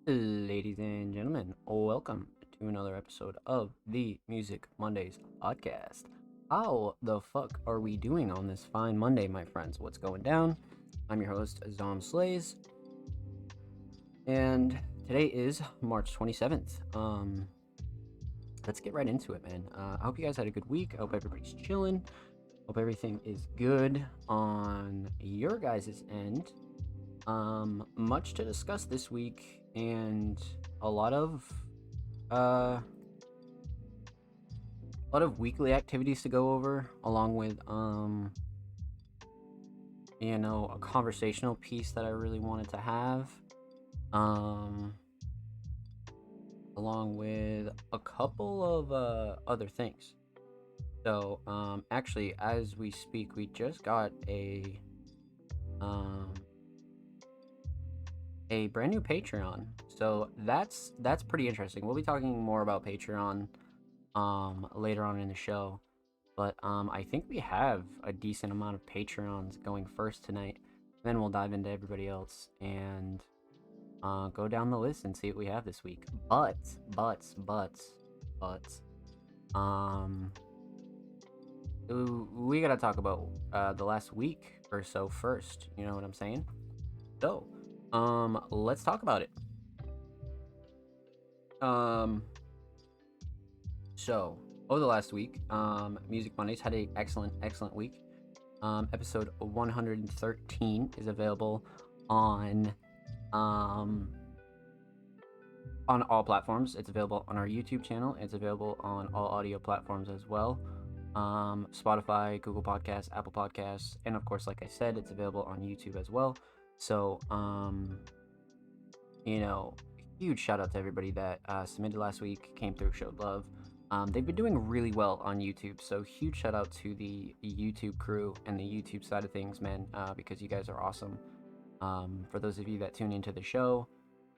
Ladies and gentlemen, welcome to another episode of the Music Mondays podcast. How the fuck are we doing on this fine Monday, my friends? What's going down? I'm your host, Zom Slays, and today is March 27th. Let's get right into it, man. I hope you guys had a good week. I hope everybody's chilling. Hope everything is good on your guys' end. Much to discuss this week, and a lot of weekly activities to go over, along with a conversational piece that I really wanted to have, um, along with a couple of other things. So, actually, as we speak, we just got um a brand new Patreon. So that's pretty interesting. We'll be talking more about Patreon later on in the show. But I think we have a decent amount of Patreons going first tonight. Then we'll dive into everybody else and go down the list and see what we have this week. But um we gotta talk about the last week or so first. You know what I'm saying? So let's talk about it. Um, so over the last week, Music Mondays had a excellent week. Episode 113 is available on um on all platforms. It's available on our YouTube channel. It's available on all audio platforms as well. Spotify, Google Podcasts, Apple Podcasts, and of course, like I said, it's available on YouTube as well. So, huge shout out to everybody that submitted last week, came through, showed love. They've been doing really well on YouTube, so huge shout out to the YouTube crew and the YouTube side of things, man, because you guys are awesome. For those of you that tune into the show,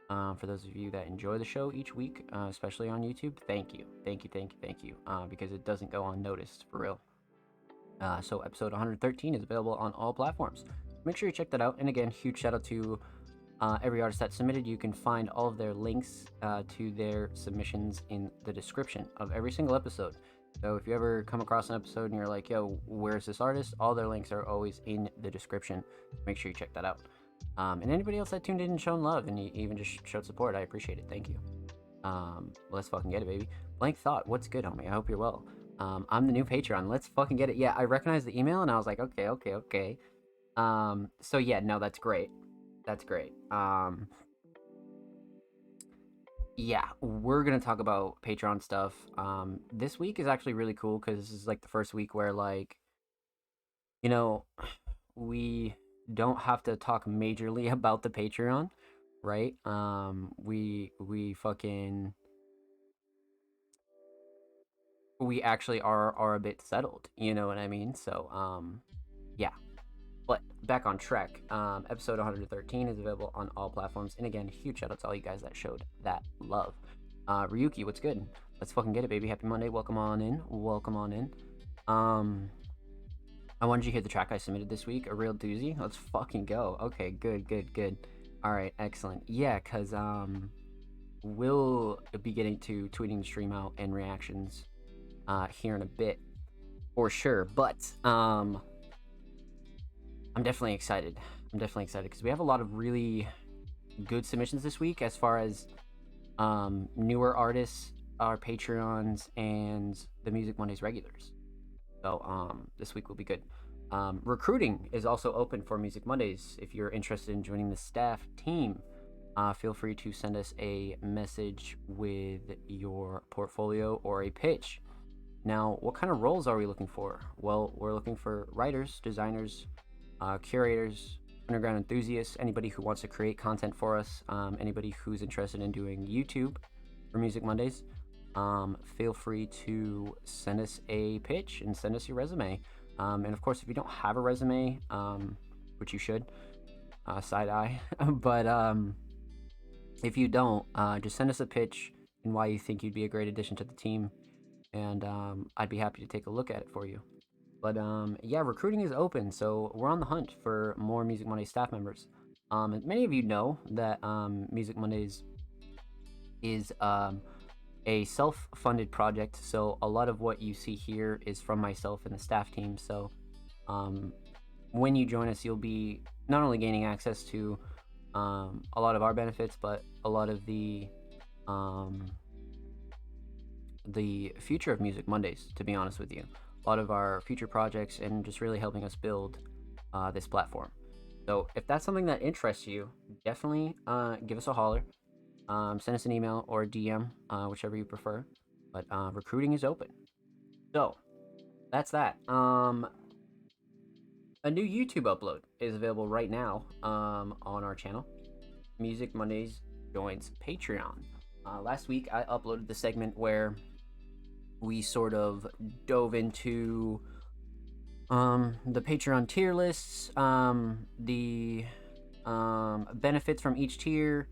for those of you that enjoy the show each week, especially on YouTube, thank you, because it doesn't go unnoticed, for real. So episode 113 is available on all platforms. Make sure you check that out. And again, huge shout out to every artist that submitted. You can find all of their links to their submissions in the description of every single episode. So if you ever come across an episode and you're like, yo, where's this artist? All their links are always in the description. Make sure you check that out. And anybody else that tuned in and shown love and even just showed support, I appreciate it. Thank you. Let's fucking get it, baby. Blank Thought, what's good, homie? I hope you're well. I'm the new Patreon. Let's fucking get it. Yeah, I recognized the email and I was like, okay. So yeah, no, that's great. That's great. Yeah, we're gonna talk about Patreon stuff. This week is actually really cool because this is like the first week where you know, we don't have to talk majorly about the Patreon, right? We fucking we actually are a bit settled, you know what I mean? So yeah. But back on track, episode 113 is available on all platforms. And again, huge shout out to all you guys that showed that love. Ryuki, what's good? Let's fucking get it, baby. Happy Monday. Welcome on in. I wanted you to hear the track I submitted this week, a real doozy. Let's fucking go. Okay, good. All right, excellent. Yeah, because we'll be getting to tweeting the stream out and reactions here in a bit for sure. But I'm definitely excited because we have a lot of really good submissions this week as far as newer artists, our Patreons, and the Music Mondays regulars. So this week will be good. Recruiting is also open for Music Mondays. If you're interested in joining the staff team, feel free to send us a message with your portfolio or a pitch. Now, what kind of roles are we looking for? Well, we're looking for writers, designers, curators, underground enthusiasts, anybody who wants to create content for us, anybody who's interested in doing YouTube for Music Mondays. Feel free to send us a pitch and send us your resume. And of course, if you don't have a resume, which you should, side eye, but if you don't, just send us a pitch and why you think you'd be a great addition to the team, and I'd be happy to take a look at it for you. But yeah, recruiting is open, so we're on the hunt for more Music Monday staff members. Many of you know that Music Mondays is a self-funded project. So a lot of what you see here is from myself and the staff team. So when you join us, you'll be not only gaining access to a lot of our benefits, but a lot of the future of Music Mondays, to be honest with you. A lot of our future projects and just really helping us build this platform. So if that's something that interests you, definitely give us a holler. Send us an email or a DM, whichever you prefer. But recruiting is open. So that's that. A new YouTube upload is available right now on our channel. Music Mondays joins Patreon. Last week I uploaded the segment where we sort of dove into the Patreon tier lists, the benefits from each tier,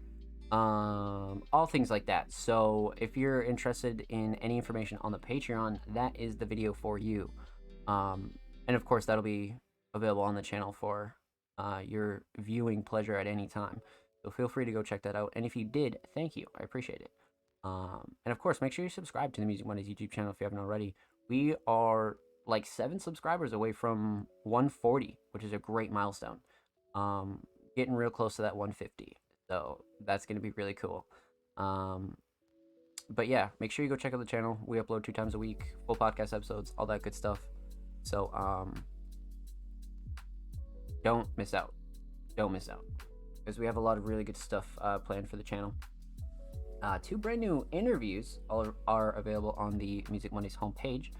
all things like that. So if you're interested in any information on the Patreon, that is the video for you. And of course that'll be available on the channel for your viewing pleasure at any time. So feel free to go check that out. And if you did, thank you. I appreciate it. And of course, make sure you subscribe to the Music Mondays YouTube channel if you haven't already. We are like 7 subscribers away from 140, which is a great milestone. Getting real close to that 150. So that's going to be really cool. But yeah, make sure you go check out the channel. We upload 2 times a week, full podcast episodes, all that good stuff. So don't miss out. Don't miss out. Because we have a lot of really good stuff planned for the channel. 2 brand new interviews are available on the Music Mondays homepage.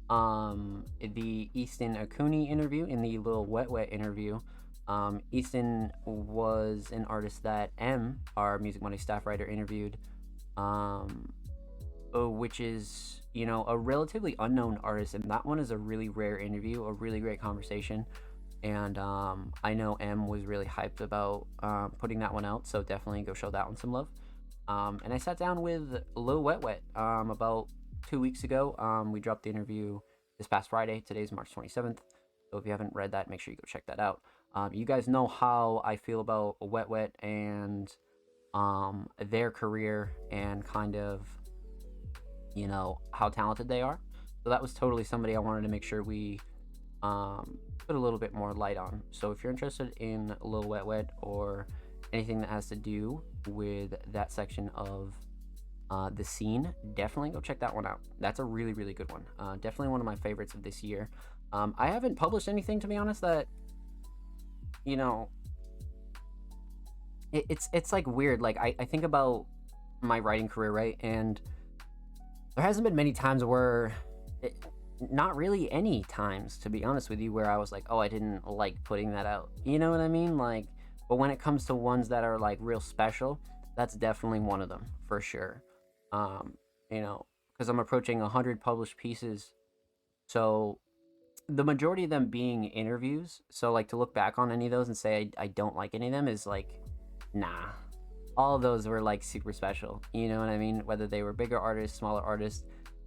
The Easton Akuni interview and the Lil Wet Wet interview. Easton was an artist that our Music Monday staff writer, interviewed, which is, you know, a relatively unknown artist, and that one is a really rare interview, a really great conversation. And I know M was really hyped about putting that one out, so definitely go show that one some love. And I sat down with Lil Wet Wet about 2 weeks ago. We dropped the interview this past Friday. Today's March 27th. So if you haven't read that, make sure you go check that out. You guys know how I feel about Wet Wet and their career and kind of, you know, how talented they are. So that was totally somebody I wanted to make sure we put a little bit more light on. So if you're interested in Lil Wet Wet or anything that has to do with that section of the scene, definitely go check that one out. That's a really, really good one. Definitely one of my favorites of this year. I haven't published anything, to be honest, that, you know, it's like weird. Like I think about my writing career, right? And there hasn't been many times where not really any times, to be honest with you, where I was like, oh, I didn't like putting that out. You know what I mean? Like, but when it comes to ones that are like real special, that's definitely one of them for sure. You know, because I'm approaching 100 published pieces, so the majority of them being interviews. So like to look back on any of those and say I don't like any of them is like, nah. All of those were like super special. You know what I mean? Whether they were bigger artists, smaller artists,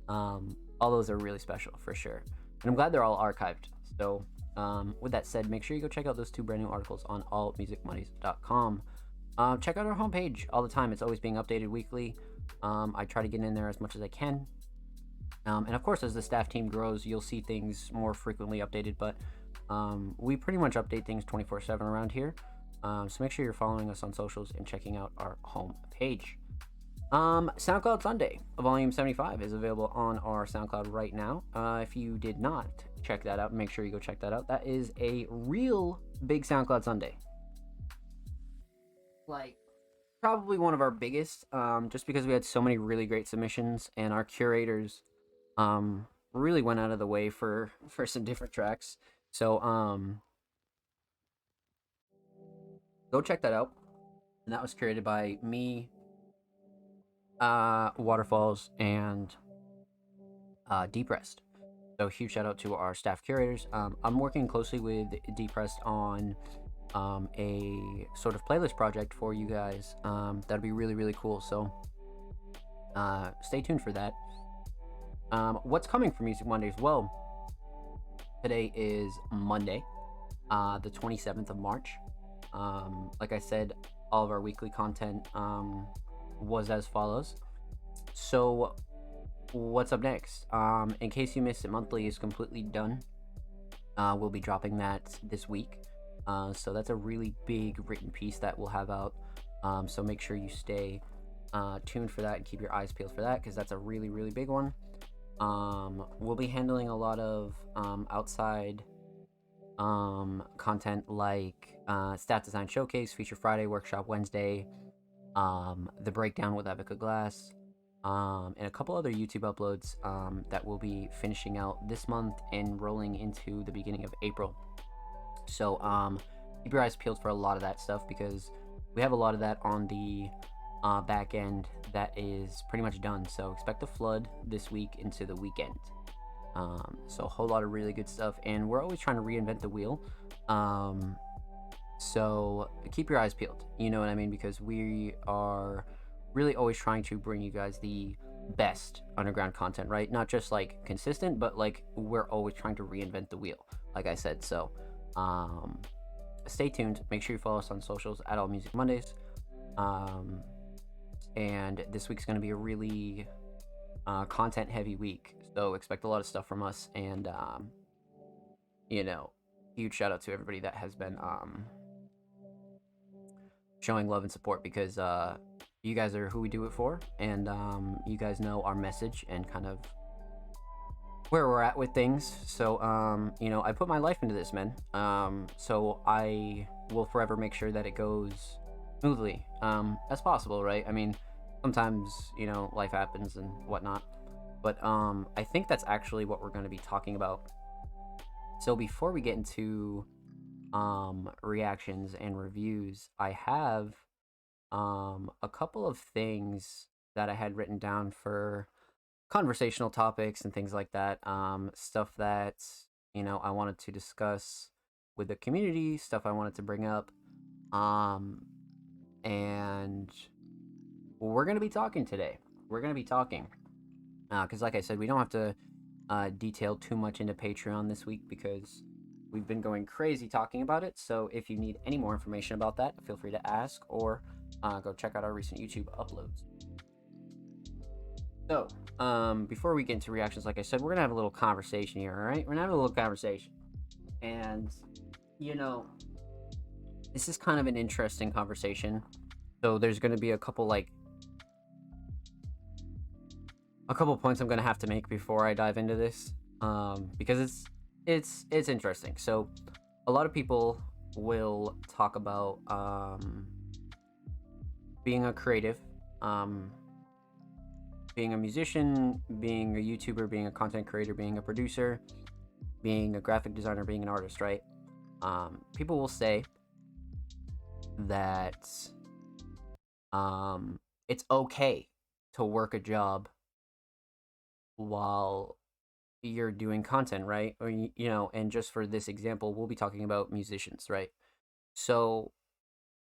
all those are really special for sure. And I'm glad they're all archived. So with that said, make sure you go check out those 2 brand new articles on allmusicmondays.com. Check out our homepage all the time. It's always being updated weekly. I try to get in there as much as I can. And of course, as the staff team grows, you'll see things more frequently updated, but we pretty much update things 24/7 around here. So make sure you're following us on socials and checking out our home page. SoundCloud Sunday, Volume 75 is available on our SoundCloud right now. If you did not check that out, make sure you go check that out. That is a real big SoundCloud Sunday. Like, probably one of our biggest, just because we had so many really great submissions and our curators really went out of the way for some different tracks. So go check that out. And that was curated by me, Waterfalls, and Depressed. So huge shout out to our staff curators. I'm working closely with Depressed on a sort of playlist project for you guys. That'd be really, really cool. So stay tuned for that. What's coming for Music Mondays? Well, today is Monday, the 27th of March. Like I said, all of our weekly content was as follows. So what's up next? In case you missed it, monthly is completely done. We'll be dropping that this week. So that's a really big written piece that we'll have out. So make sure you stay tuned for that and keep your eyes peeled for that, because that's a really, really big one. We'll be handling a lot of outside content like Stat Design Showcase, Feature Friday, Workshop Wednesday, the Breakdown with Epica Glass, and a couple other YouTube uploads that we'll be finishing out this month and rolling into the beginning of April. So keep your eyes peeled for a lot of that stuff, because we have a lot of that on the back end that is pretty much done. So expect a flood this week into the weekend. So a whole lot of really good stuff, and we're always trying to reinvent the wheel. So keep your eyes peeled, you know what I mean, because we are really always trying to bring you guys the best underground content, right? Not just like consistent, but like we're always trying to reinvent the wheel, like I said. So stay tuned. Make sure you follow us on socials at All Music Mondays. And this week's going to be a really content heavy week, so expect a lot of stuff from us. And huge shout out to everybody that has been showing love and support, because you guys are who we do it for, and you guys know our message and kind of where we're at with things. So I put my life into this, man. So I will forever make sure that it goes smoothly as possible, right? I mean, sometimes life happens and whatnot, but I think that's actually what we're going to be talking about. So before we get into reactions and reviews, I have a couple of things that I had written down for conversational topics and things like that. Stuff that I wanted to discuss with the community, stuff I wanted to bring up, and we're gonna be talking today. We're gonna be talking because, like I said, we don't have to detail too much into Patreon this week, because we've been going crazy talking about it. So if you need any more information about that, feel free to ask, or go check out our recent YouTube uploads. So before we get into reactions, like I said, we're gonna have a little conversation here. All right, we're gonna have a little conversation, and this is kind of an interesting conversation. So there's gonna be a couple points I'm gonna have to make before I dive into this, because it's interesting. So a lot of people will talk about being a creative, being a musician, being a YouTuber, being a content creator, being a producer, being a graphic designer, being an artist, right? People will say that it's okay to work a job while you're doing content, right? Or and just for this example, we'll be talking about musicians, right? So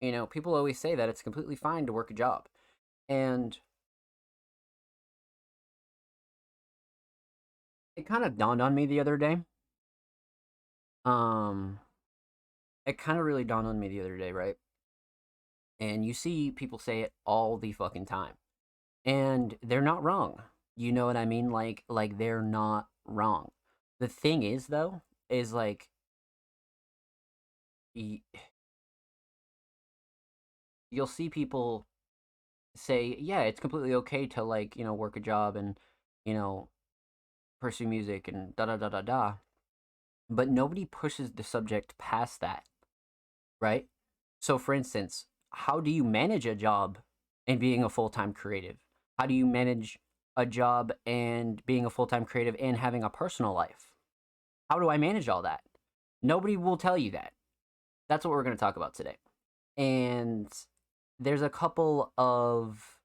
people always say that it's completely fine to work a job, and it kind of dawned on me the other day. It kind of really dawned on me the other day, right? And you see people say it all the fucking time, and they're not wrong. You know what I mean? Like they're not wrong. The thing is, though, is like you'll see people say, yeah, it's completely okay to work a job and pursue music and da da da da da, but nobody pushes the subject past that, right? So for instance, how do you manage a job and being a full-time creative? How do you manage a job and being a full-time creative and having a personal life? How do I manage all that? Nobody will tell you that. That's what we're going to talk about today. And there's a couple of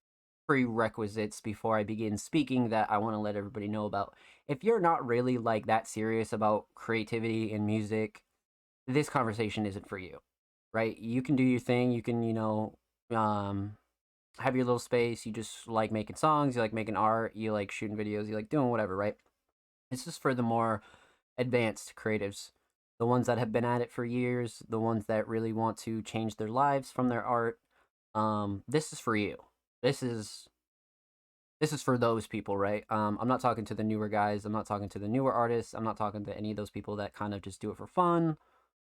prerequisites before I begin speaking that I want to let everybody know about. If you're not really that serious about creativity and music, this conversation isn't for you, right? You can do your thing. You can, have your little space. You just like making songs. You like making art. You like shooting videos. You like doing whatever, right? This is for the more advanced creatives, the ones that have been at it for years, the ones that really want to change their lives from their art. This is for you. this is this is for those people, right? I'm not talking to the newer guys. I'm not talking to the newer artists. I'm not talking to any of those people that kind of just do it for fun.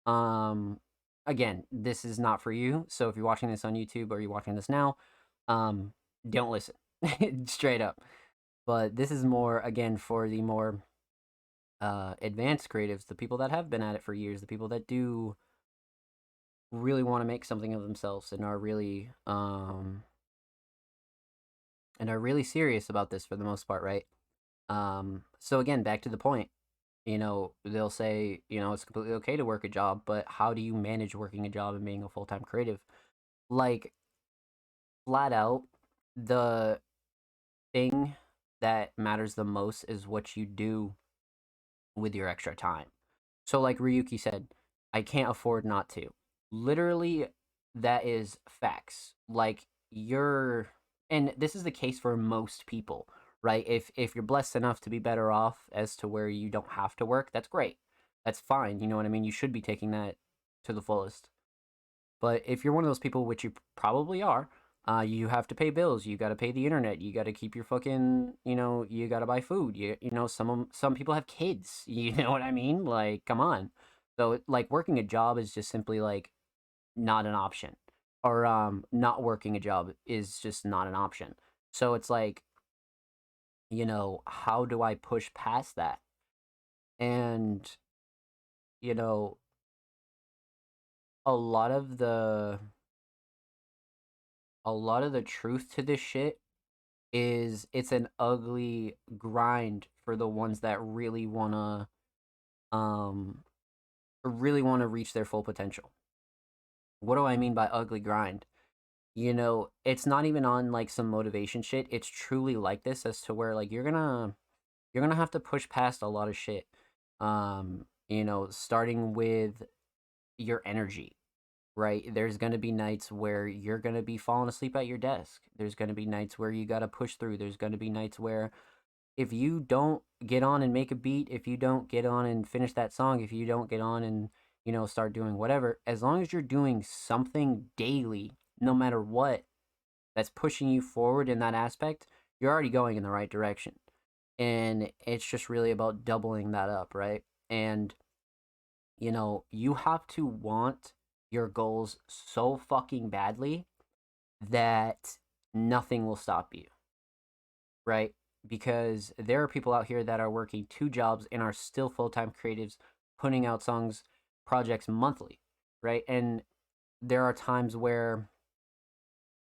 Um, Again, this is not for you. So if you're watching this on YouTube or you're watching this now, um, don't listen. Straight up. But this is more again for the more advanced creatives, the people that have been at it for years, the people that do really want to make something of themselves and are really serious about this for the most part, right? So again, back to the point, they'll say, it's completely okay to work a job, but how do you manage working a job and being a full-time creative? Like, flat out, the thing that matters the most is what you do with your extra time. So, like Ryuki said, I can't afford not to. Literally, that is facts. Like, and this is the case for most people, right? If you're blessed enough to be better off as to where you don't have to work, that's great. That's fine. You know what I mean? You should be taking that to the fullest. But if you're one of those people, which you probably are, you have to pay bills. You got to pay the internet. You got to keep your fucking, you got to buy food. Some people have kids. You know what I mean? Like, come on. So, like, working a job is just simply like not an option, or not working a job is just not an option. So it's like, how do I push past that? And you know, a lot of the a lot of the truth to this shit is it's an ugly grind for the ones that um really want to reach their full potential. What do I mean by ugly grind? It's not even on like some motivation shit. It's truly like this, as to where like you're gonna have to push past a lot of shit. Starting with your energy, right? There's going to be nights where you're going to be falling asleep at your desk. There's going to be nights where you got to push through. There's going to be nights where if you don't get on and make a beat, if you don't get on and finish that song, if you don't get on and, start doing whatever, as long as you're doing something daily, no matter what, that's pushing you forward in that aspect, you're already going in the right direction. And it's just really about doubling that up, right? And, you have to want your goals so fucking badly that nothing will stop you, right? Because there are people out here that are working two jobs and are still full time creatives, putting out songs, projects monthly, right? And there are times where,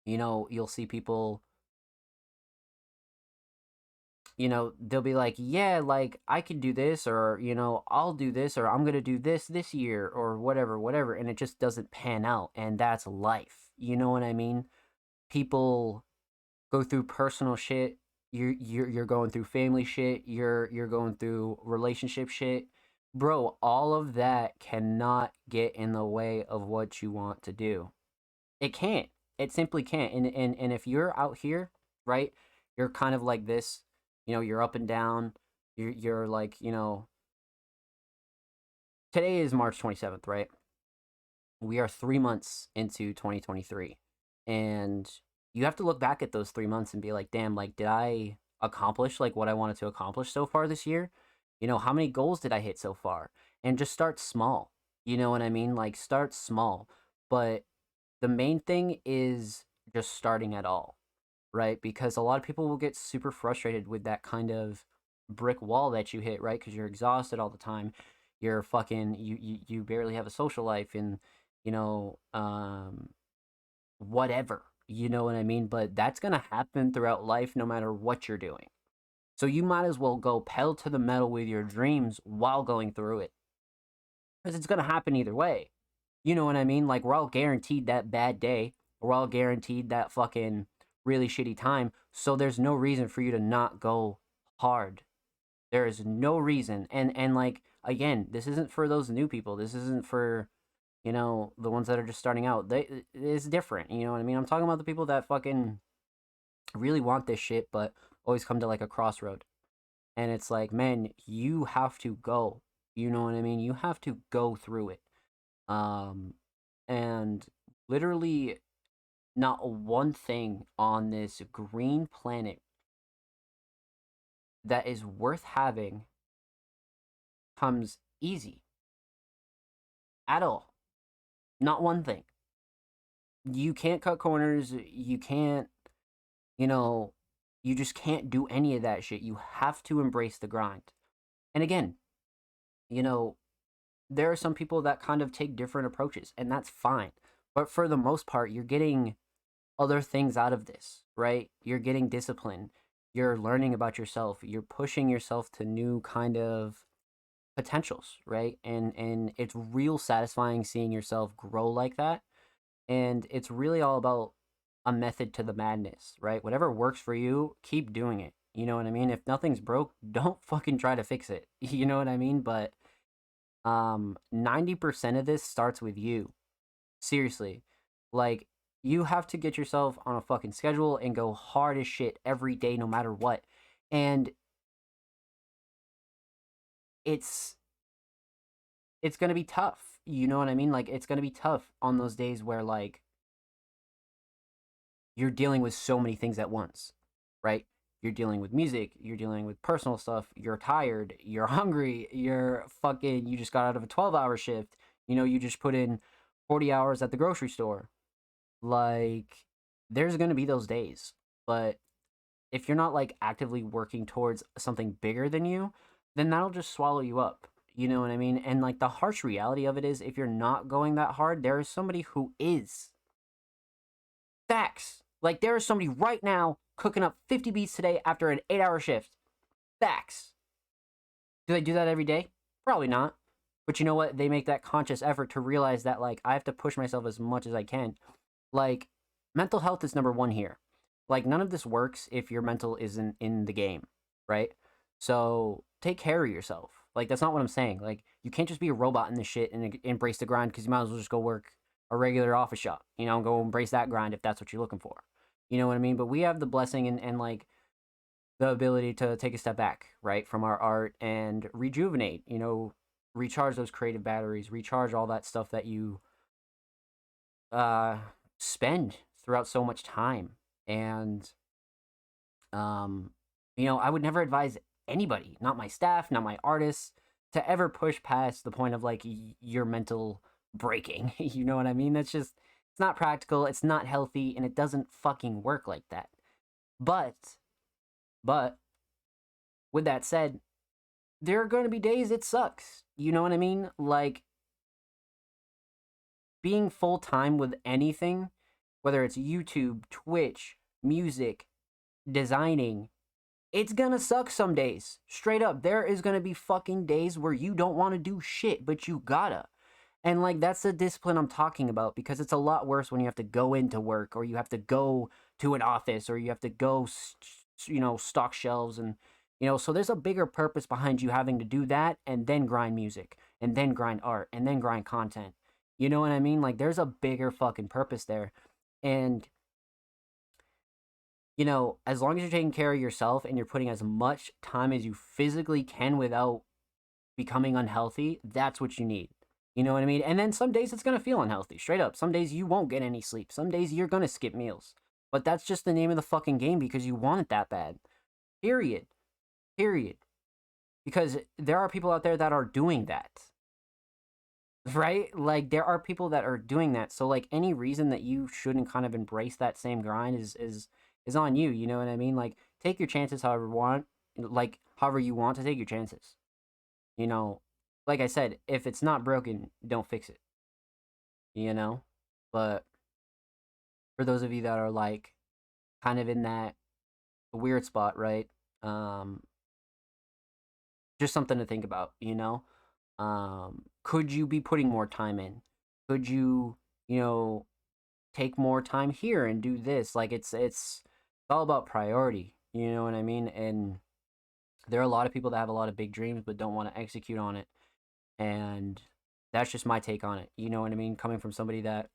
you'll see people, they'll be like, yeah, like I can do this, or, I'll do this, or I'm going to do this year, or whatever, whatever. And it just doesn't pan out. And that's life. You know what I mean? People go through personal shit. You're going through family shit. You're going through relationship shit. Bro, all of that cannot get in the way of what you want to do. It can't. It simply can't. And if you're out here, right, you're kind of like this, you're up and down. You're like, today is March 27th, right? We are 3 months into 2023. And you have to look back at those 3 months and be like, damn, like, did I accomplish like what I wanted to accomplish so far this year? How many goals did I hit so far? And just start small. You know what I mean? Like, start small. But the main thing is just starting at all, right? Because a lot of people will get super frustrated with that kind of brick wall that you hit, right? Because you're exhausted all the time. You're fucking you barely have a social life, and you know whatever. You know what I mean? But that's gonna happen throughout life, no matter what you're doing. So you might as well go pedal to the metal with your dreams while going through it, because it's gonna happen either way. You know what I mean? Like, we're all guaranteed that bad day. We're all guaranteed that fucking really shitty time. So there's no reason for you to not go hard. There is no reason. And like, again, this isn't for those new people. This isn't for, the ones that are just starting out. It's different. You know what I mean? I'm talking about the people that fucking really want this shit, but always come to like a crossroad. And it's like, man, you have to go. You know what I mean? You have to go through it. Um, and literally, not one thing on this green planet that is worth having comes easy at all. Not one thing. You can't cut corners. You can't, you know, you just can't do any of that shit. You have to embrace the grind. And again, you know, there are some people that kind of take different approaches, and that's fine. But for the most part, you're getting other things out of this, right? You're getting discipline. You're learning about yourself. You're pushing yourself to new kind of potentials, right? And it's real satisfying seeing yourself grow like that. And it's really all about a method to the madness, right? Whatever works for you, keep doing it. You know what I mean? If nothing's broke, don't fucking try to fix it. You know what I mean? But 90% of this starts with you. Seriously. Like, you have to get yourself on a fucking schedule and go hard as shit every day no matter what. And it's it's going to be tough. You know what I mean? Like, it's going to be tough on those days where like you're dealing with so many things at once, right? You're dealing with music, you're dealing with personal stuff, you're tired, you're hungry, you just got out of a 12-hour shift, you just put in 40 hours at the grocery store. Like, there's going to be those days. But if you're not like actively working towards something bigger than you, then that'll just swallow you up. You know what I mean? And like the harsh reality of it is if you're not going that hard, there is somebody who is. Facts. Like there is somebody right now cooking up 50 beats today after an 8-hour shift. Facts. Do they do that every day? Probably not. But you know what? They make that conscious effort to realize that like I have to push myself as much as I can. Like mental health is number one here. Like none of this works if your mental isn't in the game, right? So take care of yourself. Like that's not what I'm saying. Like you can't just be a robot in this shit and embrace the grind because you might as well just go work a regular office job, and go embrace that grind if that's what you're looking for. You know what I mean? But we have the blessing and like the ability to take a step back, right, from our art and rejuvenate, recharge those creative batteries, recharge all that stuff that you uh spend throughout so much time. And um I would never advise anybody, not my staff, not my artists, to ever push past the point of like your mental breaking. You know what I mean? That's just it's not practical, it's not healthy, and it doesn't fucking work like that. But but with that said, there are going to be days it sucks. You know what I mean? Like being full time with anything, whether it's YouTube, Twitch, music, designing, it's gonna suck some days. Straight up, there is gonna be fucking days where you don't want to do shit, but you gotta. And like that's the discipline I'm talking about because it's a lot worse when you have to go into work or you have to go to an office or you have to go, stock shelves and so there's a bigger purpose behind you having to do that and then grind music and then grind art and then grind content. You know what I mean? Like there's a bigger fucking purpose there. And as long as you're taking care of yourself and you're putting as much time as you physically can without becoming unhealthy, that's what you need. You know what I mean? And then some days it's going to feel unhealthy, straight up. Some days you won't get any sleep. Some days you're going to skip meals. But that's just the name of the fucking game because you want it that bad. Period. Period. Because there are people out there that are doing that. Right? Like there are people that are doing that. So like any reason that you shouldn't kind of embrace that same grind is on you, you know what I mean? Like take your chances however you want to take your chances. You know, like I said, if it's not broken, don't fix it. You know? But for those of you that are like kind of in that weird spot, right? Just something to think about. Could you be putting more time in? Could you, you know, take more time here and do this? Like it's all about priority, you know what I mean? And there are a lot of people that have a lot of big dreams but don't want to execute on it. And that's just my take on it. You know what I mean? Coming from somebody that,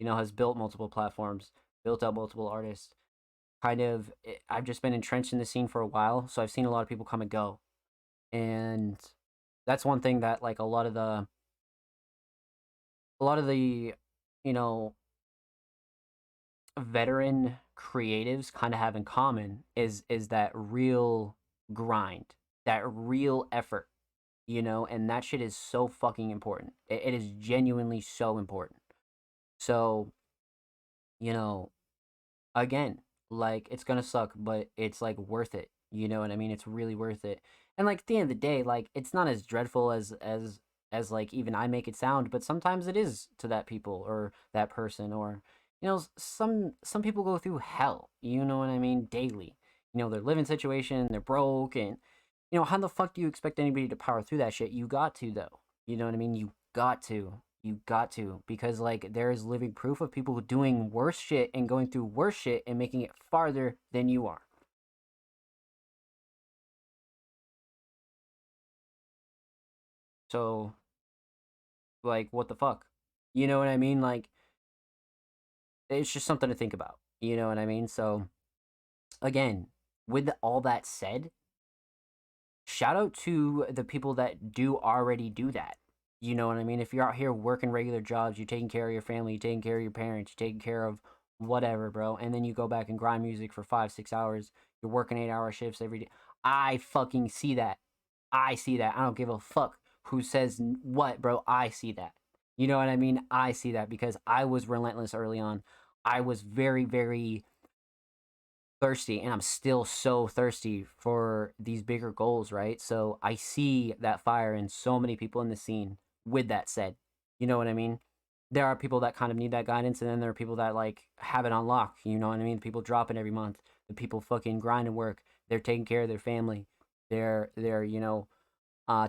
has built multiple platforms, built out multiple artists, I've just been entrenched in the scene for a while, so I've seen a lot of people come and go. And that's one thing that like a lot of the you know veteran creatives kind of have in common is that real grind, that real effort, and that shit is so fucking important. It is genuinely so important. So, you know, again, like it's gonna suck, but it's like worth it. You know what I mean? It's really worth it. And like at the end of the day, like it's not as dreadful as like even I make it sound, but sometimes it is to that people or that person, or some people go through hell. You know what I mean? Daily. Their living situation, they're broke, and how the fuck do you expect anybody to power through that shit? You got to though. You know what I mean? You got to. You got to, because like there is living proof of people doing worse shit and going through worse shit and making it farther than you are. So like what the fuck? You know what I mean? Like it's just something to think about. You know what I mean? So again, with all that said, shout out to the people that do already do that. You know what I mean? If you're out here working regular jobs, you're taking care of your family, you're taking care of your parents, you're taking care of whatever, bro, and then you go back and grind music for 5, 6 hours, you're working 8 hour shifts every day. I fucking see that. I see that. I don't give a fuck who says what, bro. I see that. You know what I mean? I see that because I was relentless early on. I was very, very thirsty, and I'm still so thirsty for these bigger goals, right? So I see that fire in so many people in the scene. With that said, you know what I mean? There are people that kind of need that guidance, and then there are people that like have it on lock. You know what I mean? The people dropping every month, the people fucking grinding work. They're taking care of their family. They're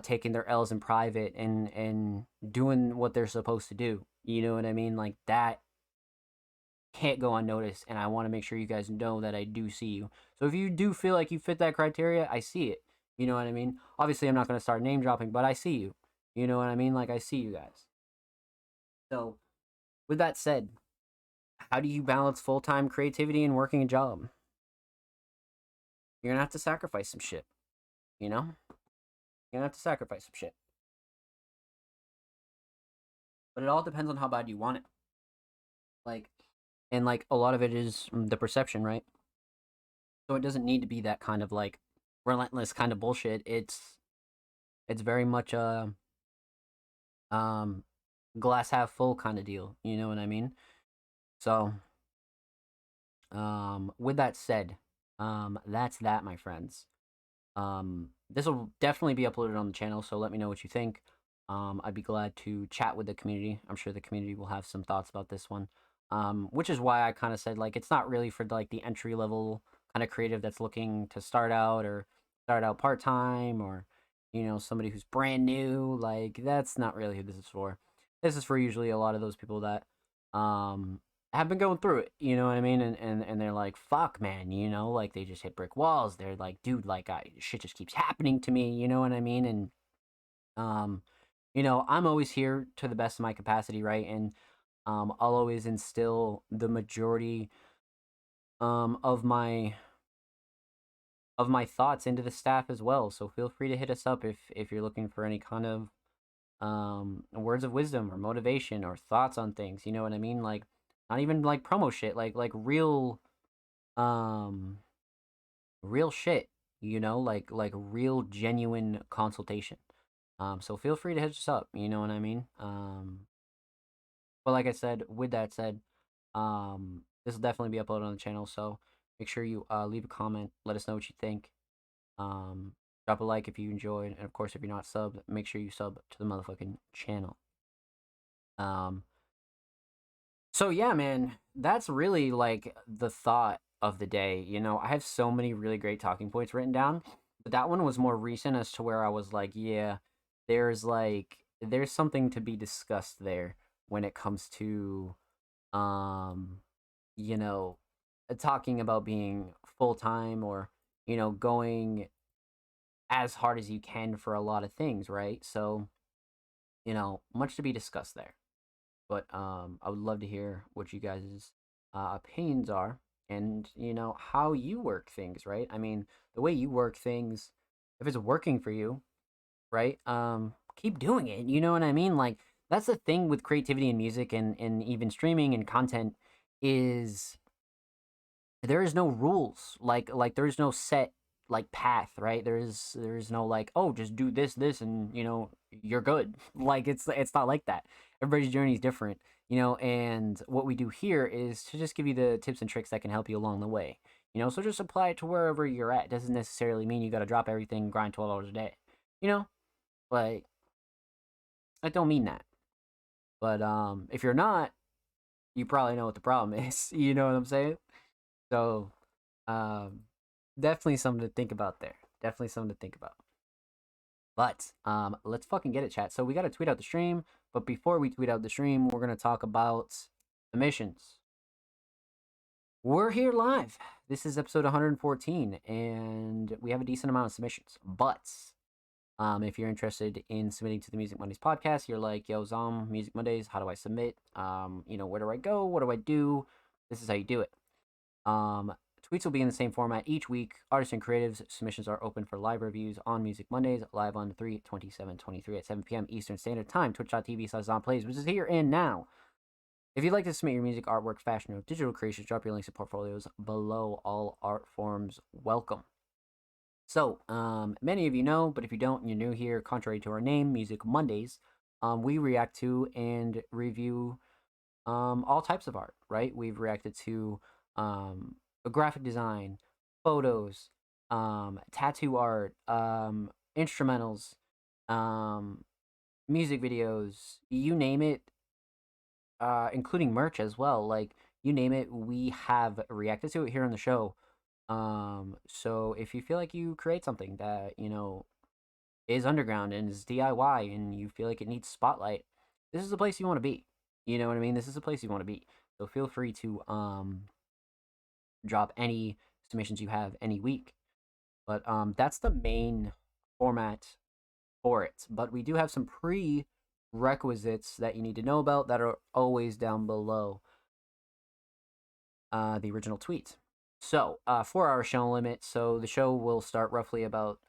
taking their L's in private and doing what they're supposed to do. You know what I mean? Like that can't go unnoticed, and I want to make sure you guys know that I do see you. So if you do feel like you fit that criteria, I see it. You know what I mean? Obviously, I'm not going to start name dropping, but I see you. You know what I mean? Like I see you guys. So with that said, how do you balance full-time creativity and working a job? You're going to have to sacrifice some shit, you know? You're going to have to sacrifice some shit. But it all depends on how bad you want it. Like, and like a lot of it is the perception, right? So it doesn't need to be that kind of like relentless kind of bullshit. It's very much a um glass half full kind of deal. You know what I mean? So with that said, that's that, my friends. This will definitely be uploaded on the channel, so let me know what you think. I'd be glad to chat with the community. I'm sure the community will have some thoughts about this one. Which is why I kind of said like it's not really for like the entry level kind of creative that's looking to start out or start out part time, or somebody who's brand new. Like that's not really who this is for. This is for usually a lot of those people that um have been going through it, you know what I mean? And they're like, fuck, man, like they just hit brick walls. They're like, dude, like shit just keeps happening to me, you know what I mean? And um, I'm always here to the best of my capacity, right? And I'll always instill the majority of my thoughts into the staff as well. So feel free to hit us up if you're looking for any kind of words of wisdom or motivation or thoughts on things, you know what I mean? Like not even like promo shit, like um real shit, like real genuine consultation. So feel free to hit us up, you know what I mean? But like I said, with that said, this will definitely be uploaded on the channel, so make sure you leave a comment, let us know what you think. um Drop a like if you enjoyed, and of course if you're not subbed, make sure you sub to the motherfucking channel. um so yeah, man, that's really like the thought of the day. I have so many really great talking points written down, but that one was more recent as to where I was like, yeah, there's something to be discussed there when it comes to um you know talking about being full time, or going as hard as you can for a lot of things, right? So, much to be discussed there. But I would love to hear what you guys' opinions are, and how you work things, right? I mean, the way you work things, if it's working for you, right? Keep doing it. You know what I mean? Like that's the thing with creativity and music and even streaming and content is there is no rules. Like there is no set like path, right? There is no like, oh, just do this, and you're good. Like it's not like that. Everybody's journey is different, and what we do here is to just give you the tips and tricks that can help you along the way. So just apply it to wherever you're at. It doesn't necessarily mean you got to drop everything, grind 12 hours a day. You know, like I don't mean that. But if you're not, you probably know what the problem is. You know what I'm saying? So um, definitely something to think about there. Definitely something to think about. But let's fucking get it, chat. So we got to tweet out the stream. But before we tweet out the stream, we're gonna talk about the missions. We're here live. This is episode 114, and we have a decent amount of submissions. But if you're interested in submitting to the Music Mondays podcast, you're like, yo, Zom, Music Mondays, how do I submit? Where do I go? What do I do? This is how you do it. Tweets will be in the same format each week. Artists and creatives submissions are open for live reviews on Music Mondays, live on 3/27/23 at 7 p.m. Eastern Standard Time, twitch.tv/ZomPlays, which is here and now. If you'd like to submit your music, artwork, fashion, or digital creations, drop your links and portfolios below. All art forms welcome. So, many of you know, but if you don't and you're new here, contrary to our name, Music Mondays, we react to and review all types of art, right? We've reacted to graphic design, photos, tattoo art, instrumentals, um, music videos, you name it, including merch as well. Like, you name it, we have reacted to it here on the show. So if you feel like you create something that, is underground and is DIY and you feel like it needs spotlight, this is the place you want to be. You know what I mean? This is the place you want to be. So feel free to drop any submissions you have any week. But that's the main format for it. But we do have some prerequisites that you need to know about that are always down below the original tweet. So, 4-hour show limit. So the show will start roughly about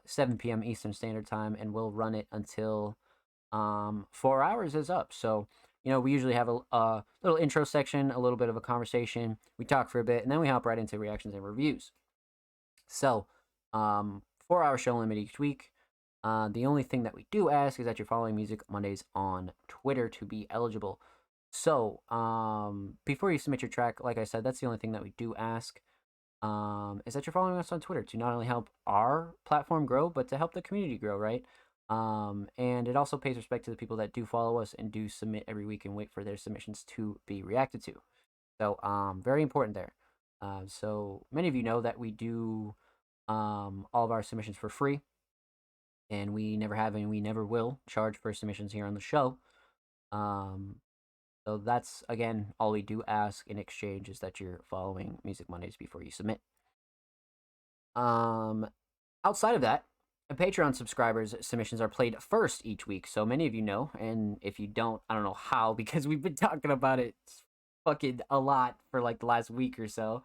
7 p.m. Eastern Standard Time, and we'll run it until 4 hours is up. So, we usually have a little intro section, a little bit of a conversation. We talk for a bit, and then we hop right into reactions and reviews. So, 4-hour show limit each week. The only thing that we do ask is that you're following Music Mondays on Twitter to be eligible. So, before you submit your track, like I said, that's the only thing that we do ask. Is that you're following us on Twitter to not only help our platform grow, but to help the community grow, right? And it also pays respect to the people that do follow us and do submit every week and wait for their submissions to be reacted to. So, very important there. So many of you know that we do all of our submissions for free, and we never have and we never will charge for submissions here on the show. So that's, again, all we do ask in exchange is that you're following Music Mondays before you submit. Outside of that, Patreon subscribers' submissions are played first each week. So many of you know, and if you don't, I don't know how, because we've been talking about it fucking a lot for like the last week or so.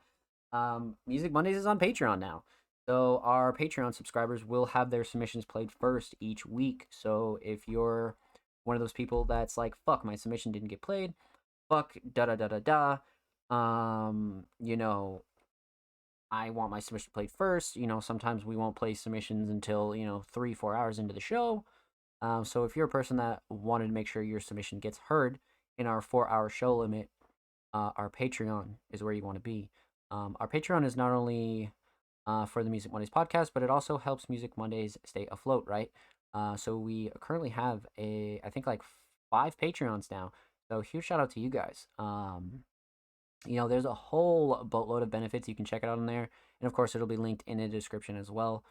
Music Mondays is on Patreon now. So our Patreon subscribers will have their submissions played first each week. So if you're one of those people that's like, fuck, my submission didn't get played, fuck, da da da da da, I want my submission played first. Sometimes we won't play submissions until 3-4 hours into the show. So if you're a person that wanted to make sure your submission gets heard in our 4-hour show limit, our Patreon is where you want to be. Our Patreon is not only for the Music Mondays podcast, but it also helps Music Mondays stay afloat, right? So we currently have I think like 5 Patreons now. So huge shout out to you guys. There's a whole boatload of benefits. You can check it out on there. And of course, it'll be linked in the description as well.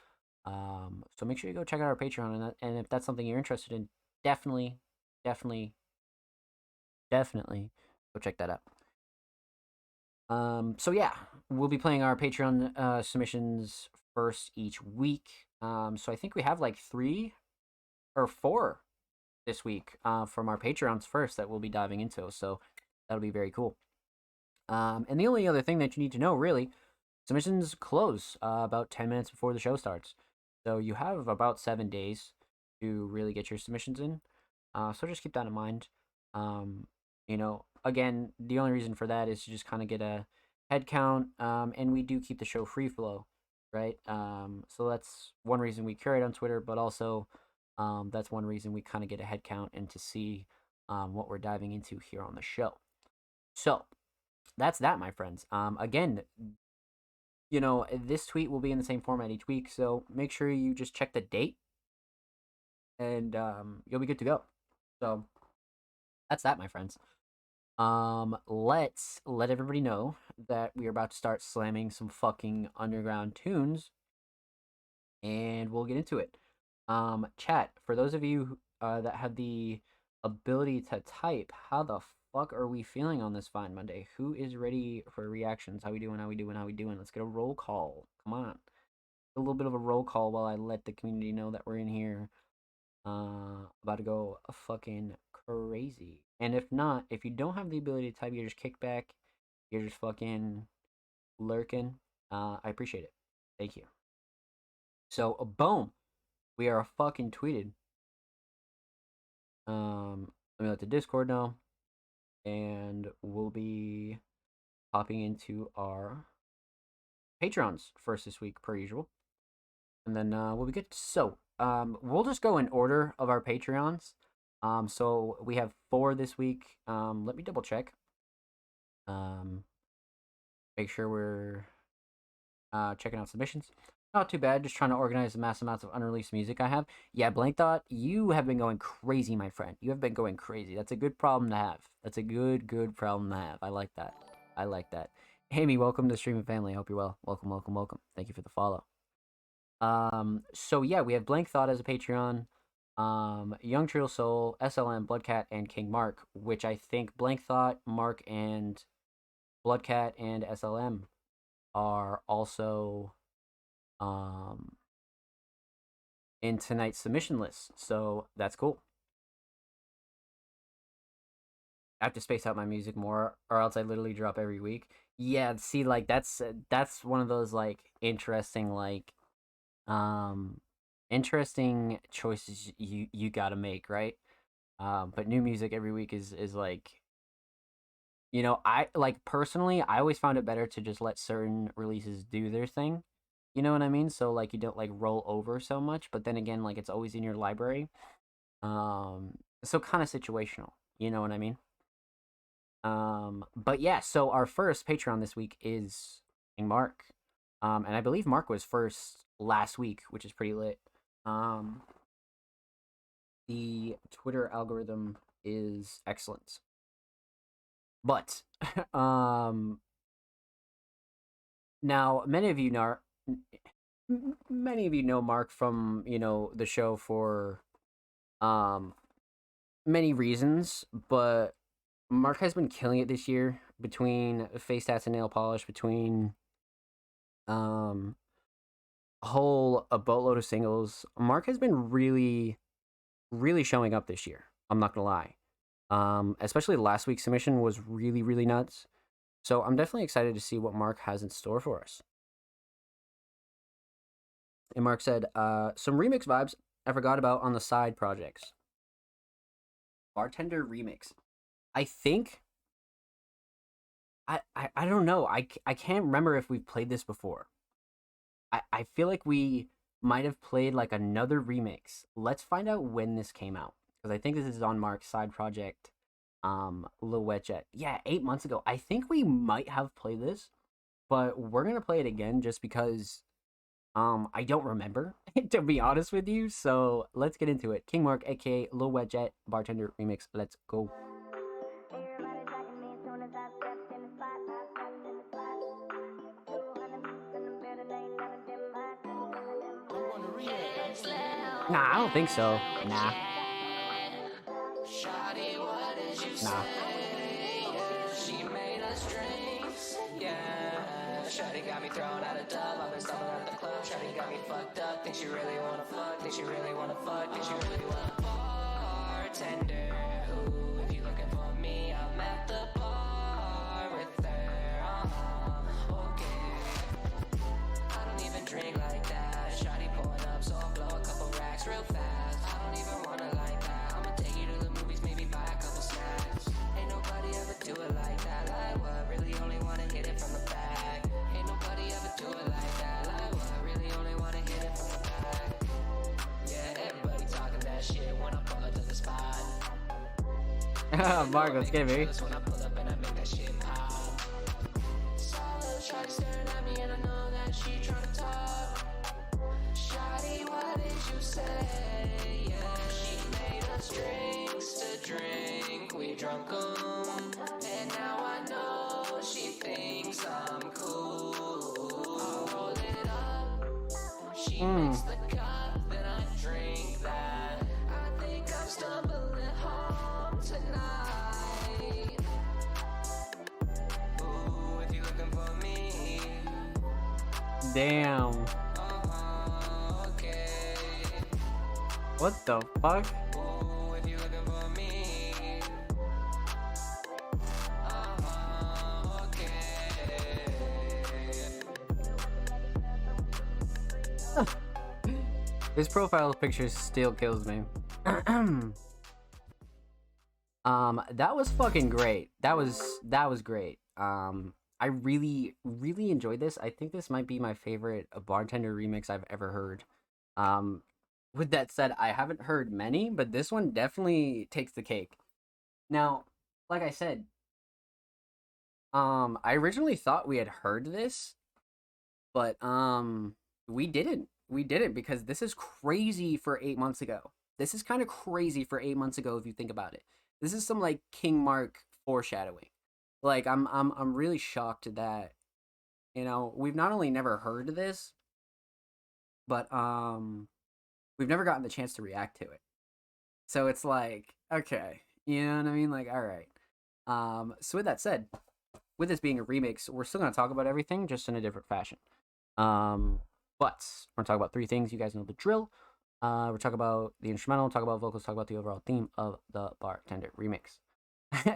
So make sure you go check out our Patreon. And if that's something you're interested in, definitely, definitely, definitely go check that out. So yeah, we'll be playing our Patreon submissions first each week. So I think we have like 3 or 4 this week from our Patreons first that we'll be diving into. So that'll be very cool. And the only other thing that you need to know, really, submissions close about 10 minutes before the show starts. So you have about 7 days to really get your submissions in. So just keep that in mind. Again, the only reason for that is to just kind of get a head count, and we do keep the show free flow, right? So that's one reason we curate on Twitter, but also that's one reason we kind of get a head count and to see what we're diving into here on the show. So that's that, my friends. Again, this tweet will be in the same format each week, so make sure you just check the date, and you'll be good to go. So that's that, my friends. Let's let everybody know that we are about to start slamming some fucking underground tunes, and we'll get into it. Chat, for those of you that have the ability to type, how the fuck are we feeling on this fine Monday? Who is ready for reactions? How we doing? Let's get a roll call. Come on. A little bit of a roll call while I let the community know that we're in here. About to go fucking crazy. And if not, if you don't have the ability to type, you're just kicked back, you're just fucking lurking. I appreciate it. Thank you. So, boom. We are fucking tweeted. Let me let the Discord know. And we'll be hopping into our Patreons first this week, per usual. And then we'll be good. So, we'll just go in order of our Patreons. So we have 4 this week. Let me double check. Make sure we're checking out submissions. Not too bad. Just trying to organize the mass amounts of unreleased music I have. Yeah, Blank Thought, you have been going crazy, my friend. You have been going crazy. That's a good problem to have. That's a good problem to have. I like that. Amy, welcome to the streaming family. I hope you're well. Welcome. Thank you for the follow. So yeah, we have Blank Thought as a Patreon. Young Trill Soul, SLM, Bloodcat, and King Mark, which I think Blank Thought, Mark, and Bloodcat and SLM are also in tonight's submission list. So that's cool. I have to space out my music more, or else I literally drop every week. Yeah, see, like that's one of those like interesting interesting choices you gotta make, right? But new music every week is like, I like personally, I always found it better to just let certain releases do their thing. You know what I mean? So like you don't like roll over so much, but then again, like it's always in your library. So kind of situational. You know what I mean? But yeah, so our first Patreon this week is King Mark. And I believe Mark was first last week, which is pretty lit. The Twitter algorithm is excellent. But now many of you know Mark from, the show for many reasons, but Mark has been killing it this year between face tats and nail polish, between a boatload of singles. Mark has been really showing up this year. I'm not gonna lie. Especially last week's submission was really nuts. So I'm definitely excited to see what Mark has in store for us. And Mark said, some remix vibes I forgot about on the side projects. Bartender remix. I think I don't know. I can't remember if we've played this before. I feel like we might have played like another remix. Let's find out when this came out, because I think this is on Mark's side project, Lil Wet Jet. Yeah, 8 months ago. I think we might have played this, but we're gonna play it again just because I don't remember, to be honest with you. So let's get into it. King Mark, aka Lil Wet Jet, Bartender remix. Let's go. Nah, I don't think so. Nah. She made us drinks, yeah. Shawty got me thrown out of dub. I've been stumbling out the club. Shawty got me fucked up. Think she really wanna fuck. Think she really wanna fuck. Think she really wanna bartender. Ooh, if you looking for me, I'm at the bar with her. Okay. I don't even drink like that. Shawty pulling up, so I'll blow a couple racks real fast. I don't even wanna like that. I'ma take you to the movies, maybe buy a couple snacks. Ain't nobody ever do it like that. Like what? Really only wanna hit it from the back. Mark, let's get it, baby. When I pull up and I make that shit pop. Saw a little shawty staring at me and I know that she tryna talk. Shawty, what did you say? Yeah, she made us drinks to drink. We drunk 'em, and now I know she thinks I'm cool. I'll roll it up. She makes the cup, then I drink that. I think I'm stumbling home tonight. Ooh, if you looking for me. Damn. Okay. What the fuck? Ooh, if you looking for me. Okay. His profile picture still kills me. That was fucking great. That was great. I really enjoyed this. I think this might be my favorite bartender remix I've ever heard. With that said, I haven't heard many, but this one definitely takes the cake. Now, like I said, I originally thought we had heard this, but we didn't. We didn't because this is crazy for 8 months ago. This is kind of crazy for 8 months ago if you think about it. This is some like King Mark foreshadowing. Like I'm really shocked that we've not only never heard this, but we've never gotten the chance to react to it. So it's like, okay, you know what I mean? Like, all right. So with that said, with this being a remix, we're still gonna talk about everything just in a different fashion. But we're gonna talk about three things. You guys know the drill. We're talking about the instrumental, talk about vocals, talk about the overall theme of the Bartender remix.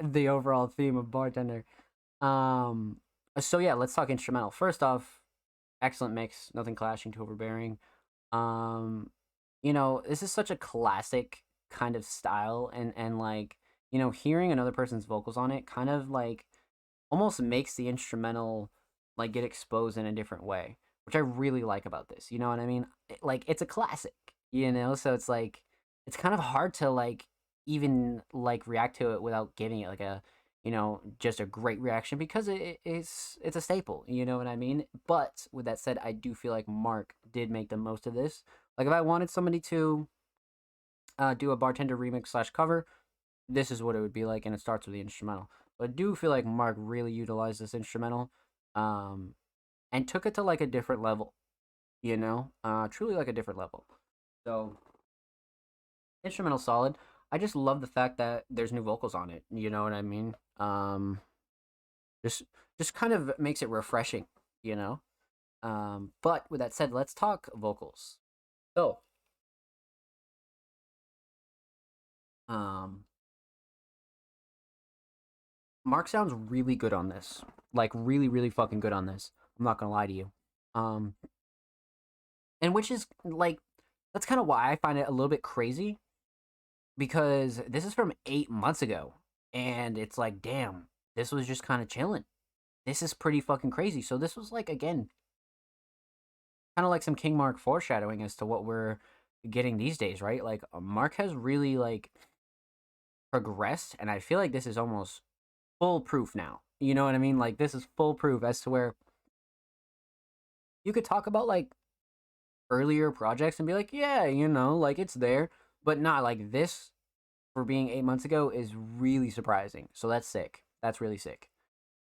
The overall theme of Bartender. So yeah, let's talk instrumental. First off, excellent mix, nothing clashing, too overbearing. This is such a classic kind of style, and like, hearing another person's vocals on it kind of like almost makes the instrumental like get exposed in a different way, which I really like about this. You know what I mean? Like, it's a classic, so it's like it's kind of hard to like even like react to it without giving it like a just a great reaction because it's a staple, you know what I mean? But with that said, I do feel like Mark did make the most of this. Like, if I wanted somebody to do a Bartender remix slash cover, this is what it would be like, and it starts with the instrumental. But I do feel like Mark really utilized this instrumental and took it to like a different level, truly like a different level. So instrumental solid. I just love the fact that there's new vocals on it. You know what I mean? Just kind of makes it refreshing, But with that said, let's talk vocals. So, Mark sounds really good on this. Like, really, really fucking good on this. I'm not gonna lie to you. And which is like, that's kind of why I find it a little bit crazy, because this is from 8 months ago, and it's like, damn, this was just kind of chilling. This is pretty fucking crazy. So this was like, again, kind of like some King Mark foreshadowing as to what we're getting these days, right? Like, Mark has really like progressed, and I feel like this is almost foolproof now. You know what I mean? Like, this is foolproof as to where you could talk about like earlier projects and be like, yeah, like it's there, but not like this for being 8 months ago is really surprising. So that's sick. That's really sick.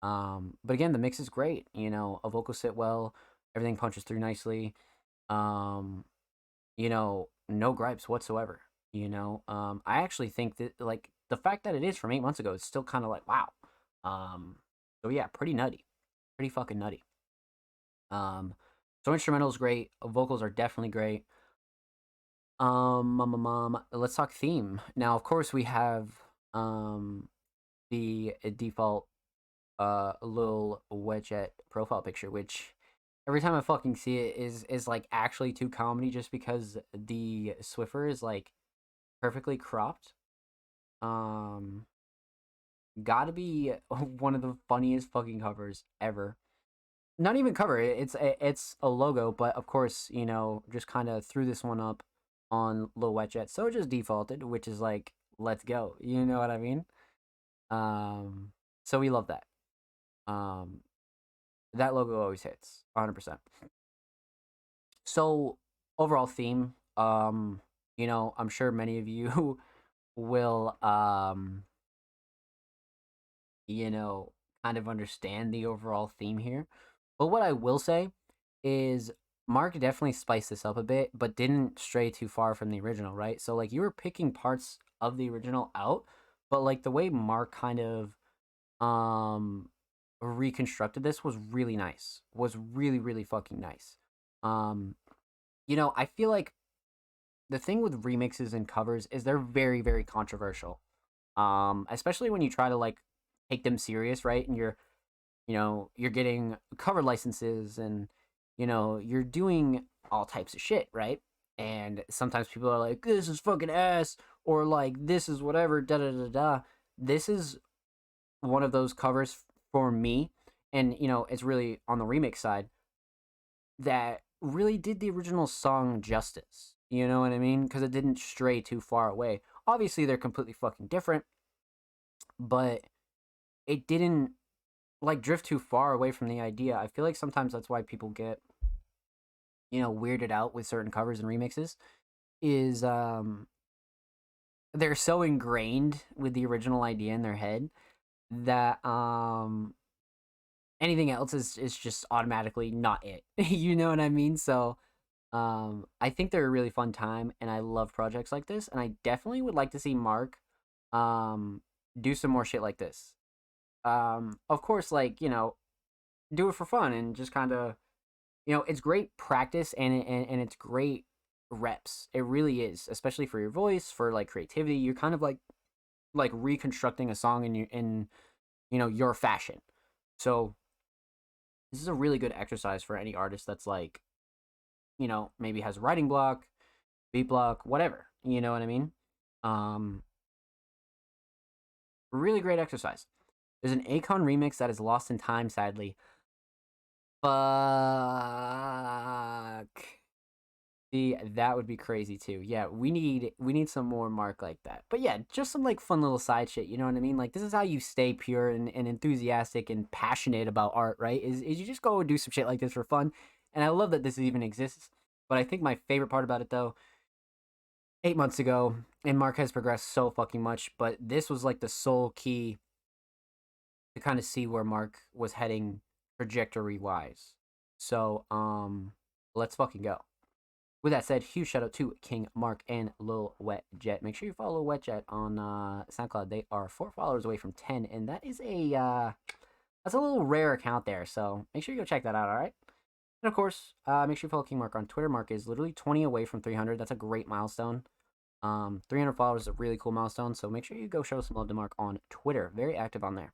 But again, the mix is great. A vocal sit well, everything punches through nicely. No gripes whatsoever. I actually think that like the fact that it is from 8 months ago is still kind of like, wow. So yeah, pretty nutty, pretty fucking nutty. So instrumental is great. Vocals are definitely great. Let's talk theme. Now, of course, we have the default Lil Wedgette profile picture, which every time I fucking see it is like actually too comedy, just because the Swiffer is like perfectly cropped. Gotta be one of the funniest fucking covers ever. Not even cover, it's a logo, but of course, just kind of threw this one up on Lil Wedgette, so it just defaulted, which is like, let's go. You know what I mean? Um, so we love that. Um, that logo always hits 100%. So overall theme, I'm sure many of you will you know, kind of understand the overall theme here. But what I will say is Mark definitely spiced this up a bit, but didn't stray too far from the original, right? So like you were picking parts of the original out, but like the way Mark kind of um reconstructed this was really nice. Was really, really fucking nice. Um, I feel like the thing with remixes and covers is they're very, very controversial. Especially when you try to like take them serious, right? And you're getting cover licenses and you're doing all types of shit, right? And sometimes people are like, this is fucking ass, or like this is whatever, da da da da. This is one of those covers for me, and it's really on the remix side that really did the original song justice. You know what I mean? Because it didn't stray too far away. Obviously, they're completely fucking different, but it didn't like drift too far away from the idea. I feel like sometimes that's why people get weirded out with certain covers and remixes is they're so ingrained with the original idea in their head that anything else is just automatically not it. You know what I mean? So I think they're a really fun time and I love projects like this and I definitely would like to see Mark um do some more shit like this. Of course, like, do it for fun and just kind of, it's great practice and it's great reps. It really is, especially for your voice, for like creativity. You're kind of like reconstructing a song in your fashion. So this is a really good exercise for any artist that's like, maybe has a writing block, beat block, whatever. You know what I mean? Um, really great exercise. There's an Akon remix that is lost in time, sadly. Fuck. See, that would be crazy too. Yeah, we need some more Mark like that. But yeah, just some like fun little side shit. You know what I mean? Like this is how you stay pure and enthusiastic and passionate about art, right? Is you just go and do some shit like this for fun. And I love that this even exists. But I think my favorite part about it though, 8 months ago, and Mark has progressed so fucking much. But this was like the sole key to kind of see where Mark was heading trajectory wise. So let's fucking go. With that said, huge shout out to King Mark and Lil Wet Jet. Make sure you follow Wet Jet on SoundCloud. They are 4 followers away from 10, and that is that's a little rare account there. So make sure you go check that out. All right. And of course, make sure you follow King Mark on Twitter. Mark is literally 20 away from 300. That's a great milestone. 300 followers is a really cool milestone. So make sure you go show some love to Mark on Twitter. Very active on there.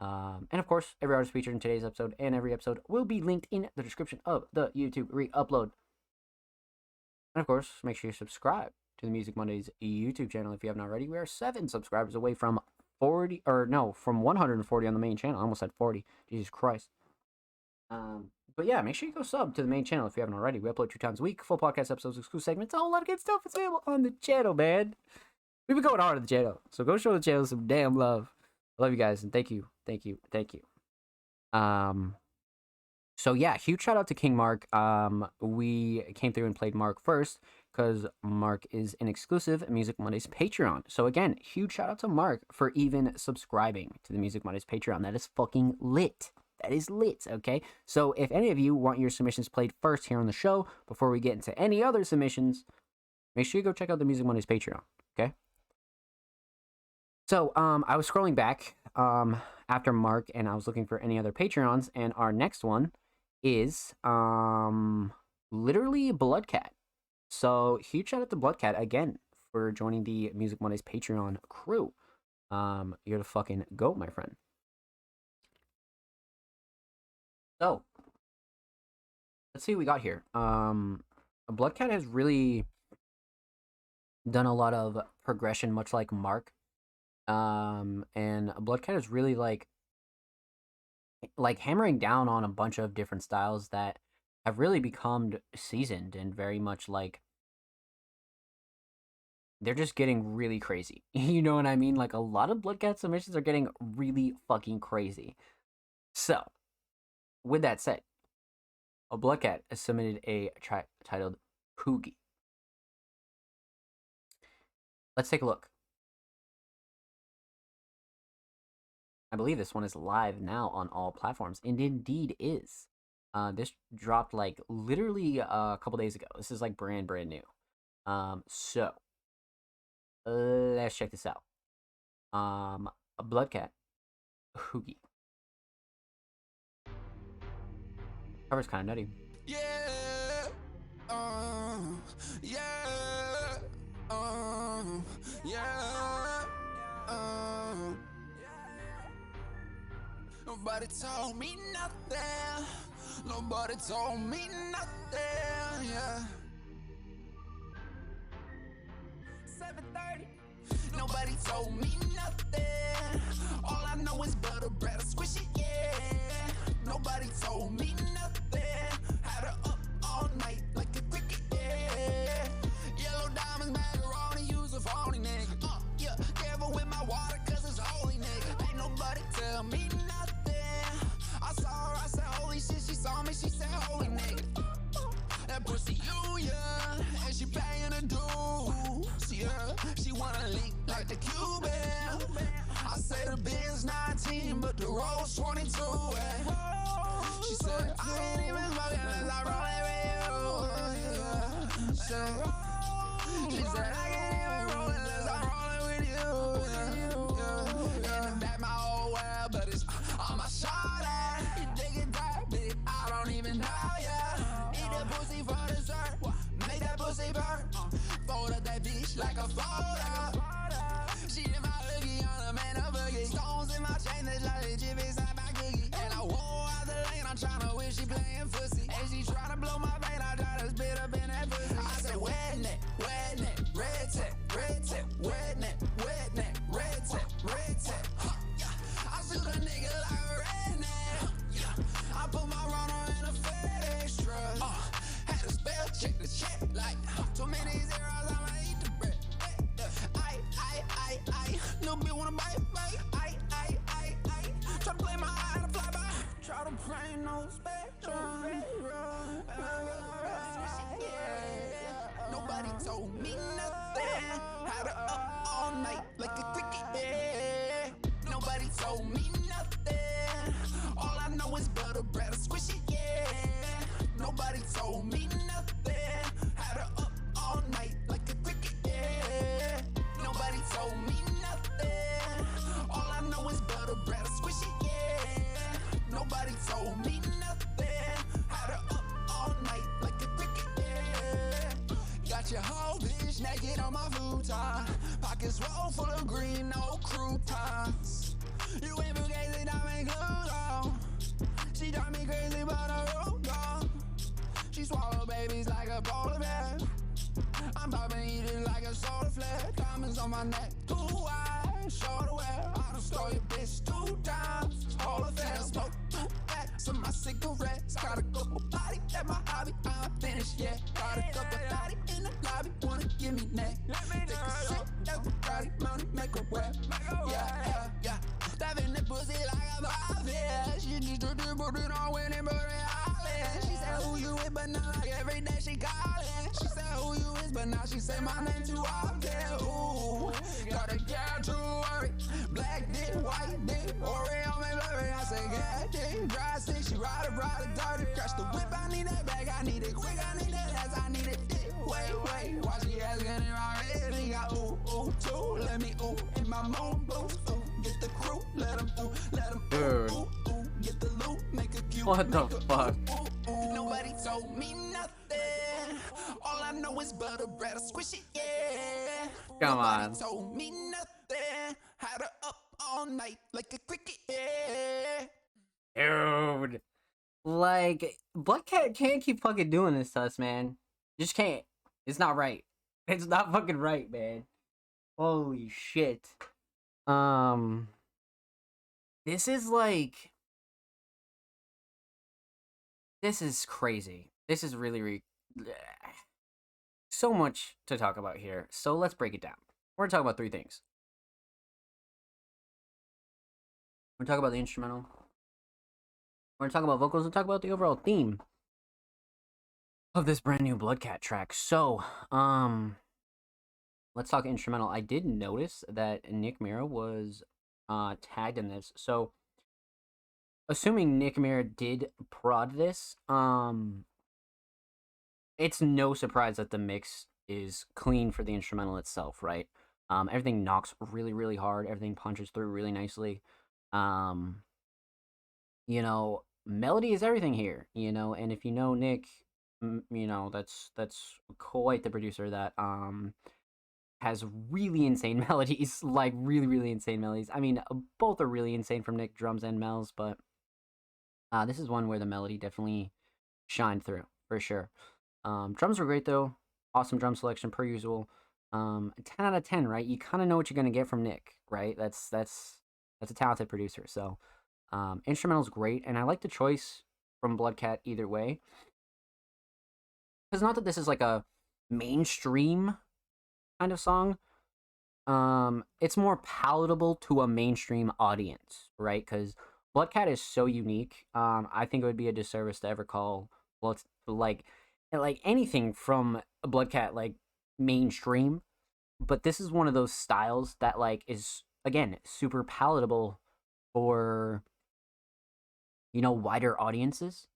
And of course, every artist featured in today's episode and every episode will be linked in the description of the YouTube re-upload. And of course, make sure you subscribe to the Music Mondays YouTube channel if you haven't already. We are 7 subscribers away from 40, or no, from 140 on the main channel. I almost said 40. Jesus Christ. But yeah, make sure you go sub to the main channel if you haven't already. We upload 2 times a week, full podcast episodes, exclusive segments, a whole lot of good stuff. It's available on the channel, man. We've been going hard on the channel, so go show the channel some damn love. I love you guys, and thank you, thank you, thank you. So yeah, huge shout out to King Mark. We came through and played Mark first because Mark is an exclusive Music Mondays Patreon. So again, huge shout out to Mark for even subscribing to the Music Mondays Patreon. That is fucking lit. That is lit, okay? So if any of you want your submissions played first here on the show, before we get into any other submissions, make sure you go check out the Music Mondays Patreon, okay? So I was scrolling back after Mark and I was looking for any other Patreons, and our next one is literally Bloodcat. So huge shout out to Bloodcat again for joining the Music Mondays Patreon crew. You're the fucking goat, my friend. So let's see what we got here. Bloodcat has really done a lot of progression, much like Mark. And Bloodcat is really like hammering down on a bunch of different styles that have really become seasoned and very much like they're just getting really crazy. You know what I mean? Like a lot of Bloodcat submissions are getting really fucking crazy. So, with that said, a Bloodcat has submitted a track titled Poogie. Let's take a look. I believe this one is live now on all platforms, and indeed is. This dropped like literally a couple days ago. This is like brand new. So let's check this out. A Bloodcat, Hoogie. Cover's kind of nutty. Yeah, yeah, yeah, Nobody told me nothing. Nobody told me nothing. Yeah. 7:30. Nobody told me nothing. All I know is butter, bread, squishy, yeah. Nobody told me nothing. Had her up all night like a cricket, yeah. Yellow diamonds, macaroni, use a phony nigga. Yeah, careful with my water, cause it's holy, nigga. Ain't nobody tell me nothing. I saw her, I said, holy shit, she saw me, she said, holy nigga. That pussy union, and she paying a dues. Yeah, she wanna link like the Cuban. I say the Benz 19, but the Rolls 22. She said, I ain't even fucking as I roll it with you. She said, I can't even roll it as I roll it with you. In the back, my whole world, but it's on my shoulder. You dig it dark, bitch, I don't even know ya. Eat the pussy for dessert, make that pussy burn. Fold up that bitch like a folder. She in my hoogie on a man of boogie. Stones in my chain, that's like legit beside my cookie. And I wore out the lane, I'm tryna win, she playing fussy. And she tryna blow my vein, I try to spit up in that pussy. I said, wet neck, red tip, wet neck, red tip, huh, yeah. I shoot a nigga like a redneck, yeah. I put my runner in a FedEx truck, had a spell check the check, like, too many zeros, I'ma eat the bread. I, little bitch wanna bite, I, try to play my eye to fly by, try to play no spectrum. Nobody told me nothing. Had her up all night like a cricket, yeah. Nobody told me nothing. All I know is butter, bread, squishy, yeah. Nobody told me nothing. Had her up all night like a cricket, yeah. Nobody told me nothing. All I know is butter, bread, squishy, yeah. Nobody told me nothing. Had her up all night like a cricket, yeah. Got your whole bitch naked on my futon. Pockets roll full of green, no croutons. You ain't fugazi, diamond glued on. She drive me crazy, but her room gone. She swallow babies like a polar bear. I'm popping eating like a soda flare. Diamonds on my neck, too wide, short wear. I done stole your bitch 2 times. All of that smoke 2 packs of my cigarettes. Got a couple body, that my hobby. I'm finished yet. Got a couple body in the lobby, wanna give me neck. Take a shit, everybody, money, make a wet. Yeah. Diving the pussy like a bobby. She just do the booty on winning, but she said who you with, but not like every day she callin'. She said who you is, but now she say my name too often. Ooh, got a girl to worry. Black dick, white dick, Oreo, me baby. I say god dick, dry stick. She ride a dirty. Crash the whip, I need that bag, I need it quick, I need that ass, I need it dick. Wait, why she asking if I really got ooh, too? Let me ooh, in my moon boots, ooh, get the crew, let them ooh, get the loot, make a cute. What the fuck? Nobody told me nothing. All I know is butter, bread, squishy, yeah. Come Nobody on. told me nothing. Had her up all night like a cricket, yeah. Dude. Like, Bloodcat can't keep fucking doing this to us, man. Just can't. It's not right. It's not fucking right, man. Holy shit. This is like... This is crazy. This is really so much to talk about here, so let's break it down. We're gonna talk about three things. We're gonna talk about the instrumental. We're gonna talk about vocals and talk about the overall theme of this brand new Bloodcat track. So, let's talk instrumental. I did notice that Nick Mira was tagged in this. So, assuming Nick Mira did prod this, it's no surprise that the mix is clean for the instrumental itself, right? Everything knocks really, really hard. Everything punches through really nicely. Um, melody is everything here, and if you know Nick, that's quite the producer that has really insane melodies, like really, really insane melodies. I mean, both are really insane from Nick, drums and mel's, but this is one where the melody definitely shined through for sure. Drums were great though. Awesome drum selection per usual. 10 out of 10, right? You kind of know what you're gonna get from Nick, right? That's a talented producer. So, instrumental's great, and I like the choice from Bloodcat either way. Because not that this is like a mainstream kind of song. It's more palatable to a mainstream audience, right? Because Bloodcat is so unique. I think it would be a disservice to ever call like anything from Bloodcat like mainstream. But this is one of those styles that like is again super palatable for wider audiences.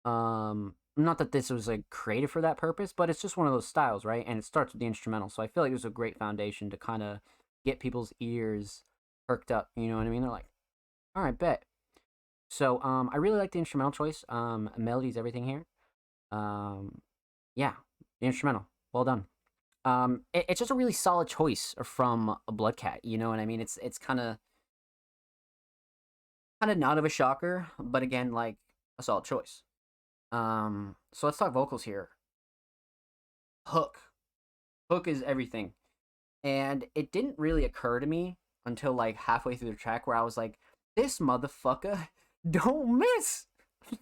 Not that this was like created for that purpose, but it's just one of those styles, right? And it starts with the instrumental, so I feel like it was a great foundation to kind of get people's ears perked up. You know what I mean? They're like, all right, bet. So I really like the instrumental choice. Melody's everything here. Yeah, the instrumental, well done. It's just a really solid choice from a Bloodcat. You know what I mean? It's kind of not of a shocker, but again, like a solid choice. So let's talk vocals here. Hook is everything, and it didn't really occur to me until like halfway through the track where I was like, this motherfucker don't miss.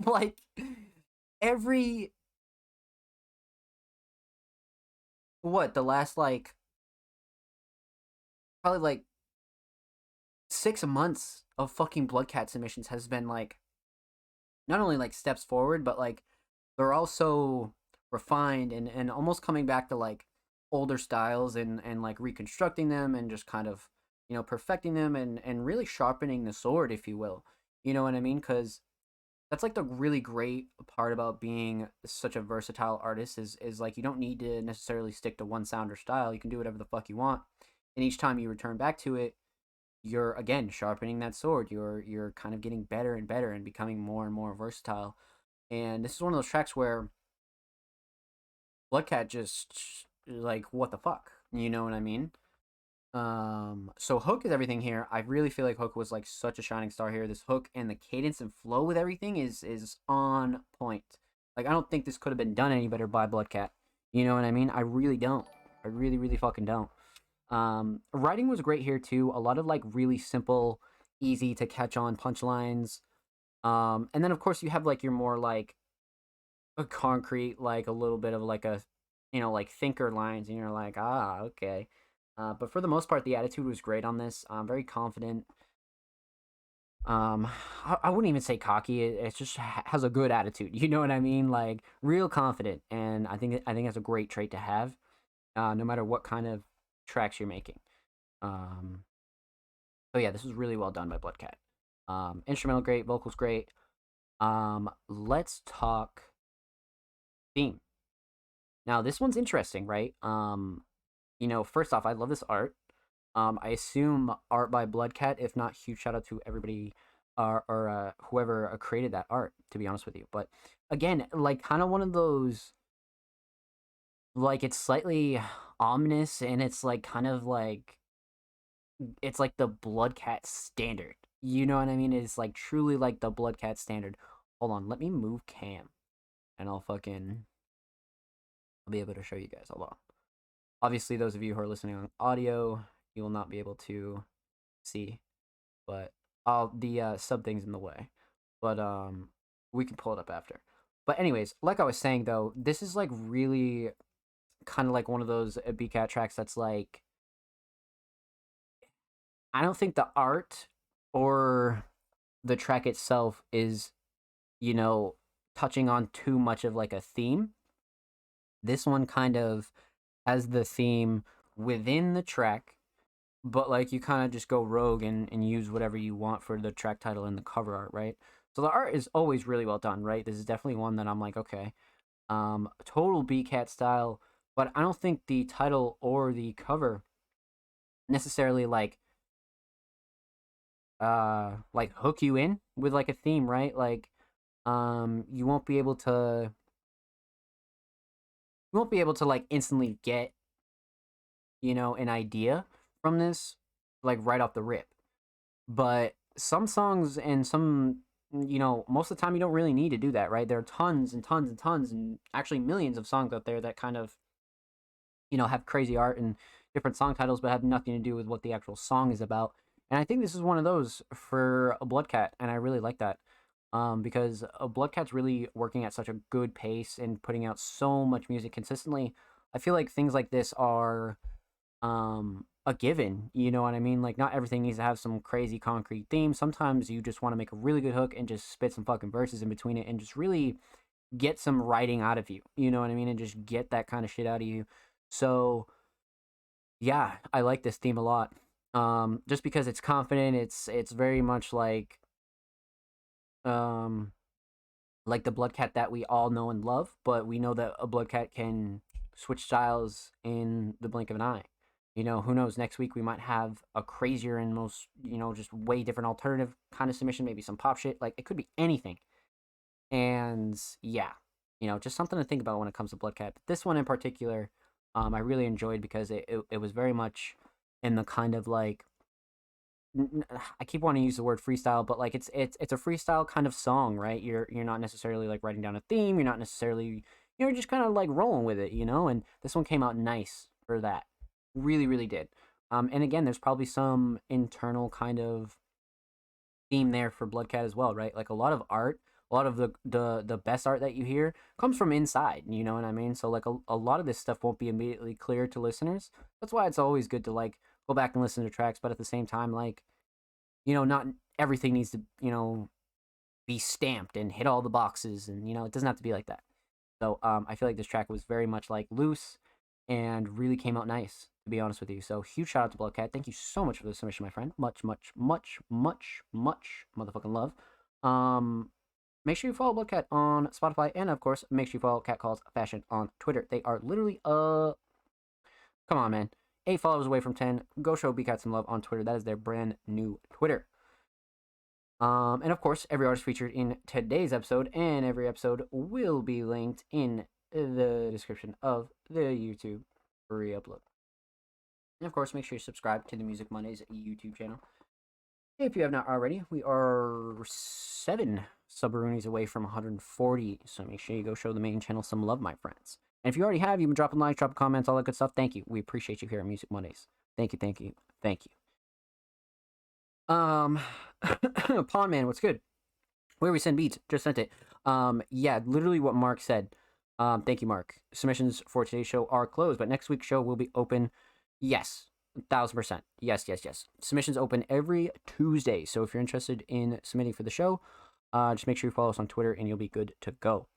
Like every the last like probably like 6 months of fucking Bloodcat submissions has been like not only like steps forward, but like they're also refined and almost coming back to like older styles and like reconstructing them and just kind of perfecting them and really sharpening the sword, if you will. You know what I mean? Because that's like the really great part about being such a versatile artist is like you don't need to necessarily stick to one sound or style. You can do whatever the fuck you want, and each time you return back to it, you're again sharpening that sword. You're kind of getting better and better and becoming more and more versatile. And this is one of those tracks where Bloodcat just like what the fuck, you know what I mean? So Hook is everything here. I really feel like Hook was like such a shining star here. This hook and the cadence and flow with everything is on point. Like I don't think this could have been done any better by Bloodcat. You know what I mean? I really don't. I really, really fucking don't. Writing was great here too. A lot of like really simple, easy to catch on punchlines. And then of course you have like your more like a concrete, like a little bit of like a, like thinker lines, and you're like, okay. But for the most part, the attitude was great on this. Very confident. I wouldn't even say cocky. It just has a good attitude. You know what I mean? Like real confident, and I think that's a great trait to have, no matter what kind of tracks you're making. So yeah, this was really well done by Bloodcat. Instrumental great, vocals great. Let's talk theme. Now this one's interesting, right? First off, I love this art. I assume art by Bloodcat. If not, huge shout out to everybody or whoever created that art, to be honest with you. But again, like kind of one of those, like it's slightly ominous and it's like kind of like, it's like the Bloodcat standard. You know what I mean? It's like truly like the Bloodcat standard. Hold on, let me move cam and I'll be able to show you guys. Hold on. Obviously, those of you who are listening on audio, you will not be able to see, but the sub thing's in the way. But we can pull it up after. But anyways, like I was saying though, this is like really kind of like one of those BCAT tracks that's like, I don't think the art or the track itself is, you know, touching on too much of like a theme. This one kind of has the theme within the track, but like you kind of just go rogue and use whatever you want for the track title and the cover art, right? So the art is always really well done, right? This is definitely one that I'm like, okay, total BCAT style, but I don't think the title or the cover necessarily like hook you in with like a theme, right? Like you won't be able to like instantly get, you know, an idea from this like right off the rip. But some songs and some, you know, most of the time you don't really need to do that, right? There are tons and tons and tons and actually millions of songs out there that kind of, you know, have crazy art and different song titles but have nothing to do with what the actual song is about. And I think this is one of those for a Bloodcat, and I really like that. Because a Bloodcat's really working at such a good pace and putting out so much music consistently. I feel like things like this are a given, you know what I mean? Like not everything needs to have some crazy concrete theme. Sometimes you just want to make a really good hook and just spit some fucking verses in between it and just really get some writing out of you, you know what I mean? And just get that kind of shit out of you. So yeah, I like this theme a lot. Just because it's confident, it's very much um like the Bloodcat that we all know and love, but we know that a Bloodcat can switch styles in the blink of an eye. You know, who knows? Next week we might have a crazier and most, you know, just way different alternative kind of submission, maybe some pop shit. Like it could be anything. And yeah, you know, just something to think about when it comes to Bloodcat. But this one in particular, I really enjoyed because it was very much in the kind of like I keep wanting to use the word freestyle, but like it's a freestyle kind of song, right? You're not necessarily like writing down a theme. You're not necessarily, you're just kind of like rolling with it, you know. And this one came out nice for that. Really, really did. And again, there's probably some internal kind of theme there for Bloodcat as well, right? Like a lot of art, a lot of the best art that you hear comes from inside. You know what I mean? So like a lot of this stuff won't be immediately clear to listeners. That's why it's always good to like go back and listen to tracks, but at the same time, like, you know, not everything needs to, you know, be stamped and hit all the boxes, and you know, it doesn't have to be like that. So I feel like this track was very much like loose and really came out nice, to be honest with you. So huge shout out to Bloodcat. Thank you so much for the submission, my friend. Much, much, much, much, much motherfucking love. Make sure you follow Bloodcat on Spotify, and of course, make sure you follow Cat Calls Fashion on Twitter. They are literally come on, man. 8 followers away from 10. Go show BCAT some love on Twitter. That is their brand new Twitter. And of course, every artist featured in today's episode and every episode will be linked in the description of the YouTube re-upload. And of course, make sure you subscribe to the Music Mondays YouTube channel. If you have not already, we are 7 Subarunis away from 140, so make sure you go show the main channel some love, my friends. And if you already have, you've been dropping likes, dropping comments, all that good stuff, thank you. We appreciate you here at Music Mondays. Thank you, thank you, thank you. Pawn Man, what's good? Where we send beats, just sent it. Yeah, literally what Mark said. Thank you, Mark. Submissions for today's show are closed, but next week's show will be open. Yes, 1000%. Yes, yes, yes. Submissions open every Tuesday, so if you're interested in submitting for the show, just make sure you follow us on Twitter and you'll be good to go.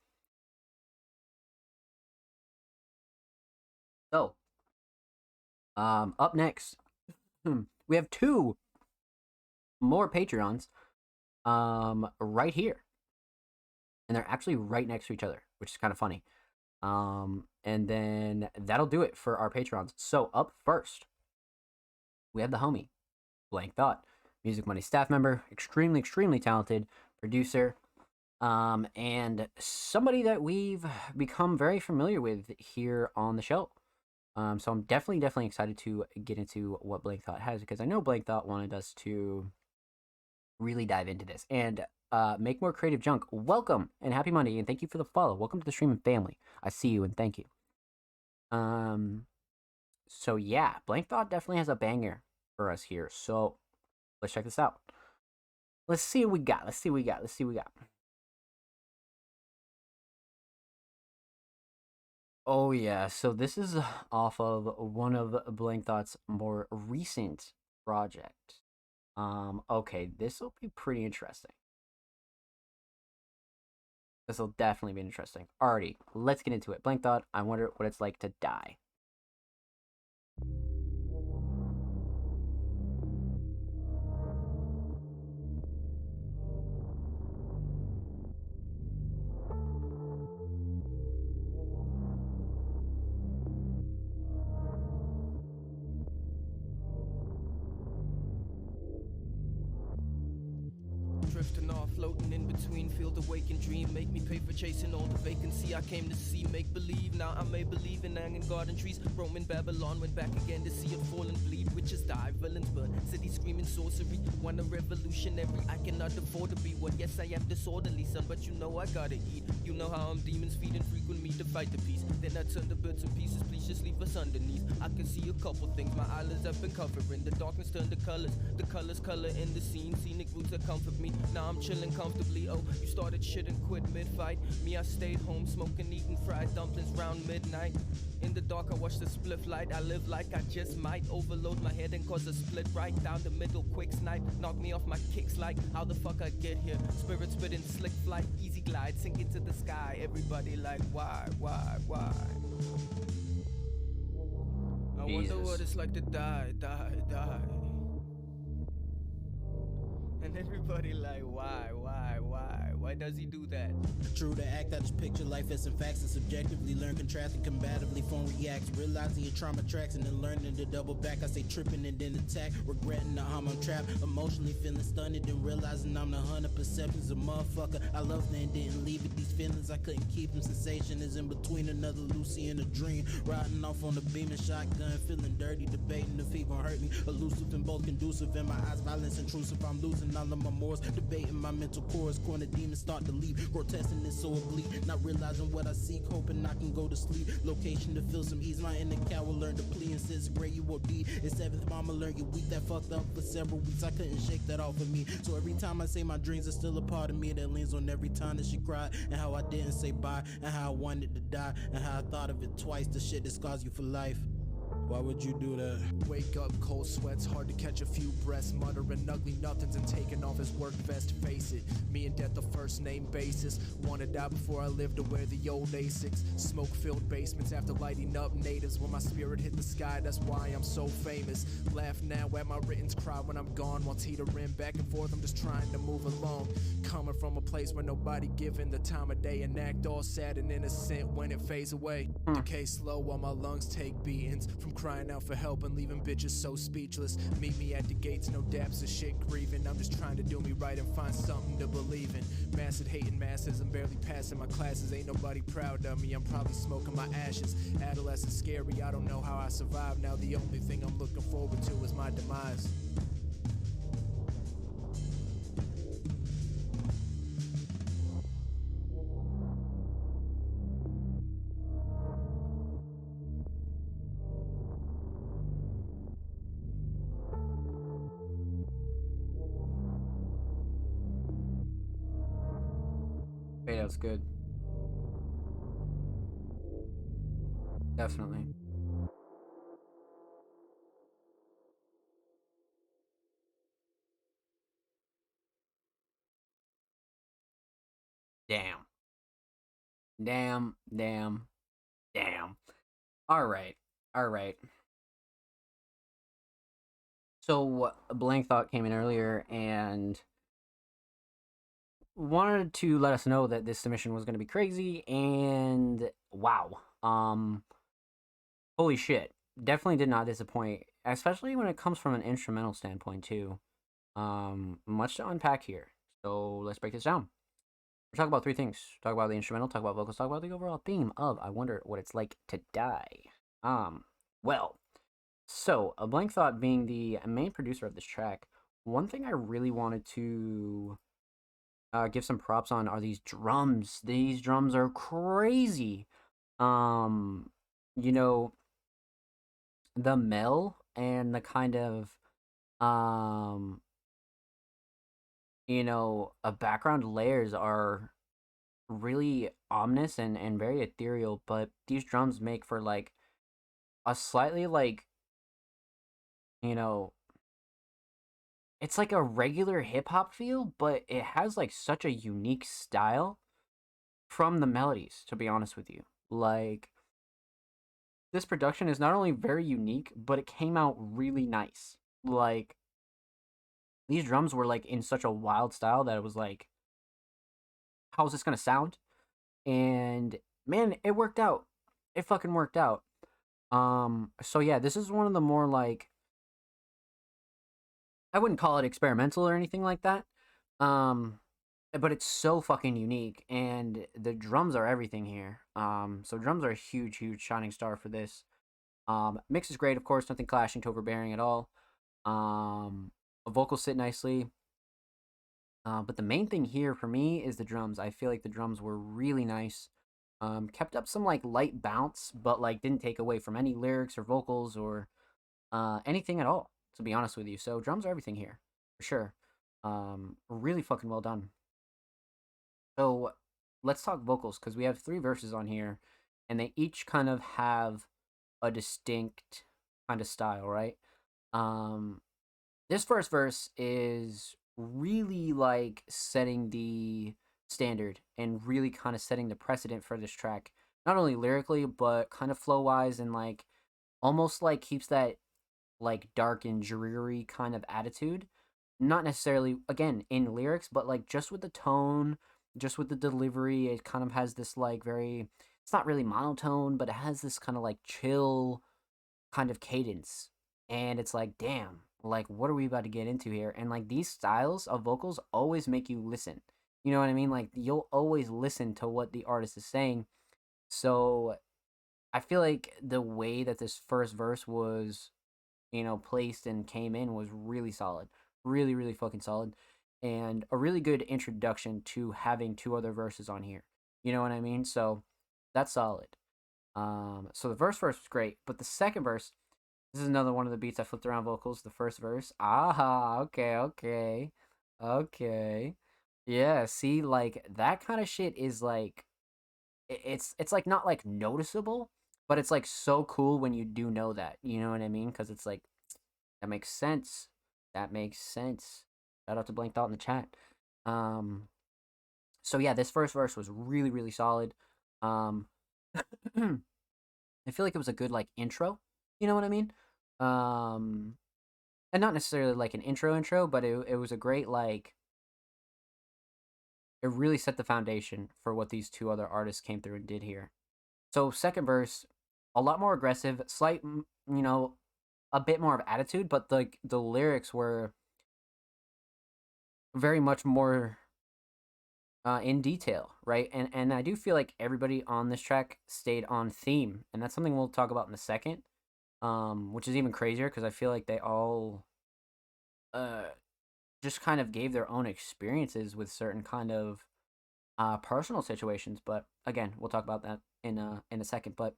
So, up next, we have 2 more Patreons right here. And they're actually right next to each other, which is kind of funny. And then that'll do it for our Patreons. So up first, we have the homie, Blank Thought, Music Money staff member, extremely, extremely talented producer, and somebody that we've become very familiar with here on the show. So I'm definitely excited to get into what Blank Thought has, because I know Blank Thought wanted us to really dive into this and make more creative junk. Welcome and happy Monday, and thank you for the follow. Welcome to the streaming family. I see you and thank you. So yeah, Blank Thought definitely has a banger for us here. So let's check this out. Let's see what we got. Let's see what we got. Oh yeah, so this is off of one of Blank Thought's more recent project. Okay, this will be pretty interesting. This will definitely be interesting. Alrighty, let's get into it. Blank Thought, I wonder what it's like to die. Drifting off, floating in between, feel the waking dream. Make me pay for chasing all the vacancy I came to see. Make believe, now I may believe in hanging garden trees. Roman Babylon, went back again to see it fall and bleed. Witches die, villains burn, city screaming sorcery. When I'm revolutionary, I cannot afford to be one. Yes, I am disorderly, son, but you know I gotta eat. You know how I'm demons feeding frequent me to fight the peace. Then I turn to birds and pieces, please just leave us underneath. I can see a couple things my eyelids have been covering. The darkness turned to colors, the colors color in the scene. Scenic roots that comfort me. Now I'm chilling comfortably. Oh, you started shit and quit mid-fight. Me, I stayed home smoking, eating fried dumplings round midnight. In the dark, I watch the spliff light. I live like I just might overload my head and cause a split right down the middle. Quick snipe, knock me off my kicks like how the fuck I get here. Spirit spitting, slick flight, easy glide, sink into the sky. Everybody like, why? I wonder what it's like to die. And everybody like, why? Why does he do that? True to act, I just picture life as some facts and subjectively learn, contrasting, combatively, phone reacts, realizing your trauma tracks and then learning to double back. I say tripping and then attack, regretting the harm I'm trapped, emotionally feeling stunned and realizing I'm the 100 perceptions of motherfucker. I loved and didn't leave it, these feelings I couldn't keep them. Sensation is in between another Lucy and a dream, riding off on the beam and shotgun, feeling dirty, debating if he gon' hurt me. Elusive and both conducive, in my eyes violence intrusive. I'm losing all of my mores, debating my mental cores. Corner demons start to leave, grotesquing is so oblique, not realizing what I seek, hoping I can go to sleep. Location to feel some ease, my inner cow learn to plea. In 6th grade you will be, in 7th mama learned you weak. That fucked up for several weeks, I couldn't shake that off of me. So every time I say my dreams are still a part of me, that leans on every time that she cried, and how I didn't say bye, and how I wanted to die, and how I thought of it twice. The shit that scars you for life. Why would you do that? Wake up, cold sweats, hard to catch a few breaths, muttering ugly nothings and taking off his work vest. Face it, me and death a first name basis. Wanna die before I live to wear the old Asics. Smoke filled basements after lighting up natives. When my spirit hit the sky, that's why I'm so famous. Laugh now at my writtens, cry when I'm gone. While teetering back and forth, I'm just trying to move along. Coming from a place where nobody giving the time of day, and act all sad and innocent when it fades away. Decay slow while my lungs take beatings from crying out for help and leaving bitches so speechless. Meet me at the gates, no daps or shit grieving. I'm just trying to do me right and find something to believe in. Massive hating masses, I'm barely passing my classes. Ain't nobody proud of me, I'm probably smoking my ashes. Adolescence scary, I don't know how I survived. Now the only thing I'm looking forward to is my demise. Hey, that was good. Definitely. Damn. All right. So, Blank Thought came in earlier and wanted to let us know that this submission was going to be crazy, and wow. Holy shit. Definitely did not disappoint, especially when it comes from an instrumental standpoint too. Much to unpack here. So, let's break this down. We're talking about three things. Talk about the instrumental, talk about vocals, talk about the overall theme of I Wonder What It's Like to Die. So A Blank Thought being the main producer of this track, one thing I really wanted to give some props on are these drums. These drums are crazy. You know, the mel and the kind of background layers are really ominous and very ethereal, but these drums make for like a slightly like, you know, it's like a regular hip hop feel, but it has like such a unique style from the melodies, to be honest with you. Like, this production is not only very unique, but it came out really nice. Like, these drums were like in such a wild style that it was like, how's this gonna sound? And man, it worked out. It fucking worked out. So yeah, this is one of the more like, I wouldn't call it experimental or anything like that. Um, but it's so fucking unique, and the drums are everything here. So drums are a huge, huge shining star for this. Mix is great, of course, nothing clashing to overbearing at all. Vocals sit nicely. But the main thing here for me is the drums. I feel like the drums were really nice. Kept up some like light bounce, but like didn't take away from any lyrics or vocals or anything at all, to be honest with you. So drums are everything here, for sure. Really fucking well done. So let's talk vocals, because we have 3 verses on here, and they each kind of have a distinct kind of style, right? Um, this first verse is really like setting the standard and really kind of setting the precedent for this track, not only lyrically but kind of flow wise, and like almost like keeps that like dark and dreary kind of attitude, not necessarily again in lyrics, but like just with the tone, just with the delivery. It kind of has this like very, it's not really monotone, but it has this kind of like chill kind of cadence, and it's like, damn, like what are we about to get into here? And like these styles of vocals always make you listen, you know what I mean? Like you'll always listen to what the artist is saying. So I feel like the way that this first verse was, placed and came in was really solid, really, really fucking solid, and a really good introduction to having 2 other verses on here, you know what I mean? So that's solid. So the verse was great, but the second verse, this is another one of the beats I flipped around vocals. The first verse, okay, okay, okay, yeah. See, like that kind of shit is like, it's like not like noticeable, but it's like so cool when you do know that. You know what I mean? Because it's like, that makes sense. That makes sense. Shout out to Blank Thought in the chat. Um, so yeah, this first verse was really, really solid. Um, I feel like it was a good like intro. You know what I mean? Um, and not necessarily like an intro, but it was a great like, it really set the foundation for what these 2 other artists came through and did here. So second verse, a lot more aggressive, slight, a bit more of attitude, but the lyrics were very much more in detail, right? And I do feel like everybody on this track stayed on theme, and that's something we'll talk about in a second. Which is even crazier because I feel like they all uh just kind of gave their own experiences with certain kind of personal situations. But again, we'll talk about that in a second. But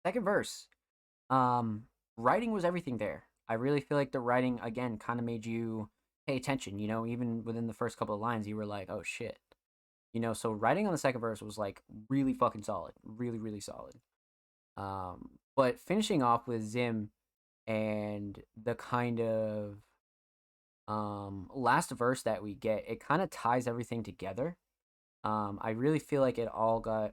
second verse, writing was everything there. I really feel like the writing again kind of made you pay attention. Even within the first couple of lines, you were like, "Oh shit," So writing on the second verse was like really fucking solid, really really solid. But finishing off with Zim and the kind of last verse that we get, it kind of ties everything together. I really feel like it all got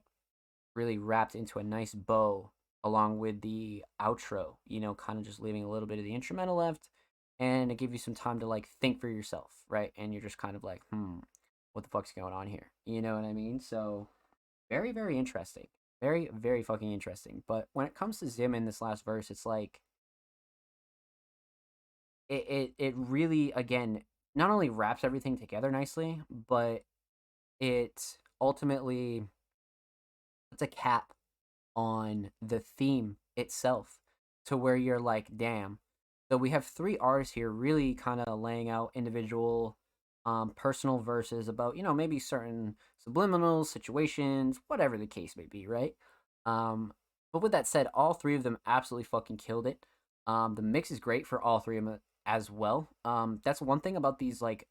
really wrapped into a nice bow along with the outro, kind of just leaving a little bit of the instrumental left, and it gives you some time to like think for yourself, right? And you're just kind of like, what the fuck's going on here? You know what I mean? So very, very interesting. Very, very fucking interesting. But when it comes to Zim in this last verse, it's like it really again not only wraps everything together nicely, but it ultimately puts a cap on the theme itself, to where you're like, damn. So we have 3 artists here really kind of laying out individual personal verses about, maybe certain subliminal situations, whatever the case may be, right? But with that said, all 3 of them absolutely fucking killed it. The mix is great for all 3 of them as well. That's one thing about these like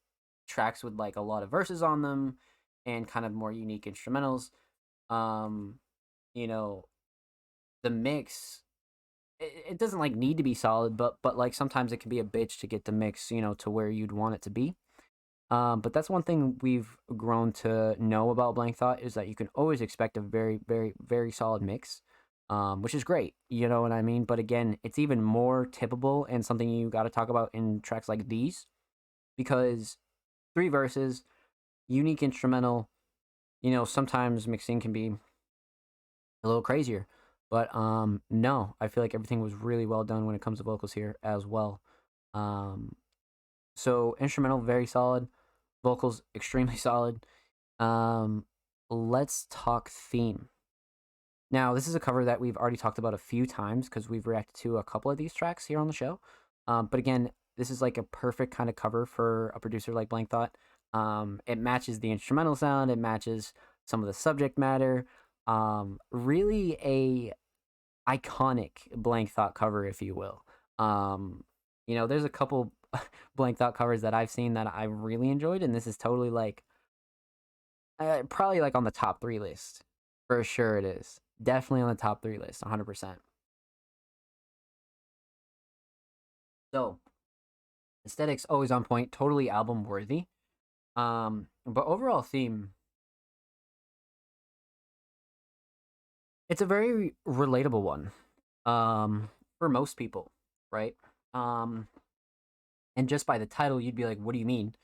tracks with like a lot of verses on them. and kind of more unique instrumentals. Um, you know, the mix it doesn't like need to be solid, but like sometimes it can be a bitch to get the mix, to where you'd want it to be. But that's one thing we've grown to know about Blank Thought is that you can always expect a very, very, very solid mix, which is great. You know what I mean? But again, it's even more tippable and something you got to talk about in tracks like these because 3 verses, unique instrumental, sometimes mixing can be a little crazier. But no, I feel like everything was really well done when it comes to vocals here as well. Um, so instrumental, very solid. Vocals, extremely solid. Um, let's talk theme. Now, this is a cover that we've already talked about a few times because we've reacted to a couple of these tracks here on the show. But again, this is like a perfect kind of cover for a producer like Blank Thought. It matches the instrumental sound, it matches some of the subject matter. Really a iconic Blank Thought cover, if you will. There's a couple Blank Thought covers that I've seen that I really enjoyed, and this is totally like probably like on the top 3 list. For sure it is. Definitely on the top 3 list, 100%. So, aesthetics always on point, totally album worthy. But overall theme, it's a very relatable one. For most people, right? And just by the title, you'd be like, what do you mean?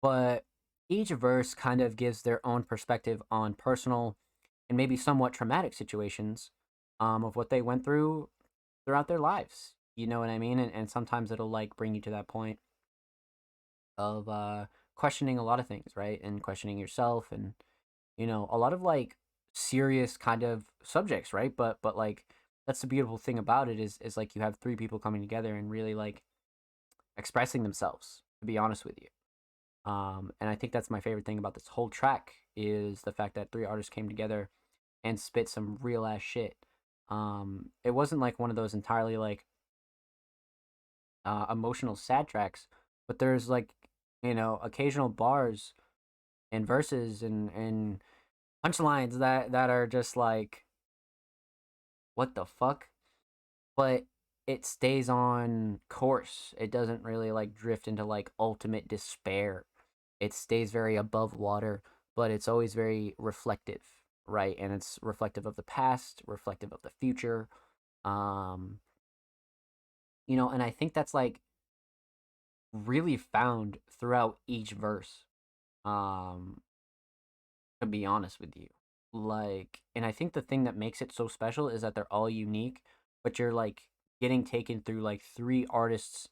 But each verse kind of gives their own perspective on personal and maybe somewhat traumatic situations of what they went through throughout their lives. You know what I mean? And sometimes it'll like bring you to that point of questioning a lot of things, right? And questioning yourself and, a lot of like serious kind of subjects, right? But like that's the beautiful thing about it is like you have 3 people coming together and really like expressing themselves, to be honest with you. And I think that's my favorite thing about this whole track is the fact that 3 artists came together and spit some real ass shit. It wasn't like one of those entirely like emotional sad tracks, but there's like occasional bars and verses and punchlines that are just like what the fuck, but it stays on course. It doesn't really like drift into like ultimate despair. It stays very above water, but it's always very reflective, right? And it's reflective of the past, reflective of the future. Um, and I think that's like really found throughout each verse. Um, to be honest with you. Like, and I think the thing that makes it so special is that they're all unique, but you're like getting taken through like 3 artists'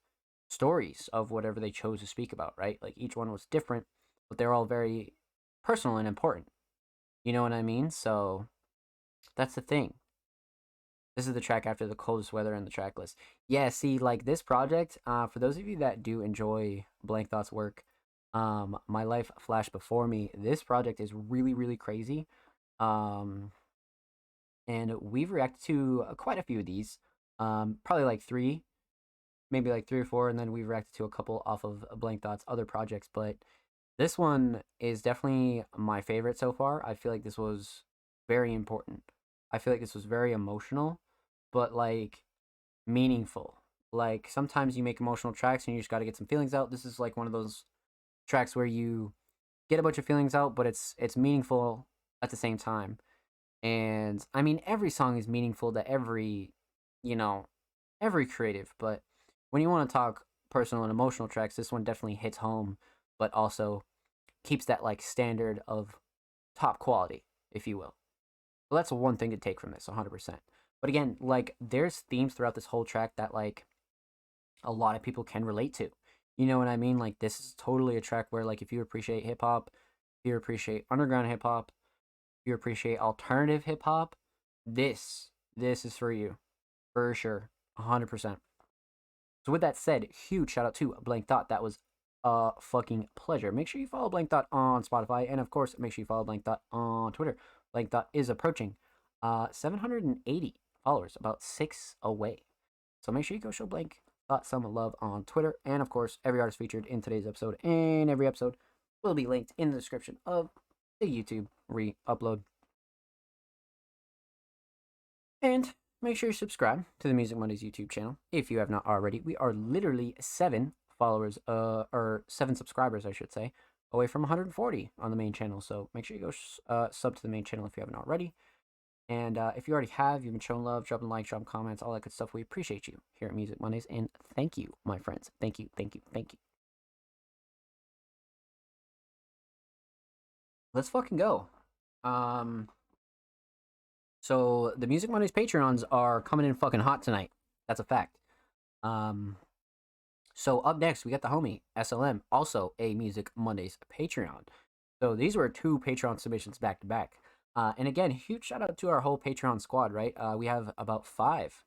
stories of whatever they chose to speak about, right? Like each one was different, but they're all very personal and important. You know what I mean? So that's the thing. This is the track after the coldest weather in the track list. Yeah, see, like this project, for those of you that do enjoy Blank Thought's work, My Life Flashed Before Me, this project is really, really crazy. Um, and we've reacted to quite a few of these. Probably like 3, maybe like 3 or 4, and then we've reacted to a couple off of Blank Thought's other projects. But this one is definitely my favorite so far. I feel like this was very important. I feel like this was very emotional, but like meaningful. Like sometimes you make emotional tracks and you just got to get some feelings out. This is like one of those tracks where you get a bunch of feelings out, but it's meaningful at the same time. And I mean, every song is meaningful to you know, every creative. But when you want to talk personal and emotional tracks, this one definitely hits home, but also keeps that like standard of top quality, if you will. So that's one thing to take from this, 100%. But again, like there's themes throughout this whole track that like a lot of people can relate to. You know what I mean? Like this is totally a track where like if you appreciate hip hop, if you appreciate underground hip hop, if you appreciate alternative hip hop, this is for you. For sure. 100%. So with that said, huge shout out to Blank Thought. That was a fucking pleasure. Make sure you follow Blank Thought on Spotify, and of course, make sure you follow Blank Thought on Twitter. Blank Thought is approaching 780 followers, about 6 away. So make sure you go show Blank Thought some love on Twitter, and of course, every artist featured in today's episode and every episode will be linked in the description of the YouTube re-upload. And make sure you subscribe to the Music Mondays YouTube channel if you have not already. We are literally 7 followers, or 7 subscribers, I should say, away from 140 on the main channel. So make sure you go sub to the main channel if you haven't already. And if you already have, you've been showing love, dropping likes, dropping comments, all that good stuff. We appreciate you here at Music Mondays. And thank you, my friends. Thank you, thank you, thank you. Let's fucking go. So the Music Mondays Patreons are coming in fucking hot tonight. That's a fact. So up next, we got the homie, SLM, also a Music Mondays Patreon. So these were 2 Patreon submissions back to back. And again, huge shout out to our whole Patreon squad, right? We have about 5.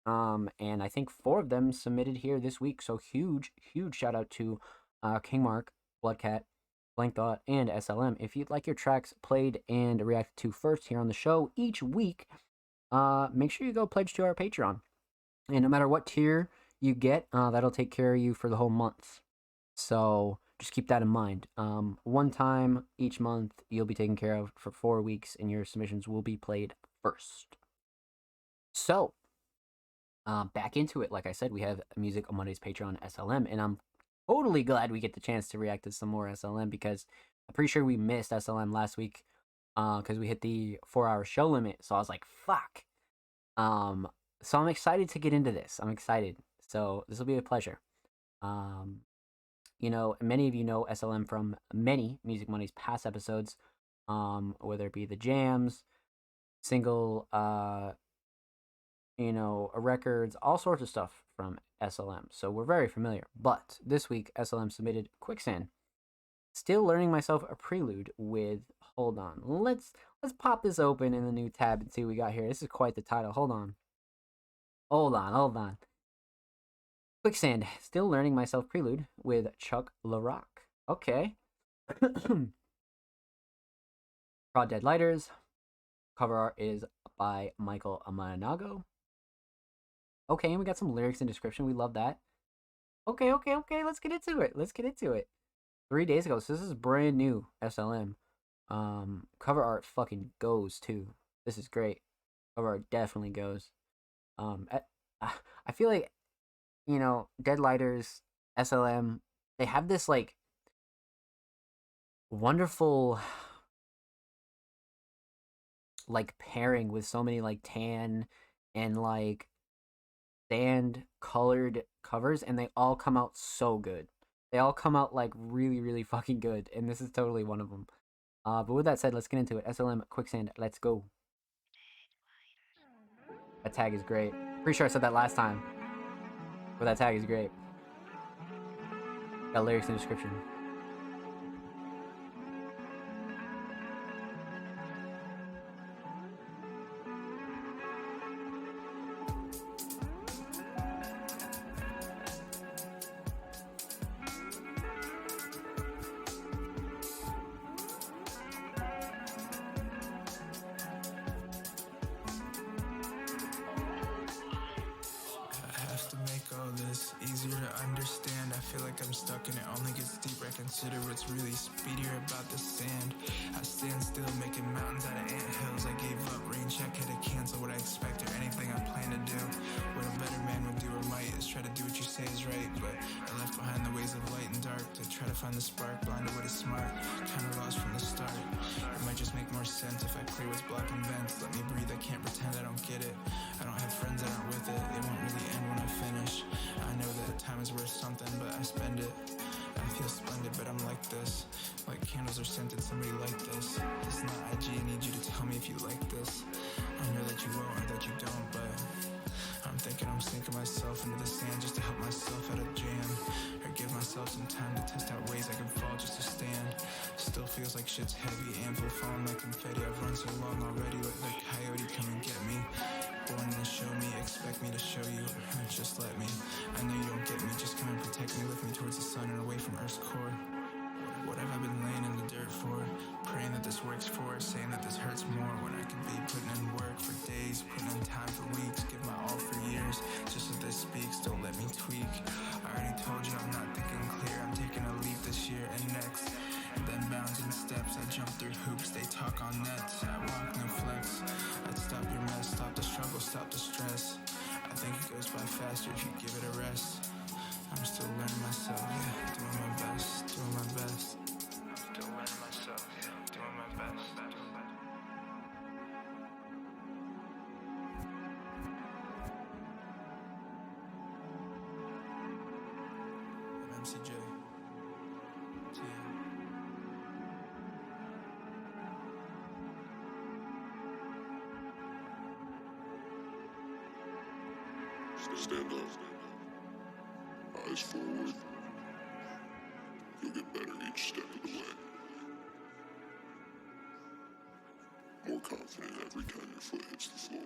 And I think 4 of them submitted here this week. So huge shout out to King Mark, Bloodcat, Blank Thought, and SLM. If you'd like your tracks played and reacted to first here on the show each week, make sure you go pledge to our Patreon. And no matter what tier you get, that'll take care of you for the whole month. So just keep that in mind. One time each month, you'll be taken care of for 4 weeks, and your submissions will be played first. So, back into it. Like I said, we have Music on Mondays Patreon SLM, and I'm totally glad we get the chance to react to some more SLM, because I'm pretty sure we missed SLM last week because we hit the 4-hour show limit. So I was like, fuck. So I'm excited to get into this. I'm excited. So this will be a pleasure. You know, many of you know SLM from many Music Mondays past episodes, whether it be the jams, single, you know, records, all sorts of stuff from SLM. So we're very familiar. But this week, SLM submitted Quicksand. Still learning myself a prelude with, hold on, let's pop this open in the new tab and see what we got here. This is quite the title. Hold on. Quicksand, Still Learning Myself Prelude with Chuck LaRock. Okay. Raw Dead Lighters. Cover art is by Michael Amanago. Okay, and we got some lyrics and description. We love that. Okay. Let's get into it. 3 days ago. So this is brand new SLM. Cover art fucking goes too. This is great. Cover art definitely goes. I feel like, you know, Dead Lighters, SLM, they have this like wonderful like pairing with so many like tan and like sand colored covers, and they all come out so good. They all come out like really fucking good, and this is totally one of them. But with that said, let's get into it. SLM Quicksand, let's go. That tag is great. Pretty sure I said that last time. But that tag is great. Got lyrics and description. Easier to understand, I feel like I'm stuck and it only gets deeper. I consider what's really speedier about the sand. I stand still, making mountains out of anthills. I gave up, rain check had to cancel what I expect or anything I plan to do. What a better man would do or might is try to do what you say is right, but I left behind the ways of light and dark to try to find the spark, blind to what is smart, kinda lost from the start. It might just make more sense if I clear what's blocking vents. Let me breathe, I can't pretend I don't get it. I don't have friends that aren't with it, it won't really end when I finish. I know that time is worth something, but I spend it. I feel splendid, but I'm like this. Like candles are scented, somebody like this. It's not IG, I need you to tell me if you like this. I know that you won't or that you don't, but I'm thinking I'm sinking myself into the sand just to help myself out of jam. Or give myself some time to test out ways I can fall just to stand. Still feels like shit's heavy, anvil falling like confetti. I've run so long already, let the coyote come and get me. Born to show me, expect me to show you, just let me. I know you don't get me, just come and protect me. Lift me towards the sun and away from Earth's core. What have I been laying in the dirt for? Praying that this works for, saying that this hurts more when I could be putting in work for days, putting in time for weeks, give my all for years. Just as this speaks, don't let me tweak. I already told you I'm not thinking clear. I'm taking a leap this year and next, and then bouncing steps scoops, I jump through hoops, they talk on nets. I walk no flex. I'd stop your mess, stop the struggle, stop the stress. I think it goes by faster if you give it a rest. I'm still learning myself, yeah, doing my best, doing my best. Still learning myself, yeah, doing my best. I'm MCJ. Stand up. Eyes forward. You'll get better each step of the way. More confident every time your foot hits the floor.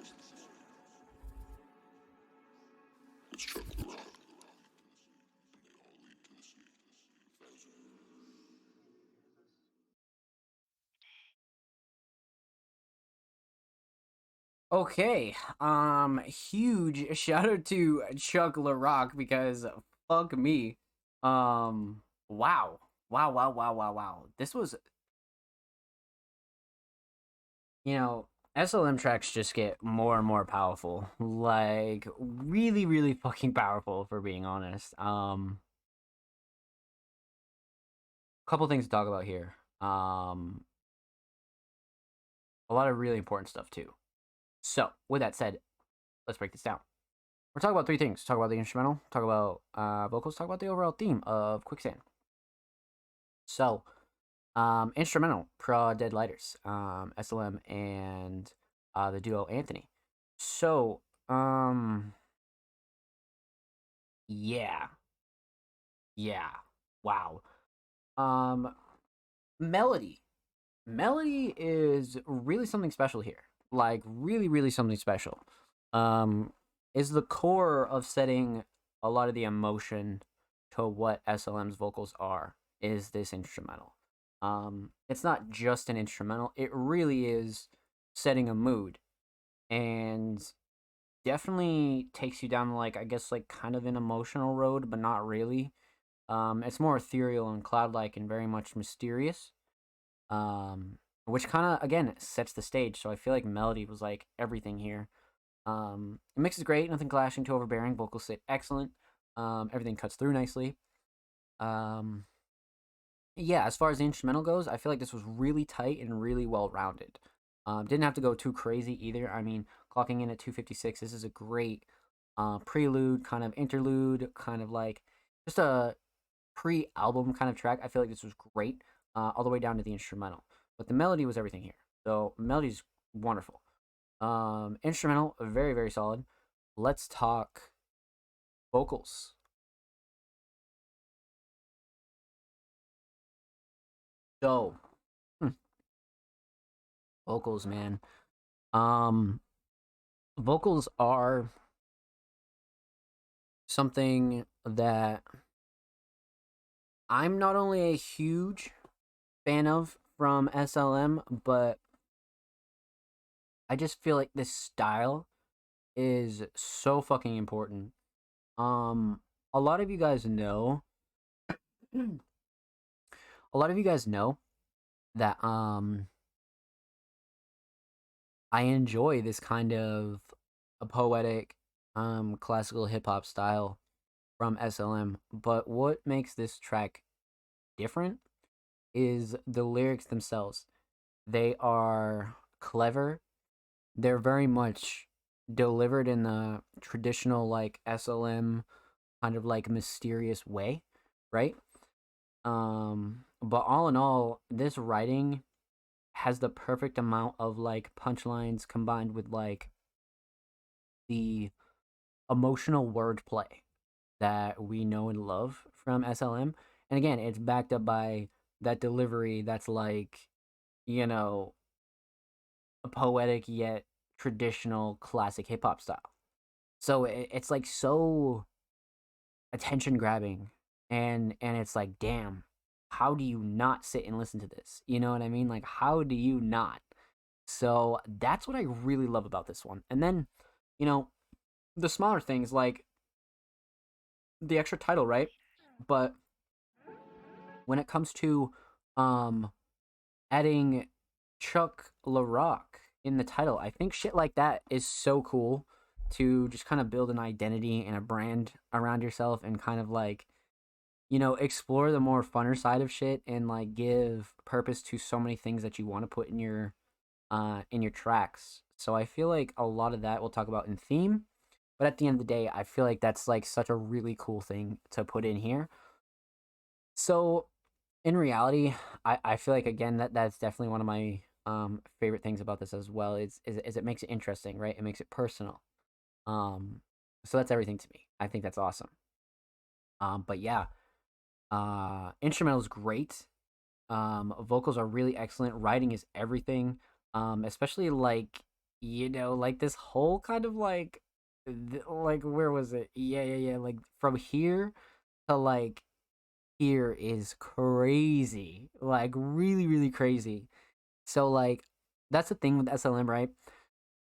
It's Chuck LaRock. And they all lead to the sea. Okay, huge shout out to Chuck LaRock because fuck me. Wow. Wow. This was, SLM tracks just get more and more powerful. Like, really, really fucking powerful, for being honest. Couple things to talk about here. A lot of really important stuff, too. So, with that said, let's break this down. We're talking about three things. Talk about the instrumental, talk about vocals, talk about the overall theme of Quicksand. So, instrumental, Prod Dead Lighters, SLM, and the duo Anthony. So, yeah. Wow. Melody. Melody is really something special here. Like, really, really something special. Is the core of setting a lot of the emotion to what SLM's vocals are, is this instrumental. It's not just an instrumental, it really is setting a mood, and definitely takes you down, like, I guess, like, kind of an emotional road, but not really. It's more ethereal and cloud-like and very much mysterious. Which kind of, again, sets the stage. So I feel like melody was like everything here. The mix is great, nothing clashing, too overbearing. Vocals sit excellent. Everything cuts through nicely. Yeah, as far as the instrumental goes, I feel like this was really tight and really well rounded. Didn't have to go too crazy either. I mean, clocking in at 256, this is a great prelude, kind of interlude, kind of like just a pre-album kind of track. I feel like this was great, all the way down to the instrumental. But the melody was everything here. So melody's wonderful. Instrumental, very, very solid. Let's talk vocals. So, vocals, man. Vocals are something that I'm not only a huge fan of from SLM, but I just feel like this style is so fucking important. A lot of you guys know that I enjoy this kind of a poetic classical hip hop style from SLM, but what makes this track different is the lyrics themselves. They are clever. They're very much delivered in the traditional, like, SLM kind of like mysterious way, right? But all in all, this writing has the perfect amount of like punchlines combined with like the emotional wordplay that we know and love from SLM. And again, it's backed up by that delivery that's like, a poetic yet traditional classic hip hop style. So it's like so attention grabbing, and it's like, damn, how do you not sit and listen to this? You know what I mean? Like, how do you not? So that's what I really love about this one. And then, the smaller things like the extra title, right? But when it comes to adding Chuck LaRock in the title. I think shit like that is so cool to just kind of build an identity and a brand around yourself and kind of like, explore the more funner side of shit and like give purpose to so many things that you want to put in your tracks. So I feel like a lot of that we'll talk about in theme, but at the end of the day, I feel like that's like such a really cool thing to put in here. So in reality, I feel like again that's definitely one of my favorite things about this as well is it makes it interesting, right? It makes it personal. Um so that's everything to me. I think that's awesome. But yeah, instrumental is great. Vocals are really excellent. Writing is everything. Especially like like this whole kind of like like where was it? Yeah. Like from here to like here is crazy. Like really, really crazy. So like that's the thing with SLM, right?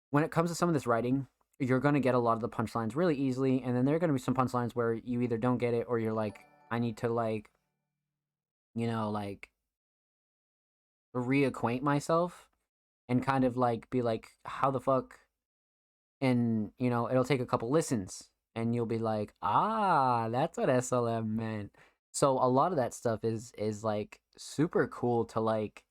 When it comes to some of this writing, you're gonna get a lot of the punchlines really easily, and then there are gonna be some punchlines where you either don't get it or you're like, I need to like, like reacquaint myself and kind of like be like, how the fuck? And it'll take a couple listens, and you'll be like, ah, that's what SLM meant. So a lot of that stuff is like super cool to like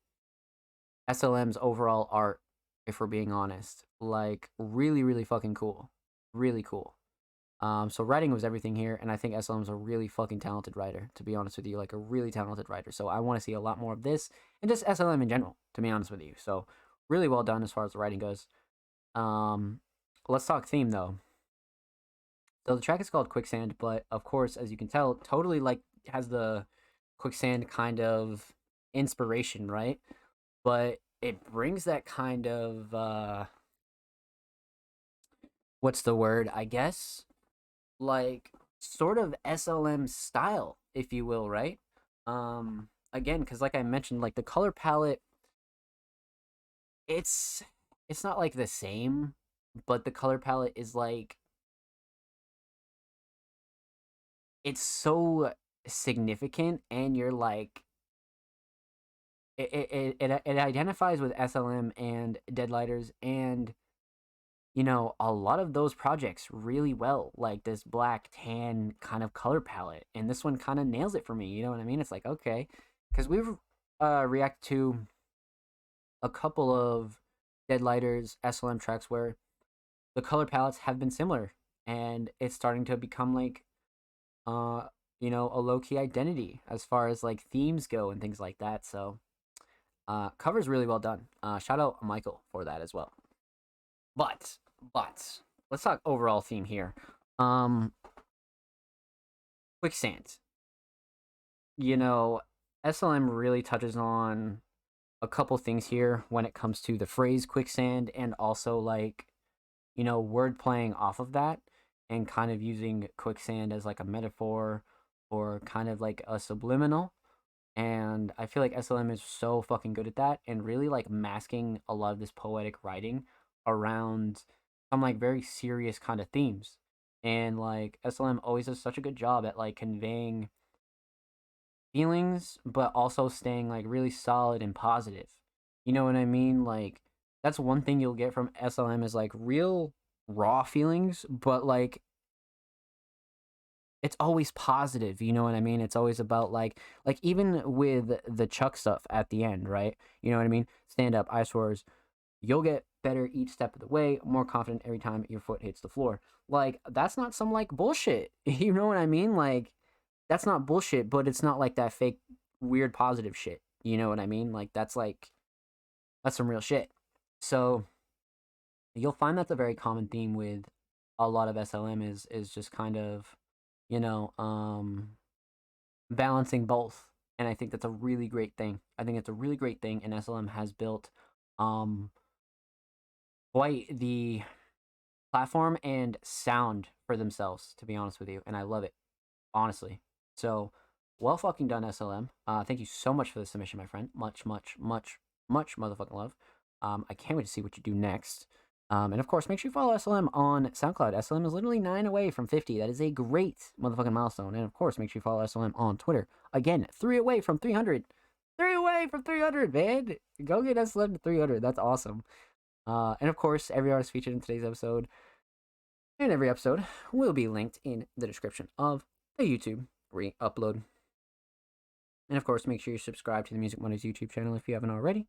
SLM's overall art, if we're being honest. Like really, really fucking cool. Really cool. So writing was everything here, and I think SLM's a really fucking talented writer, to be honest with you, like a really talented writer. So I want to see a lot more of this, and just SLM in general, to be honest with you. So really well done as far as the writing goes. Let's talk theme though. So the track is called Quicksand, but of course, as you can tell, totally like has the Quicksand kind of inspiration, right? But it brings that kind of what's the word, I guess? Like sort of SLM style, if you will, right? Again, because like I mentioned, like the color palette, it's it's not like the same, but the color palette is like it's so significant, and you're like it identifies with SLM and Deadlighters, and a lot of those projects really well, like this black tan kind of color palette, and this one kind of nails it for me. You know what I mean? It's like, okay, because we've reacted to a couple of Deadlighters SLM tracks where the color palettes have been similar, and it's starting to become like a low-key identity as far as like themes go and things like that. So cover's really well done. Shout out Michael for that as well. But let's talk overall theme here. Quicksand. SLM really touches on a couple things here when it comes to the phrase quicksand, and also like word playing off of that, and kind of using quicksand as like a metaphor or kind of like a subliminal. And I feel like SLM is so fucking good at that, and really like masking a lot of this poetic writing around some like very serious kind of themes. And like SLM always does such a good job at like conveying feelings, but also staying like really solid and positive. You know what I mean? Like that's one thing you'll get from SLM is like real raw feelings, but like it's always positive. You know what I mean? It's always about like even with the Chuck stuff at the end, right? You know what I mean? Stand up, I swears, you'll get better each step of the way, more confident every time your foot hits the floor. Like that's not some like bullshit. You know what I mean? Like that's not bullshit, but it's not like that fake weird positive shit. You know what I mean? Like that's some real shit. So you'll find that's a very common theme with a lot of SLM is just kind of, you know, balancing both. And I think that's a really great thing. I think it's a really great thing, and SLM has built quite the platform and sound for themselves, to be honest with you, and I love it, honestly. So, well fucking done, SLM. Thank you so much for the submission, my friend. Much, much, much, much motherfucking love. I can't wait to see what you do next. And of course, make sure you follow SLM on SoundCloud. SLM is literally 9 away from 50. That is a great motherfucking milestone. And of course, make sure you follow SLM on Twitter. Again, 3 away from 300. 3 away from 300, man. Go get SLM to 300. That's awesome. And of course, every artist featured in today's episode and every episode will be linked in the description of the YouTube re-upload. And of course, make sure you subscribe to the Music Mondays YouTube channel if you haven't already.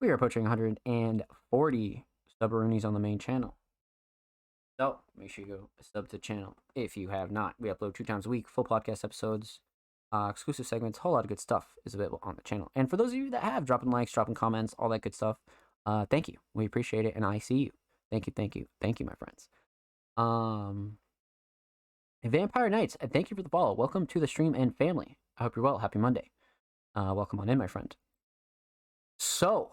We are approaching 140 subroonies on the main channel. So make sure you go sub to the channel if you have not. We upload 2 times a week, full podcast episodes, exclusive segments, a whole lot of good stuff is available on the channel. And for those of you that have, dropping likes, dropping comments, all that good stuff, thank you. We appreciate it, and I see you. Thank you, thank you, thank you, my friends. Vampire Knights, thank you for the follow. Welcome to the stream and family. I hope you're well. Happy Monday. Welcome on in, my friend. So,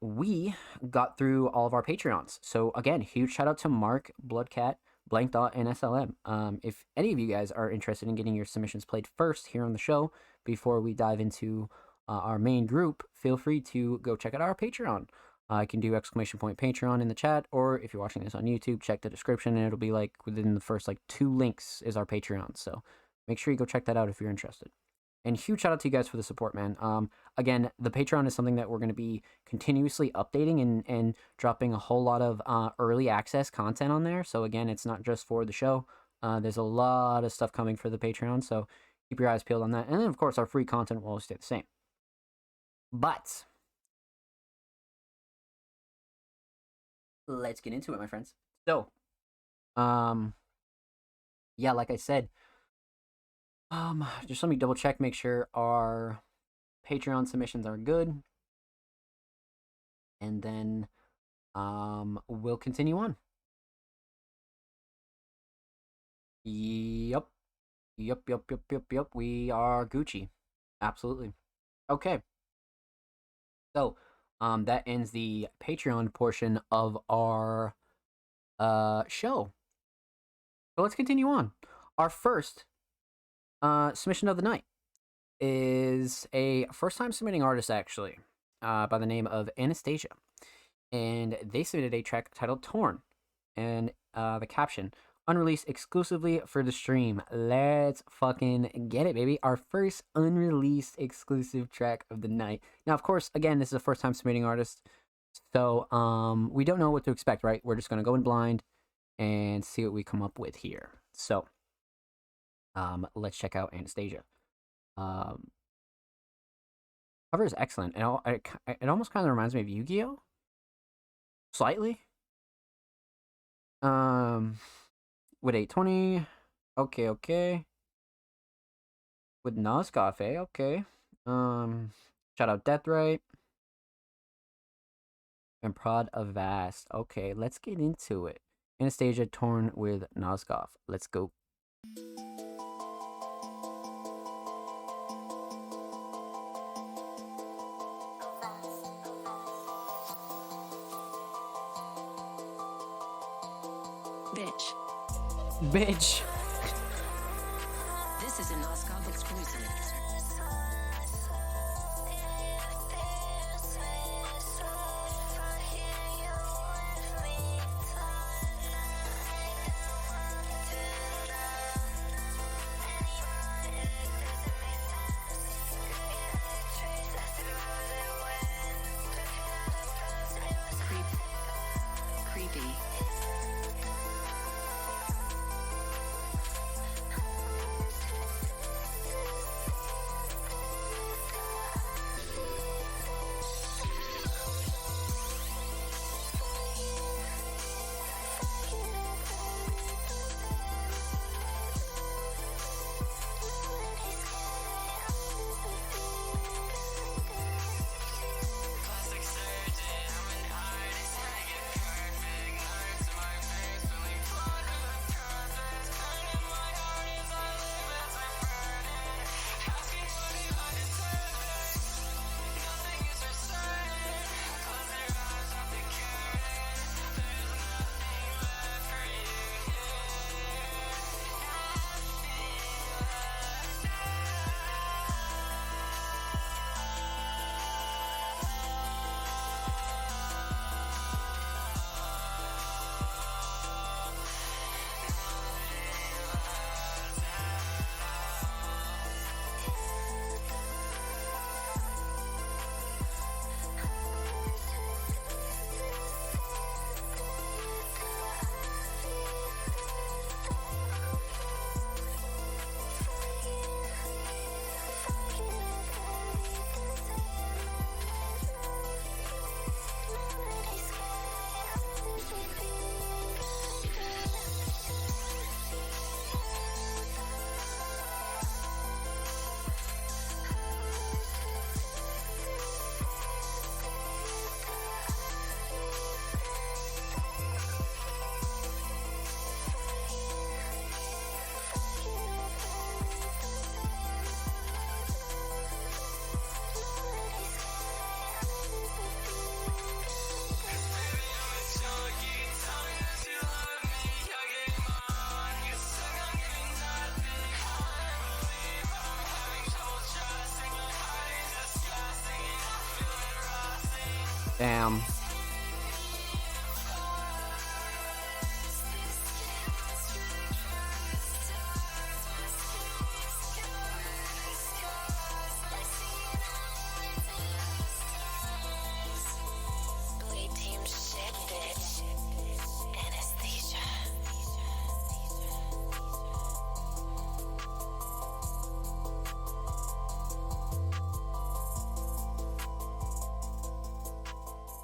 we got through all of our Patreons. So again, huge shout out to Mark, Bloodcat, Blank Dot, and SLM. If any of you guys are interested in getting your submissions played first here on the show before we dive into our main group, feel free to go check out our Patreon. I can do ! Patreon in the chat, or if you're watching this on YouTube, check the description and it'll be like within the first 2 links is our Patreon. So make sure you go check that out if you're interested. And huge shout out to you guys for the support, man. Again, the Patreon is something that we're going to be continuously updating and dropping a whole lot of early access content on there. So again, it's not just for the show. There's a lot of stuff coming for the Patreon, so keep your eyes peeled on that. And then, of course, our free content will always stay the same. But let's get into it, my friends. So, yeah, like I said, just let me double check, make sure our Patreon submissions are good. And then, we'll continue on. Yep. We are Gucci. Absolutely. Okay. So, that ends the Patreon portion of our show. So let's continue on. Our first submission of the night is a first-time submitting artist, actually, by the name of Anastasia. And they submitted a track titled Torn. And the caption, unreleased exclusively for the stream. Let's fucking get it, baby. Our first unreleased exclusive track of the night. Now, of course, again, this is a first-time submitting artist. So, we don't know what to expect, right? We're just going to go in blind and see what we come up with here. So, let's check out Anastasia. Cover is excellent. It almost kind of reminds me of Yu-Gi-Oh! Slightly. With 820. Okay. With Nosgoth, okay. Shout out Deathrite. And Prod of Vast. Okay, let's get into it. Anastasia Torn with Nosgoth. Let's go. Bitch. This is a Nosgoth exclusive. Creepy. Damn.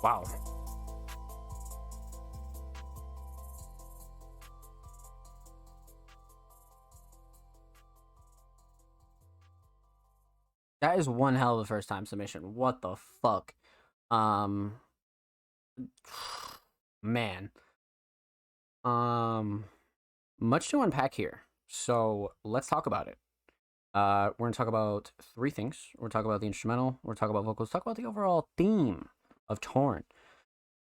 Wow. That is one hell of a first time submission. What the fuck? Um Man. Much to unpack here. So let's talk about it. We're gonna talk about three things. We're gonna talk about the instrumental, we're gonna talk about vocals, talk about the overall theme of Torn.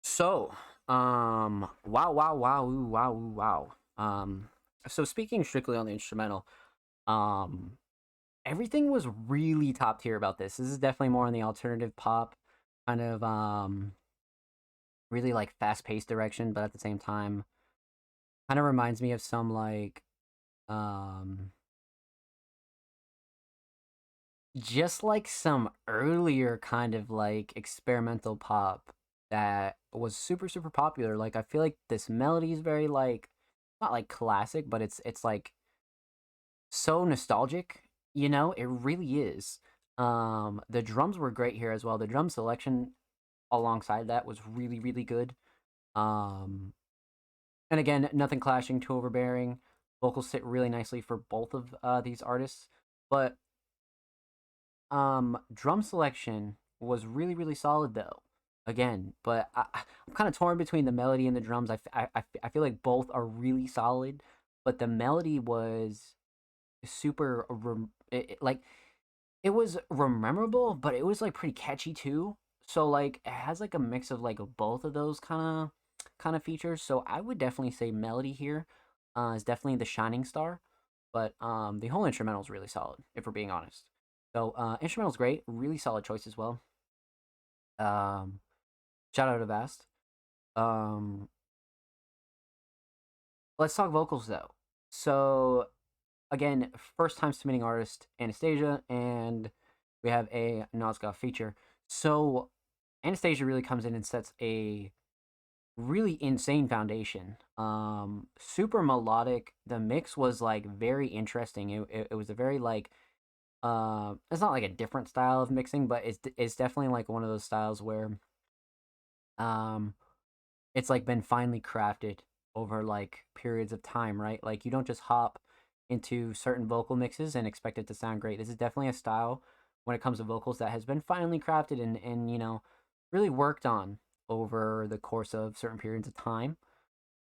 So, wow. So speaking strictly on the instrumental, um, everything was really top tier about this. This is definitely more in the alternative pop kind of really like fast paced direction, but at the same time, kind of reminds me of some like just like some earlier kind of like experimental pop that was super popular. Like I feel like this melody is very like not like classic, but it's like so nostalgic, you know? It really is. The drums were great here as well. The drum selection alongside that was really good. Um and again, nothing clashing, too overbearing. Vocals sit really nicely for both of these artists, but drum selection was really solid though. Again, but I'm kind of torn between the melody and the drums. I feel like both are really solid, but the melody was super like it was rememberable, but it was like pretty catchy too. So like it has like a mix of like both of those kind of features. So I would definitely say melody here is definitely the shining star, but the whole instrumental is really solid if we're being honest. So instrumental's great, really solid choice as well. Um, Shout out to Vast. Um, let's talk vocals though. So again, first time submitting artist Anastasia, and we have a Nosgoth feature. So Anastasia really comes in and sets a really insane foundation. Super melodic. The mix was like very interesting. It was a very like it's not like a different style of mixing, but it's definitely like one of those styles where um it's like been finely crafted over like periods of time, right? Like you don't just hop into certain vocal mixes and expect it to sound great. This is definitely a style when it comes to vocals that has been finely crafted and you know really worked on over the course of certain periods of time.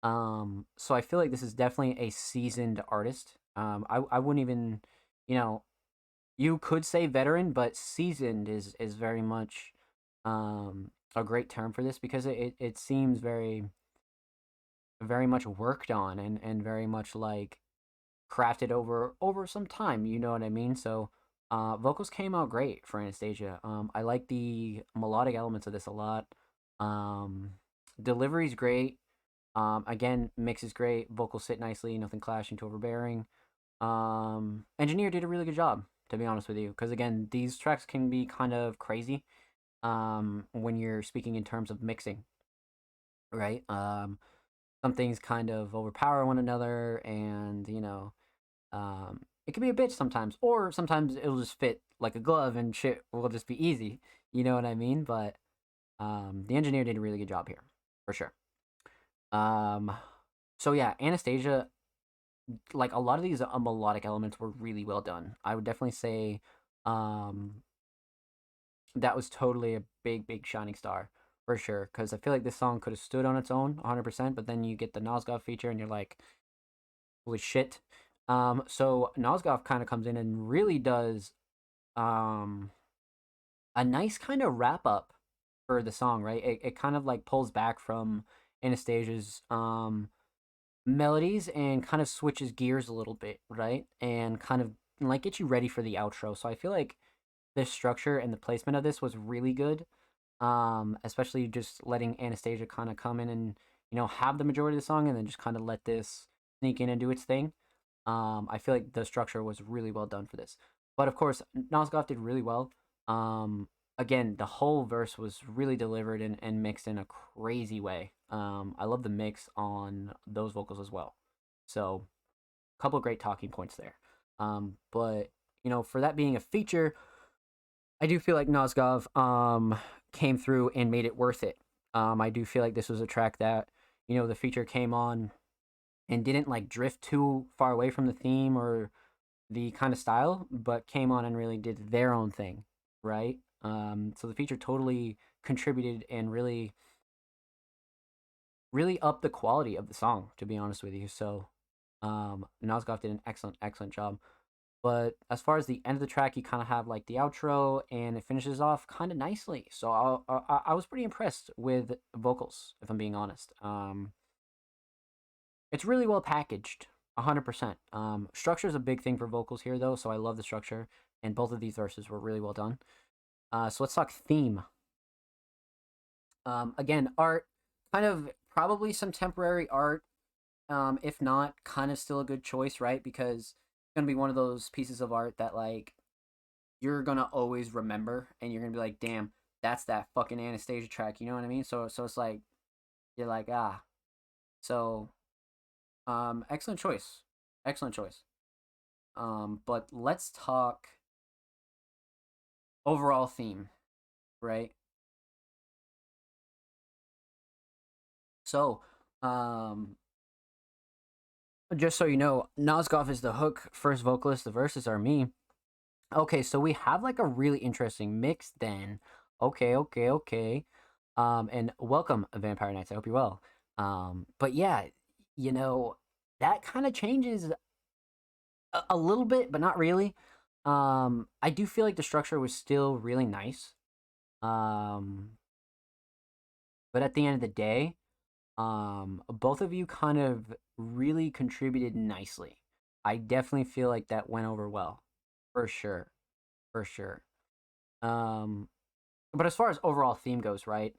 So I feel like this is definitely a seasoned artist. I wouldn't even, you know, you could say veteran, but seasoned is very much a great term for this because it seems very much worked on and very much like crafted over some time, you know what I mean? So vocals came out great for Anastasia. I like the melodic elements of this a lot. Um Delivery's great. Again, mix is great, vocals sit nicely, nothing clashing to overbearing. Engineer did a really good job, to be honest with you, because again, these tracks can be kind of crazy when you're speaking in terms of mixing, right? Some things kind of overpower one another, and you know, it can be a bitch sometimes, or sometimes it'll just fit like a glove, and shit will just be easy. You know what I mean? But the engineer did a really good job here, for sure. Um, so yeah, Anastasia, like a lot of these melodic elements were really well done. I would definitely say, um, that was totally a big shining star for sure. Because I feel like this song could have stood on its own 100%, but then you get the Nosgoth feature and you're like, holy shit. So Nosgoth kind of comes in and really does um a nice kind of wrap up for the song, right? It kind of like pulls back from Anastasia's melodies and kind of switches gears a little bit, right? And kind of like get you ready for the outro. So I feel like the structure and the placement of this was really good. Especially just letting Anastasia kind of come in and have the majority of the song, and then just kind of let this sneak in and do its thing. I feel like the structure was really well done for this. But of course, Nosgoth did really well. Again, the whole verse was really delivered and mixed in a crazy way. I love the mix on those vocals as well. So, a couple of great talking points there. But for that being a feature, I do feel like Nosgov came through and made it worth it. I do feel like this was a track that the feature came on and didn't like drift too far away from the theme or the kind of style, but came on and really did their own thing, right? So the feature totally contributed and really, really upped the quality of the song, to be honest with you. So Nosgoth did an excellent job. But as far as the end of the track, you kind of have like the outro, and it finishes off kind of nicely. So I was pretty impressed with vocals, if I'm being honest. It's really well packaged, 100%. Structure is a big thing for vocals here, though, so I love the structure, and both of these verses were really well done. So let's talk theme. Again, art, kind of probably some temporary art. If not, kind of still a good choice, right? Because it's gonna be one of those pieces of art that like you're gonna always remember, and you're gonna be like, damn, that's that fucking Anastasia track. You know what I mean? So it's like you're like So, excellent choice, excellent choice. But let's talk overall theme, right? So, just so you know, Nosgoth is the hook, first vocalist, the verses are me. Okay, so we have like a really interesting mix then. Okay. And welcome, Vampire Knights. I hope you're well. But yeah, that kind of changes a little bit, but not really. I do feel like the structure was still really nice. Um, but at the end of the day, both of you kind of really contributed nicely. I definitely feel like that went over well, for sure, for sure. Um, but as far as overall theme goes, right?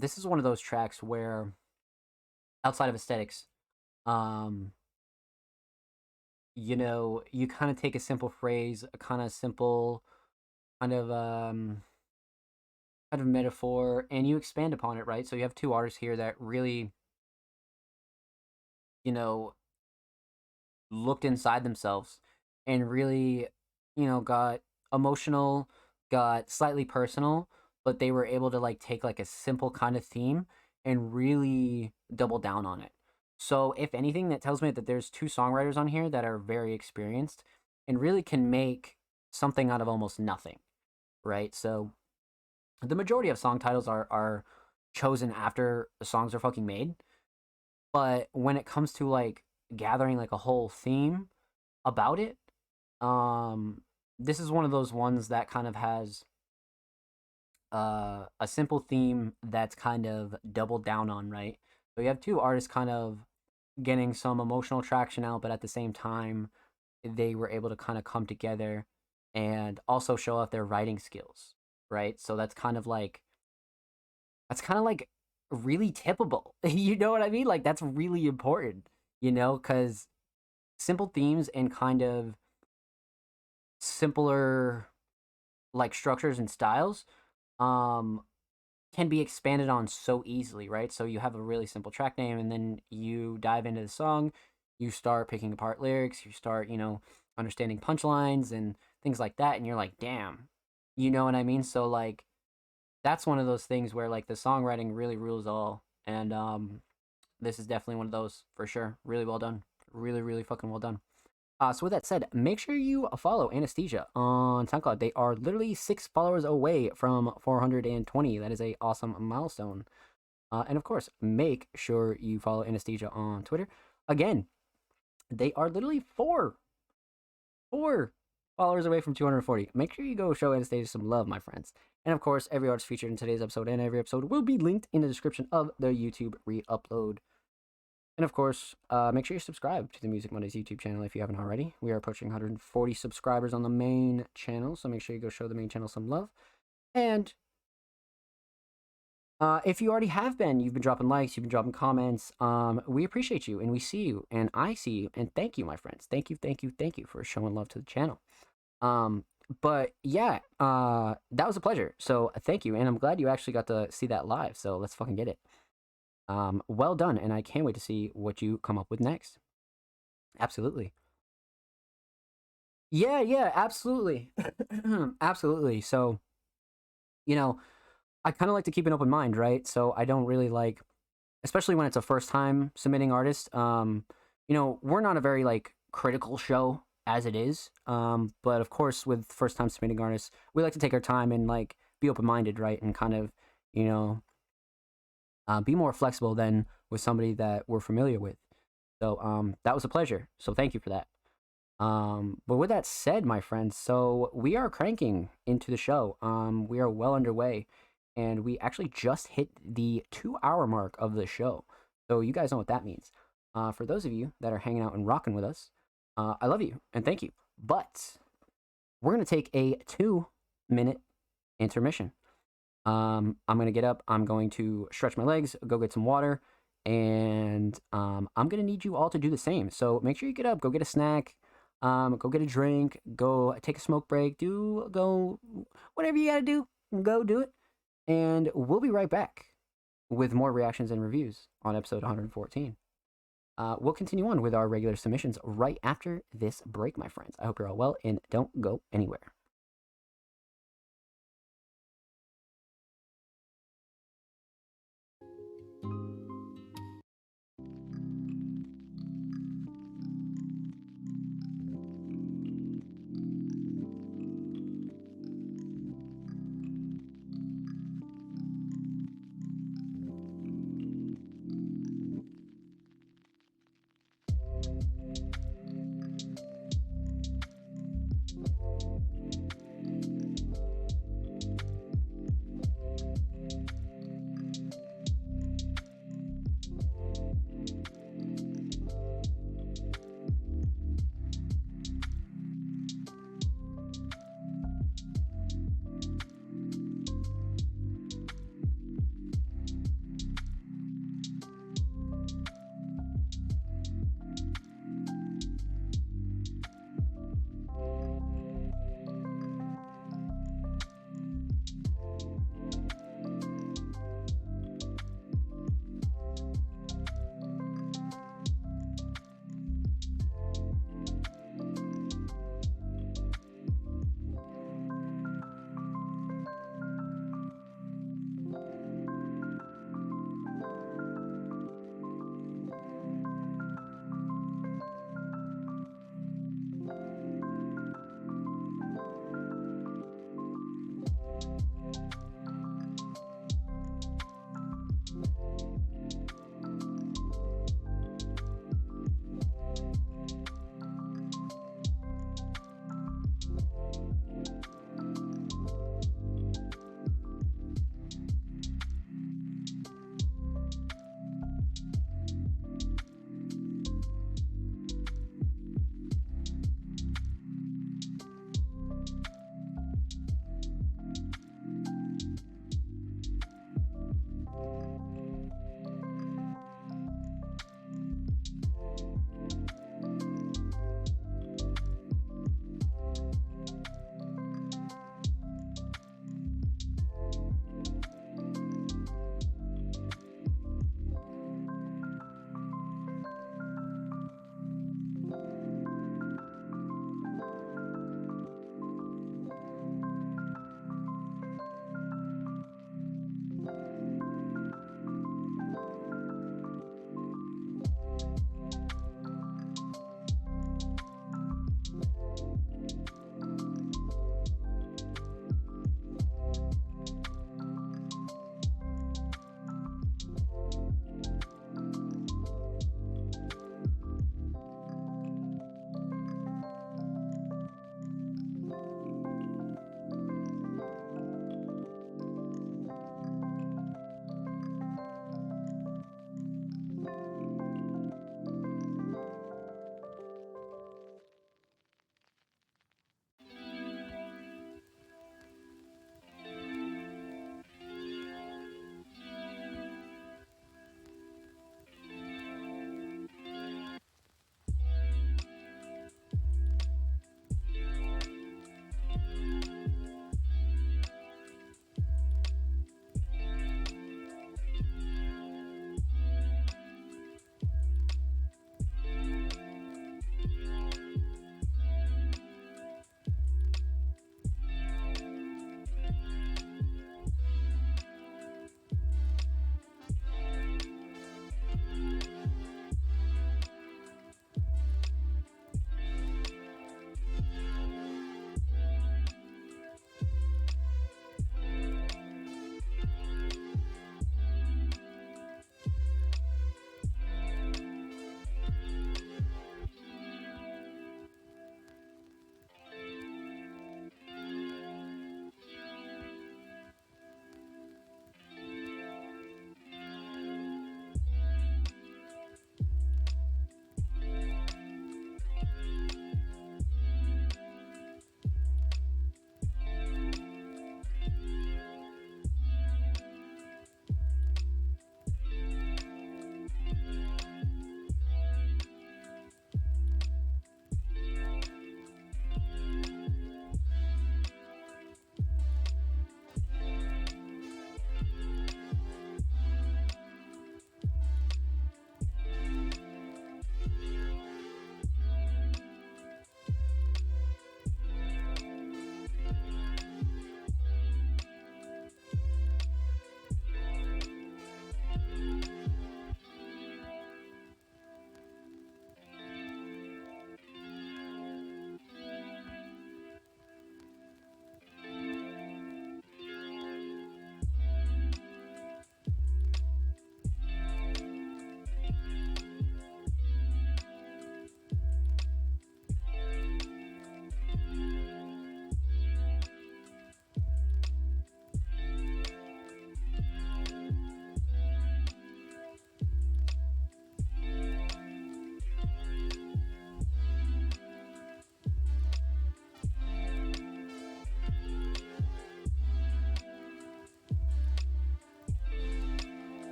This is one of those tracks where, outside of aesthetics, um, you kind of take a simple phrase, a kind of simple, kind of kind of metaphor, and you expand upon it, right? So you have two artists here that really, you know, looked inside themselves and really, got emotional, got slightly personal, but they were able to like take like a simple kind of theme and really double down on it. So, if anything, that tells me that there's two songwriters on here that are very experienced and really can make something out of almost nothing, right? So, the majority of song titles are chosen after the songs are fucking made, but when it comes to like gathering like a whole theme about it, um this is one of those ones that kind of has a simple theme that's kind of doubled down on, right? So you have two artists kind of getting some emotional traction out, but at the same time they were able to kind of come together and also show off their writing skills, right? So that's kind of like really tippable. You know what I mean? Like that's really important, because simple themes and kind of simpler like structures and styles um can be expanded on so easily, right? So you have a really simple track name, and then you dive into the song, you start picking apart lyrics, you start, understanding punchlines and things like that, and you're like, damn. You know what I mean? So like that's one of those things where like the songwriting really rules all. And this is definitely one of those for sure. Really well done. Really, really fucking well done. So with that said, make sure you follow Anesthesia on SoundCloud. They are literally 6 followers away from 420. That is a awesome milestone. And of course, make sure you follow Anesthesia on Twitter. Again, they are literally four followers away from 240. Make sure you go show Anastasia some love, my friends. And of course, every artist featured in today's episode and every episode will be linked in the description of the YouTube re-upload. And of course, make sure you subscribe to the Music Mondays YouTube channel if you haven't already. We are approaching 140 subscribers on the main channel, so make sure you go show the main channel some love. And If you already have been, you've been dropping likes, you've been dropping comments. We appreciate you, and we see you, and I see you, and thank you, my friends. Thank you, thank you, thank you for showing love to the channel. But yeah, that was a pleasure. So thank you, and I'm glad you actually got to see that live. So let's fucking get it. Well done, and I can't wait to see what you come up with next. Absolutely. Yeah, absolutely. Absolutely. So, you know, I kind of like to keep an open mind, right? So I don't really like, especially when it's a first time submitting artist. We're not a very like critical show as it is. But of course, with first time submitting artists, we like to take our time and like be open minded, right? And kind of, you know, be more flexible than with somebody that we're familiar with. So that was a pleasure. So thank you for that. But with that said, my friends, so we are cranking into the show. We are well underway, and we actually just hit the 2 hour mark of the show. So you guys know what that means. For those of you that are hanging out and rocking with us, I love you and thank you. But we're gonna take a 2 minute intermission. I'm gonna get up. I'm going to stretch my legs, go get some water, and I'm gonna need you all to do the same. So make sure you get up, go get a snack. Go get a drink, go take a smoke break, go whatever you gotta do, go do it. And we'll be right back with more reactions and reviews on episode 114. We'll continue on with our regular submissions right after this break, my friends. I hope you're all well and don't go anywhere.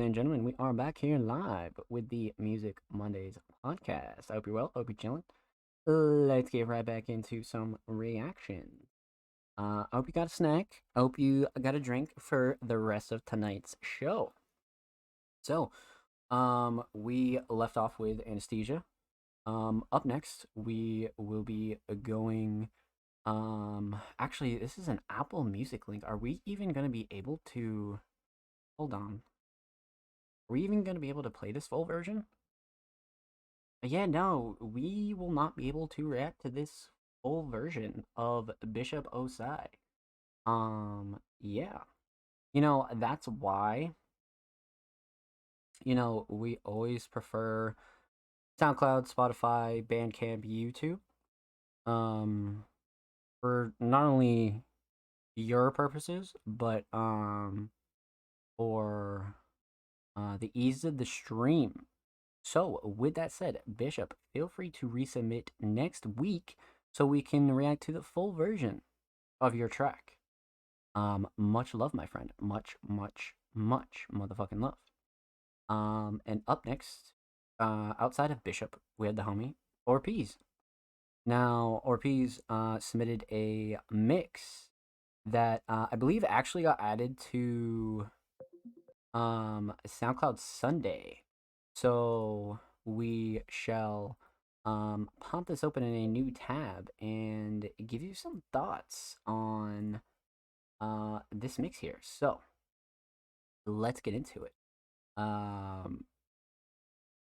and gentlemen, we are back here live with the Music Mondays podcast. I hope you're well. Hope you're chilling. Let's get right back into some reaction. I hope you got a snack. I hope you got a drink for the rest of tonight's show. So, we left off with Anesthesia. Up next, we will be going. Actually, this is an Apple Music link. Are we even going to be able to? Hold on. Are we even going to be able to play this full version? Yeah, no, we will not be able to react to this full version of Bishop Osai. Yeah. That's why, we always prefer SoundCloud, Spotify, Bandcamp, YouTube. For not only your purposes, but for the ease of the stream. So, with that said, Bishop, feel free to resubmit next week so we can react to the full version of your track. Much love, my friend. Much, much, much motherfucking love. And up next, outside of Bishop, we had the homie Orpiz. Now, Orpiz submitted a mix that I believe actually got added to SoundCloud Sunday. So we shall pop this open in a new tab and give you some thoughts on this mix here. So let's get into it.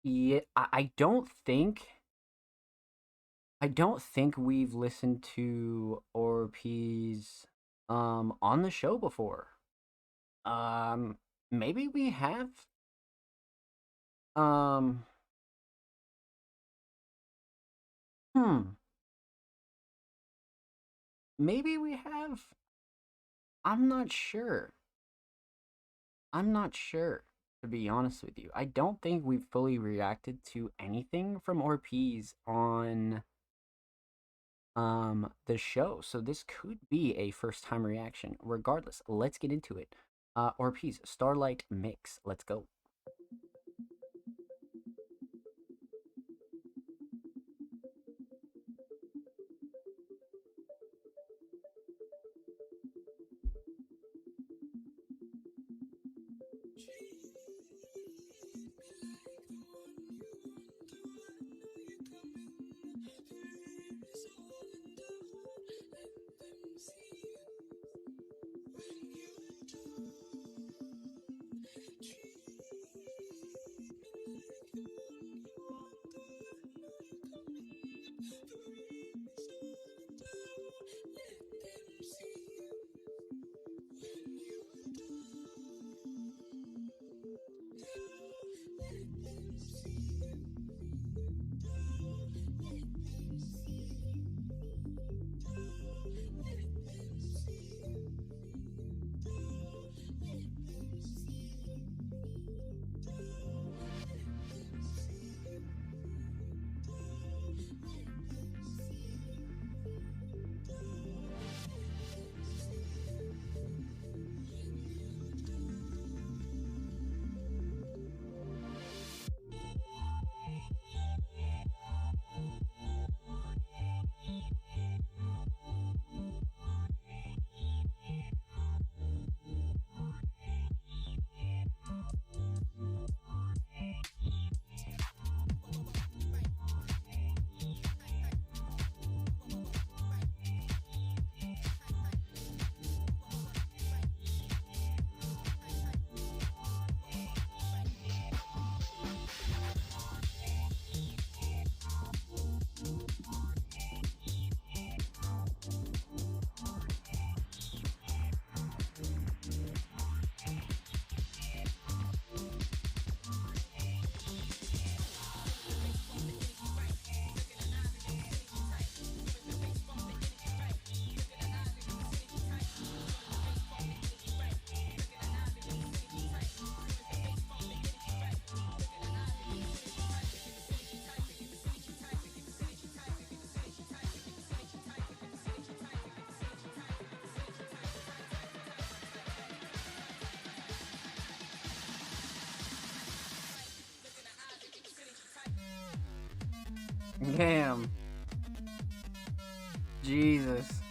Yeah, I don't think we've listened to Orpiz on the show before. Maybe we have. Maybe we have. I'm not sure. To be honest with you. I don't think we've fully reacted to anything from Orpiz on the show. So this could be a first time reaction. Regardless, let's get into it. Orpiz, Starlight Mix. Let's go. Damn. Jesus.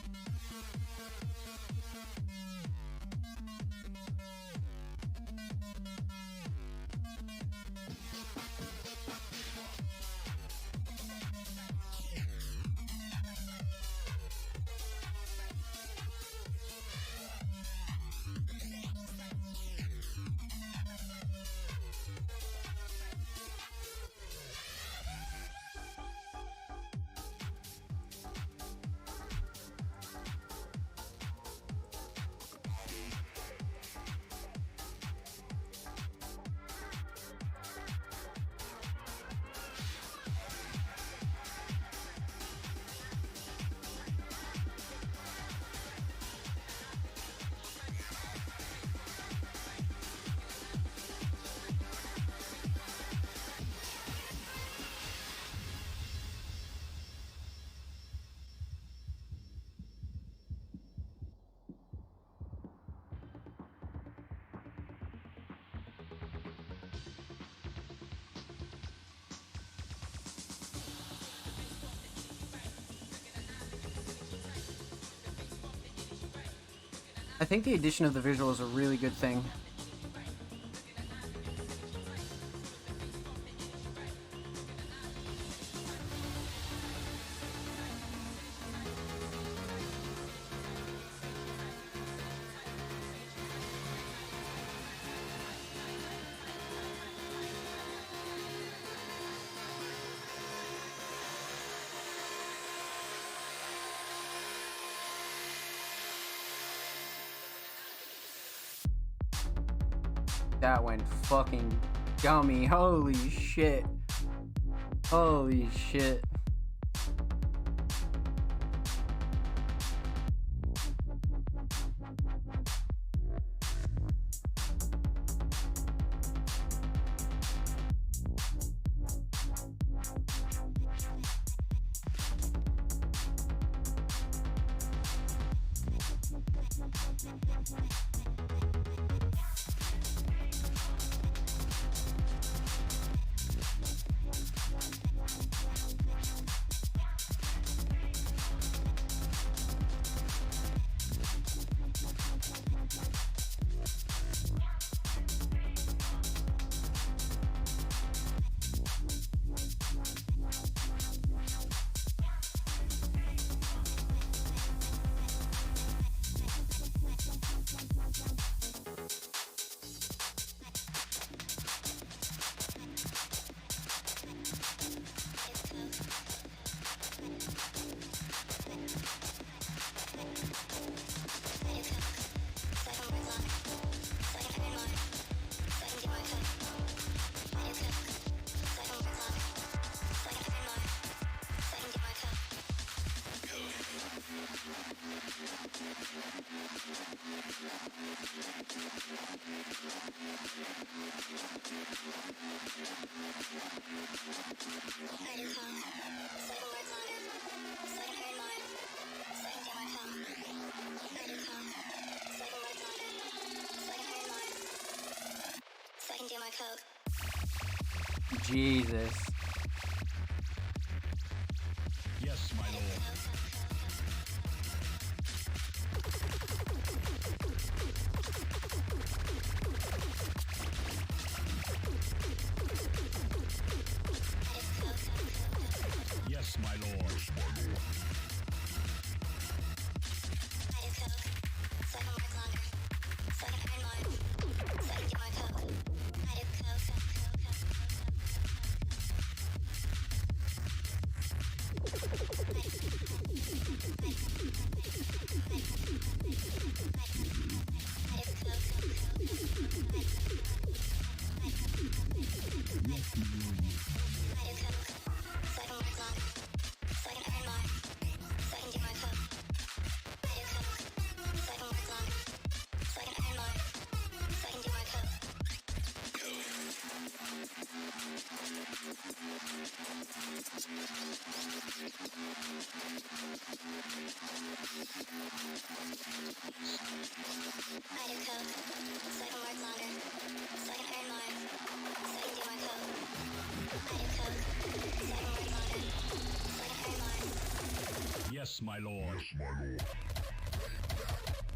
I think the addition of the visual is a really good thing. That went fucking gummy. Holy shit. Holy shit. Jesus. Yes, my lord. Yes, my lord. Yes, my lord.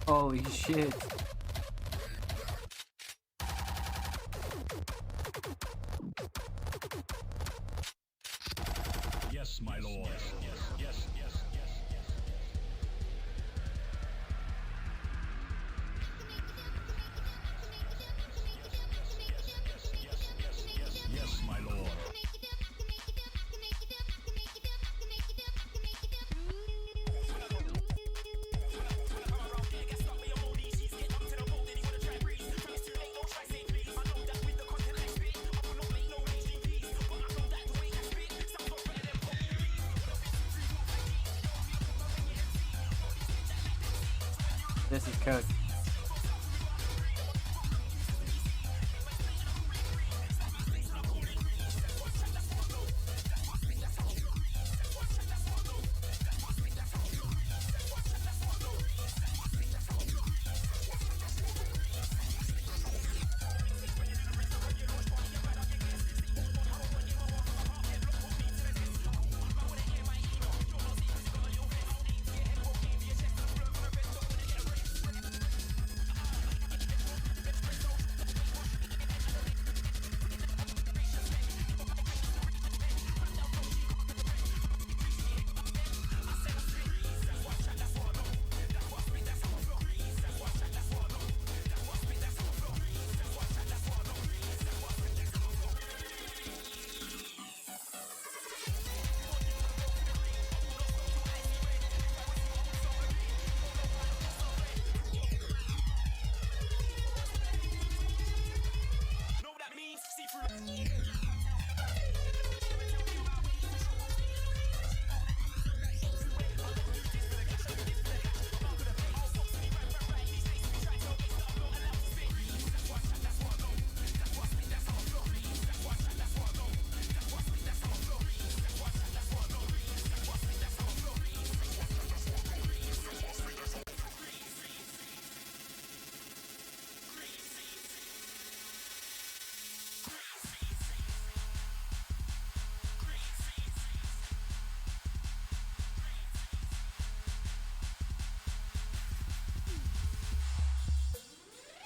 Holy shit. Yes, my lord. Yes. Yes, my lord. This is cooked.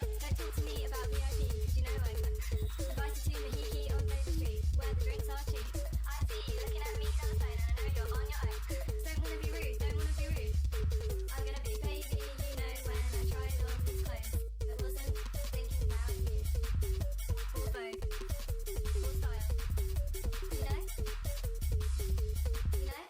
Don't talk to me about VIP, cause you know I'm invited to Mahiki on Dover Street, where the drinks are cheap. I see you looking at me down the phone and I know you're on your own. Don't wanna be rude, don't wanna be rude. I'm gonna be baby, you know, when I tried on these clothes. But wasn't thinking about you. All Vogue, all style. You know? You know?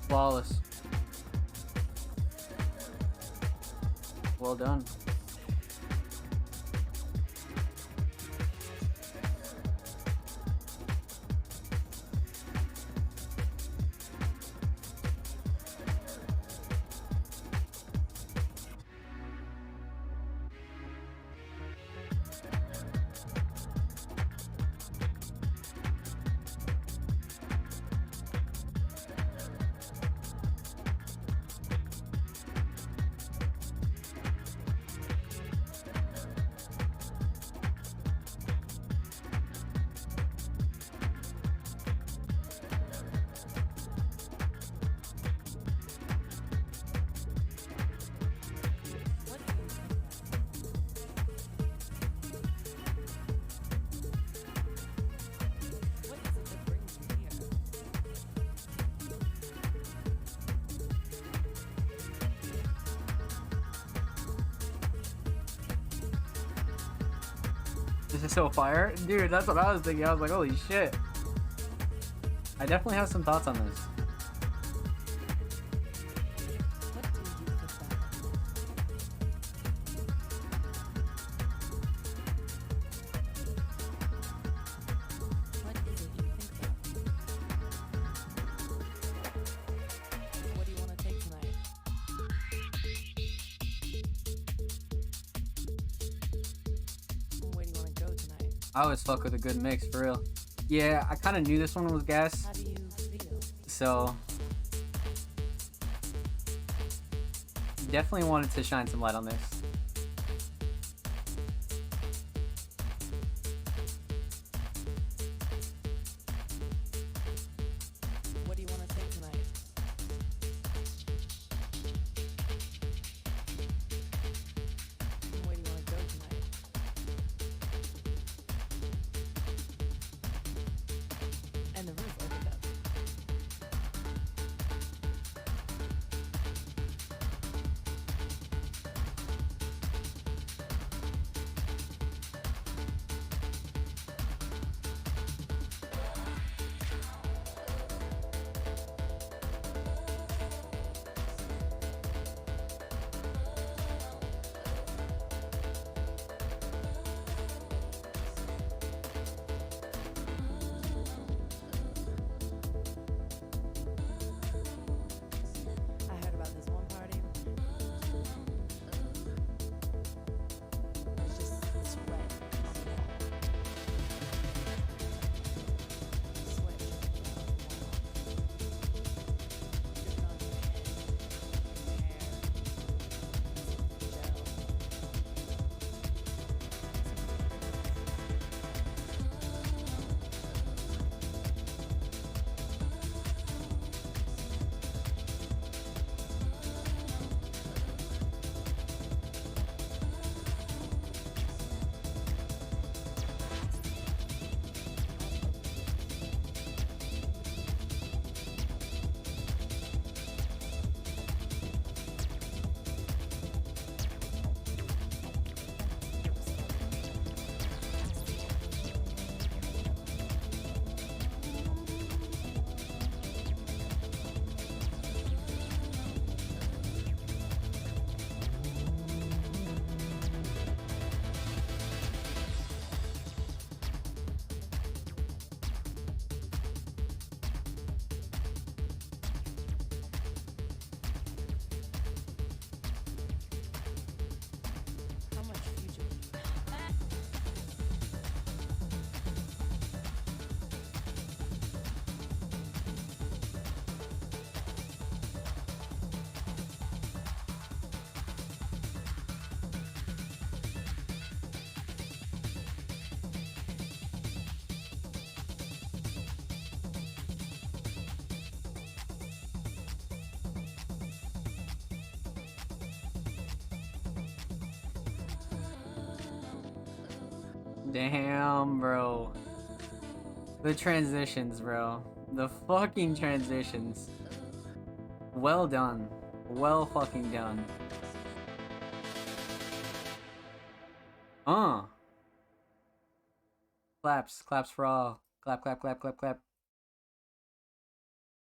Flawless. Well done. This is so fire. Dude, that's what I was thinking. I was like, holy shit. I definitely have some thoughts on this. What do you want to take tonight? Where do you want to go tonight? I always fuck with a good mix, for real. Yeah, I kind of knew this one was gas, How do you feel? so definitely wanted to shine some light on this. What do you want to take tonight? Where do you want to go tonight? And the roof opened up. I heard about this one party. It's just sweat. Sweat dripping on your hair, gel. How much future? Damn, bro. The transitions, bro. The fucking transitions. Well done. Well fucking done. Claps. Claps for all. Clap, clap, clap, clap, clap.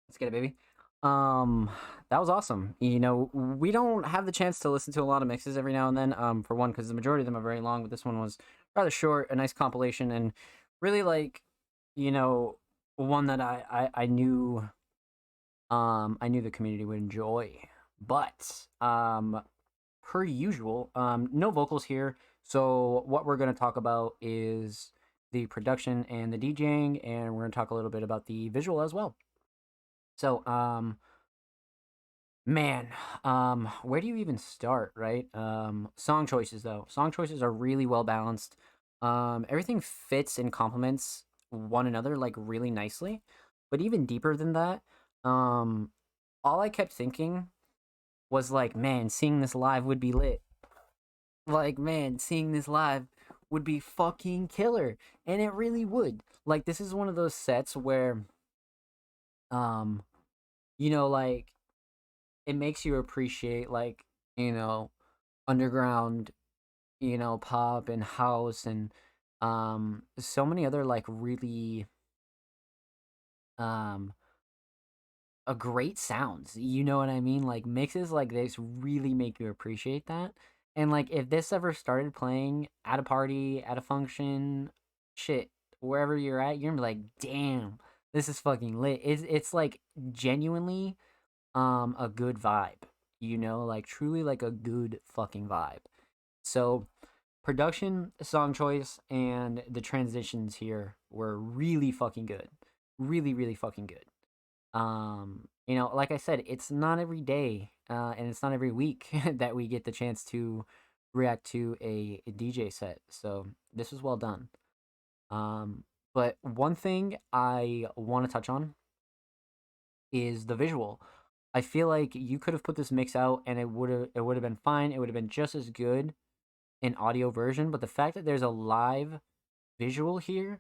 Let's get it, baby. Um, that was awesome. You know, we don't have the chance to listen to a lot of mixes every now and then. For one, because the majority of them are very long, but this one was rather short, a nice compilation, and really like, you know, one that I knew the community would enjoy. But per usual, no vocals here. So what we're gonna talk about is the production and the DJing, and we're gonna talk a little bit about the visual as well. So man, where do you even start, right? Song choices though. Song choices are really well balanced. Everything fits and complements one another like really nicely. But even deeper than that, um, all I kept thinking was like, man, seeing this live would be lit. Like, man, seeing this live would be fucking killer. And it really would. Like, this is one of those sets where, um, like it makes you appreciate like you know underground pop and house and so many other like really um a great sounds, you know what I mean, like mixes like this really make you appreciate that. And like if this ever started playing at a party, at a function, shit, wherever you're at, you're gonna be like, damn, this is fucking lit. It's like genuinely a good vibe, like truly like a good fucking vibe. So production, song choice, and the transitions here were really fucking good. Really, really fucking good. Like I said, it's not every day, and it's not every week that we get the chance to react to a DJ set. So this was well done. But one thing I want to touch on is the visual. I feel like you could have put this mix out and it would have been fine. It would have been just as good in audio version, but the fact that there's a live visual here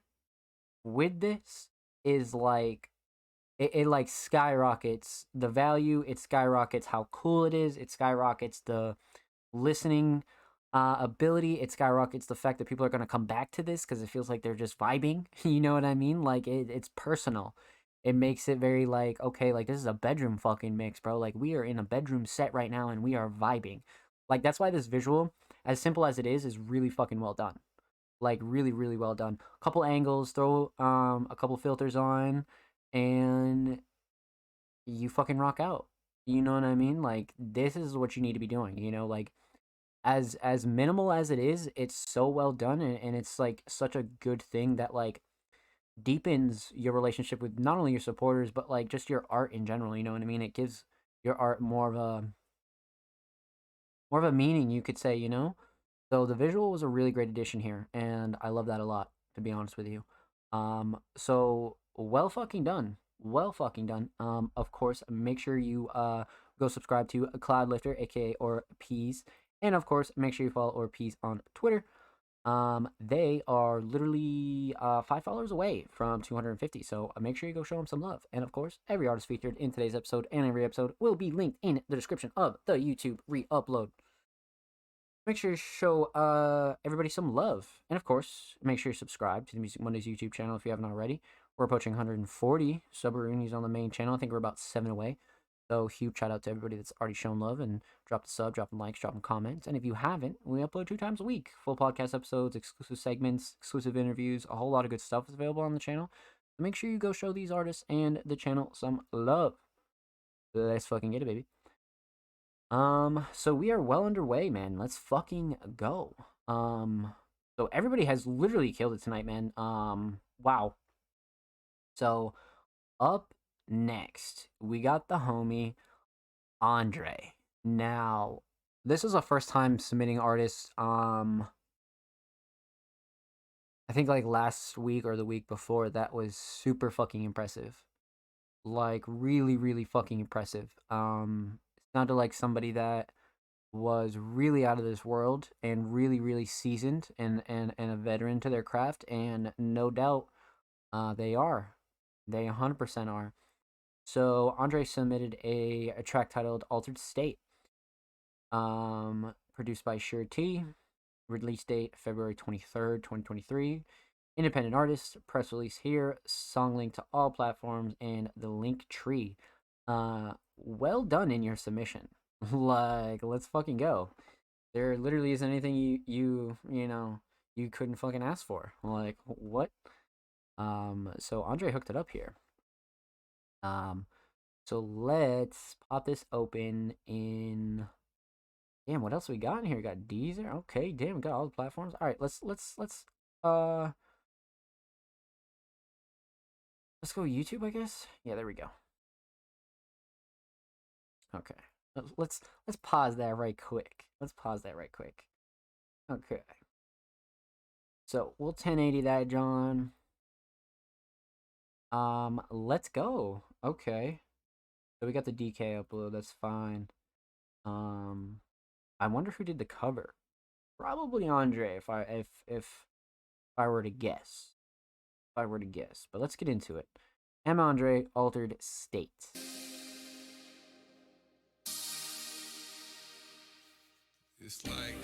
with this is like it like skyrockets the value, it skyrockets how cool it is, it skyrockets the listening ability, it skyrockets the fact that people are going to come back to this because it feels like they're just vibing. You know what I mean? Like it's personal. It makes it very like, okay, like this is a bedroom fucking mix, bro. Like we are in a bedroom set right now and we are vibing. Like that's why this visual, as simple as it is really fucking well done. Like really, really well done. Couple angles, throw a couple filters on, and you fucking rock out. You know what I mean? Like this is what you need to be doing. Like as minimal as it is, it's so well done, and it's like such a good thing that like deepens your relationship with not only your supporters but like just your art in general. You know what I mean? It gives your art more of a meaning, you could say. So the visual was a really great addition here, and I love that a lot, to be honest with you. So well fucking done. Well fucking done. Of course, make sure you go subscribe to Cloudlifter, aka or Peas, and of course, make sure you follow or Peas on Twitter. They are literally 5 followers away from 250, so make sure you go show them some love. And of course, every artist featured in today's episode and every episode will be linked in the description of the YouTube re-upload. Make sure to show everybody some love. And of course, make sure you subscribe to the Music Mondays YouTube channel if you haven't already. We're approaching 140 sub-roonies on the main channel. I think we're about 7 away. So huge shout out to everybody that's already shown love and dropped a sub, dropping likes, dropping comments. And if you haven't, we upload 2 times a week. Full podcast episodes, exclusive segments, exclusive interviews, a whole lot of good stuff is available on the channel. So make sure you go show these artists and the channel some love. Let's fucking get it, baby. So we are well underway, man. Let's fucking go. So everybody has literally killed it tonight, man. Wow. So up next, we got the homie Andre. Now, this is a first time submitting artist. I think like last week or the week before, that was super fucking impressive. Like really, really fucking impressive. Sounded like somebody that was really out of this world and really, really seasoned and a veteran to their craft. And no doubt, they are. They 100% are. So Andre submitted a track titled Altered State. Produced by Sure T. Release date February 23rd, 2023. Independent artist, press release here, song link to all platforms, and the link tree. Well done in your submission. Like, let's fucking go. There literally isn't anything you couldn't fucking ask for. Like, what? So Andre hooked it up here. So let's pop this open in. Damn, what else we got in here? We got Deezer. Okay, damn, we got all the platforms. All right, let's go YouTube, I guess. Yeah, there we go. Okay, let's pause that right quick. Okay. So we'll 1080 that, John. Let's go. Okay. So we got the DK upload. That's fine. I wonder who did the cover. Probably Andre, if I were to guess. But let's get into it. M. Andre, Altered State. It's like, man,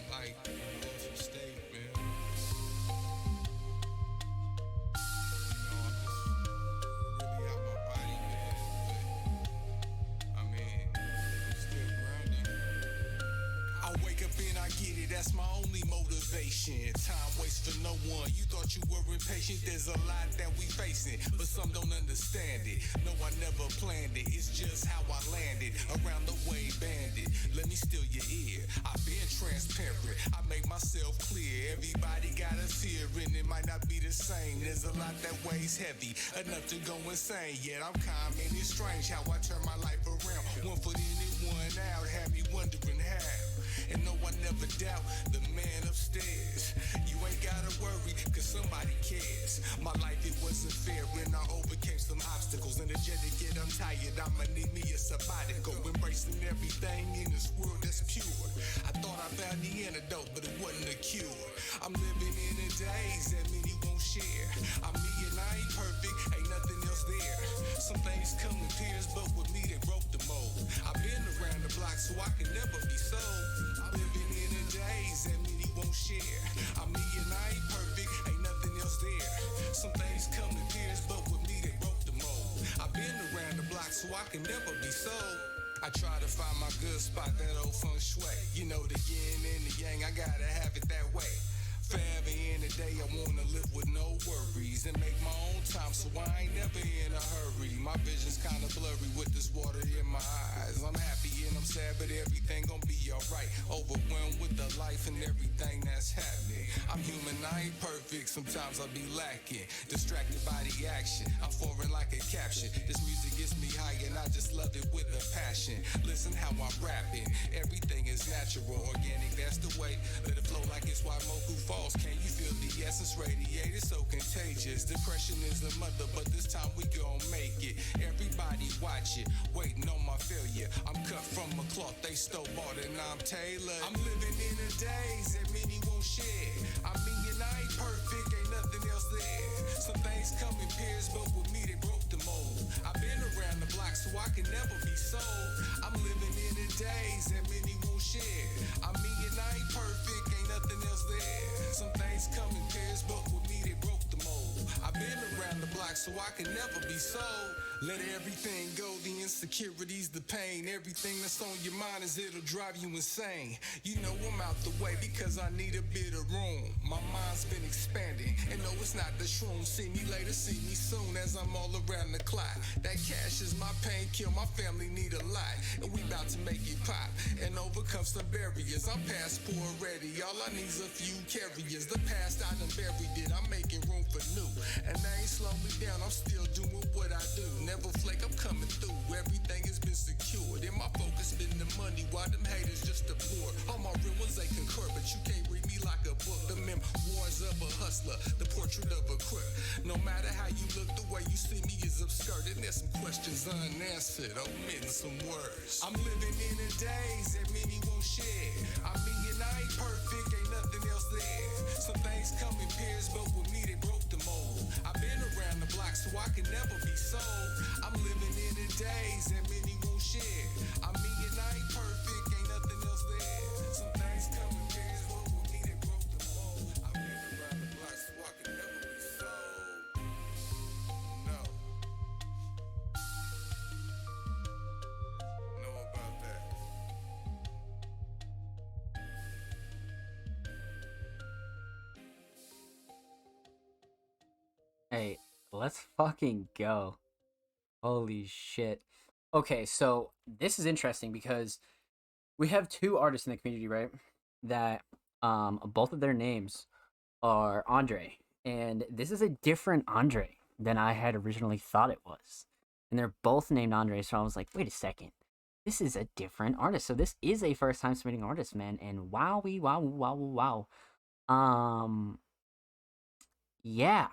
like Altered State, man. I'm just really out my body, man. But I mean, I'm still grounded. I wake up and I get it, that's my only motivation. Time waits for no one. You thought you were impatient, there's a lot that we facing, but some don't understand it. No, I never planned it, it's just how I landed. Around the way bandit, let me steal your ear. I've been transparent, I make myself clear. Everybody got a fear and it might not be the same. There's a lot that weighs heavy, enough to go insane. Yet I'm calm and it's strange how I turn my life around. One foot in and one out, have me wondering how. And no, I never doubt the man upstairs. You ain't gotta worry, cause somebody cares. My life, it wasn't fair when I overcame some obstacles. Energetic yet I'm tired, I'ma need me a sabbatical. Embracing everything in this world that's pure. I thought I found the antidote, but it wasn't a cure. I'm living in the days that many won't share. I'm me and I ain't perfect, ain't nothing else there. Some things come in pairs, but with me they broke the mold. I've been around the block so I can never be sold. I'm living in the days that many won't share. I'm me and I ain't perfect, ain't nothing else there. Some things come in pairs, but with me they broke the mold. I've been around the block so I can never be sold. I try to find my good spot, that old feng shui. You know the yin and the yang, I gotta have it that way. Forever in the day, I wanna live with no worries and make my own time, so I ain't never in a hurry. My vision's kinda blurry with this water in my eyes. I'm happy and I'm sad, but everything gon' be alright. Overwhelmed with the life and everything that's happening. I'm human, I ain't perfect, sometimes I be lacking. Distracted by the action, I'm foreign like a caption. This music gets me high and I just love it with a passion. Listen how I'm rapping, everything is natural, organic, that's the way. Let it flow like it's why Moku falls. Can you feel the essence radiated? So contagious. Depression is the mother, but this time we gon' make it. Everybody watch it, waiting on my failure. I'm cut from a cloth they stole, bought and I'm tailored. I'm living in the days that many won't share. I mean, and I ain't perfect, ain't nothing else there. Some things come in pairs, but with me they broke the mold. I've been around the block so I can never be sold. I'm living in the days that many won't share. I mean, and I ain't perfect, ain't nothing else there. Some things come in pairs, but with me they broke the mold. I've been around the block so I can never be sold. Let everything go, the insecurities, the pain. Everything that's on your mind is it'll drive you insane. You know I'm out the way because I need a bit of room. My mind's been expanding, and no, it's not the shroom. See me later, see me soon as I'm all around the clock. That cash is my pain, kill my family need a lot. And we about to make it pop and overcome some barriers. I'm past poor ready, all I need's a few carriers. The past I done buried it, I'm making room for new. And I ain't slowing me down, I'm still doing what I do. Never flake, I'm coming through, everything has been secured. And my focus been the money, while them haters just abhor. All my real ones they concur, but you can't read me like a book. The memoirs of a hustler, the portrait of a crook. No matter how you look, the way you see me is absurd. And there's some questions unanswered, omitting some words. I'm living in the days that many won't share. I mean, and I ain't perfect, ain't nothing else there. Some things come in pairs, but with me they broke the mold. I've been around the block so I can never be sold. I'm living in the days that many won't share. I mean, and I ain't perfect, ain't nothing else there. Some things come in pairs, but with me they broke the mold. I've been around the block so I can never be sold. Hey, let's fucking go. Holy shit. Okay, so this is interesting because we have two artists in the community, right? That both of their names are Andre. And this is a different Andre than I had originally thought it was. And they're both named Andre, so I was like, wait a second. This is a different artist. So this is a first time submitting artist, man. And wowie, wow, wow, wow. Yeah.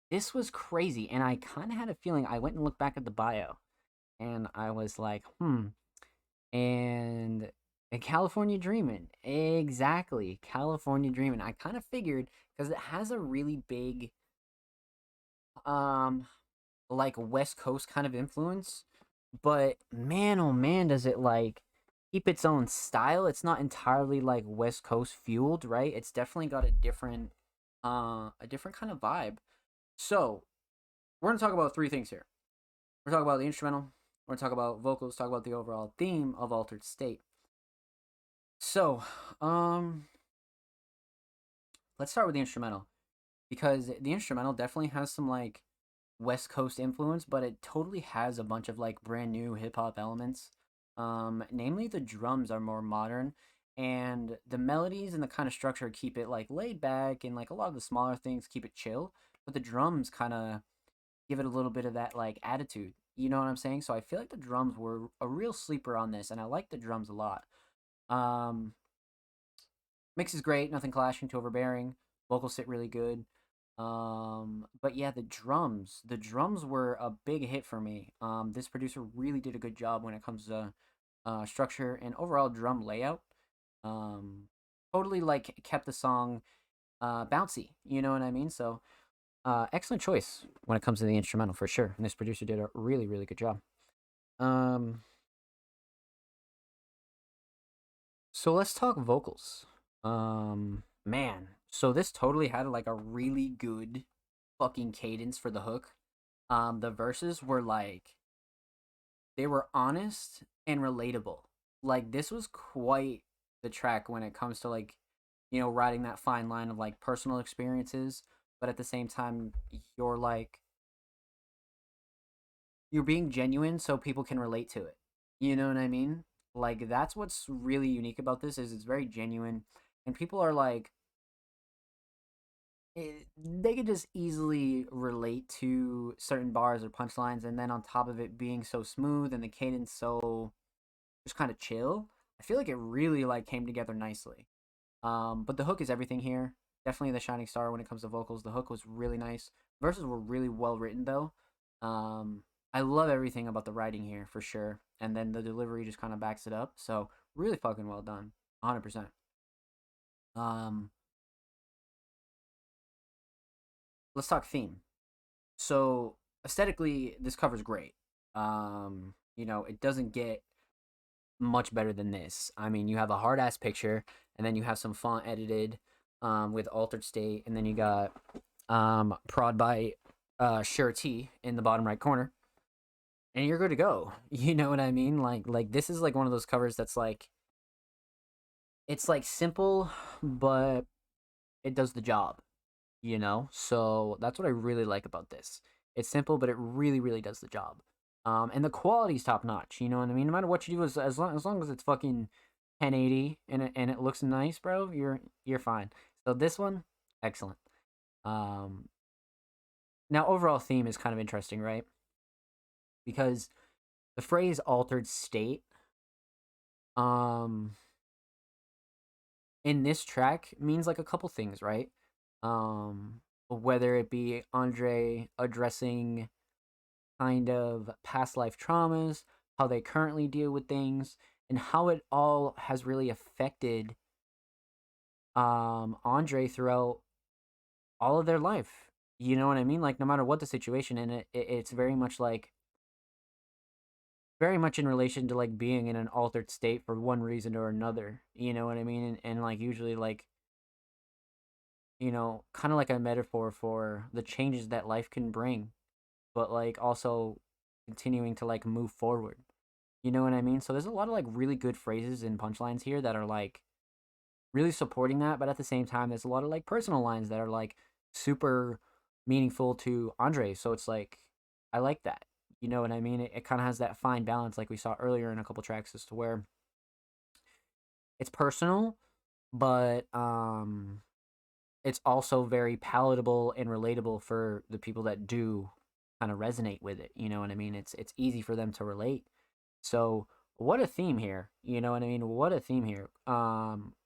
This was crazy. And I kind of had a feeling. I went and looked back at the bio. And I was like, And California Dreamin'. Exactly. California Dreamin'. I kind of figured because it has a really big like West Coast kind of influence, but man oh man does it like keep its own style. It's not entirely like West Coast fueled, right? It's definitely got a different kind of vibe. So, we're going to talk about three things here. We're talking about the instrumental, we're going to talk about vocals, talk about the overall theme of Altered State. So, let's start with the instrumental because the instrumental definitely has some like West Coast influence, but it totally has a bunch of like brand new hip hop elements. Namely the drums are more modern and the melodies and the kind of structure keep it like laid back and like a lot of the smaller things keep it chill, but the drums kind of give it a little bit of that like attitude. You know what I'm saying? So I feel like the drums were a real sleeper on this and I like the drums a lot. Um Mix is great, nothing clashing to overbearing. Vocals sit really good. But yeah, the drums were a big hit for me. This producer really did a good job when it comes to structure and overall drum layout. Um, Totally like kept the song bouncy. You know what I mean? So excellent choice when it comes to the instrumental for sure. And this producer did a really really good job. Um, so let's talk vocals. Man, so this totally had like a really good fucking cadence for the hook. The verses were like they were honest and relatable. Like this was quite the track when it comes to like, riding that fine line of like personal experiences, but at the same time you're like you're being genuine so people can relate to it. You know what I mean? Like that's what's really unique about this is it's very genuine and people are like they could just easily relate to certain bars or punchlines and then on top of it being so smooth and the cadence so just kind of chill, I feel like it really like came together nicely. But the hook is everything here. Definitely the shining star when it comes to vocals. The hook was really nice. Verses were really well written though. I love everything about the writing here for sure, and then the delivery just kind of backs it up. So really fucking well done, 100%. Um, let's talk theme. So aesthetically, this cover's great. It doesn't get much better than this. I mean, you have a hard ass picture, and then you have some font edited, with altered state, and then you got prod by Sure T in the bottom right corner, and you're good to go. You know what I mean? Like this is like one of those covers that's like it's like simple, but it does the job. So that's what I really like about this. It's simple, but it really really does the job. And the quality's top notch. You know what I mean? No matter what you do, as long as it's fucking 1080 and it looks nice, bro, you're fine. So this one, excellent. Um, Now overall theme is kind of interesting, right? Because the phrase altered state, um, in this track means like a couple things, right? Whether it be Andre addressing kind of past life traumas, how they currently deal with things, and how it all has really affected Andre throughout all of their life. You know what I mean? Like no matter what the situation in it's very much like very much in relation to like being in an altered state for one reason or another. You know what I mean? And like usually like kind of like a metaphor for the changes that life can bring, but like also continuing to like move forward. You know what I mean? So there's a lot of like really good phrases and punchlines here that are like really supporting that, but at the same time there's a lot of like personal lines that are like super meaningful to Andre. So it's like, I like that. You know what I mean? It kind of has that fine balance, like we saw earlier in a couple tracks, as to where it's personal, but it's also very palatable and relatable for the people that do kind of resonate with it. You know what I mean? It's easy for them to relate. So what a theme here. You know what I mean? What a theme here.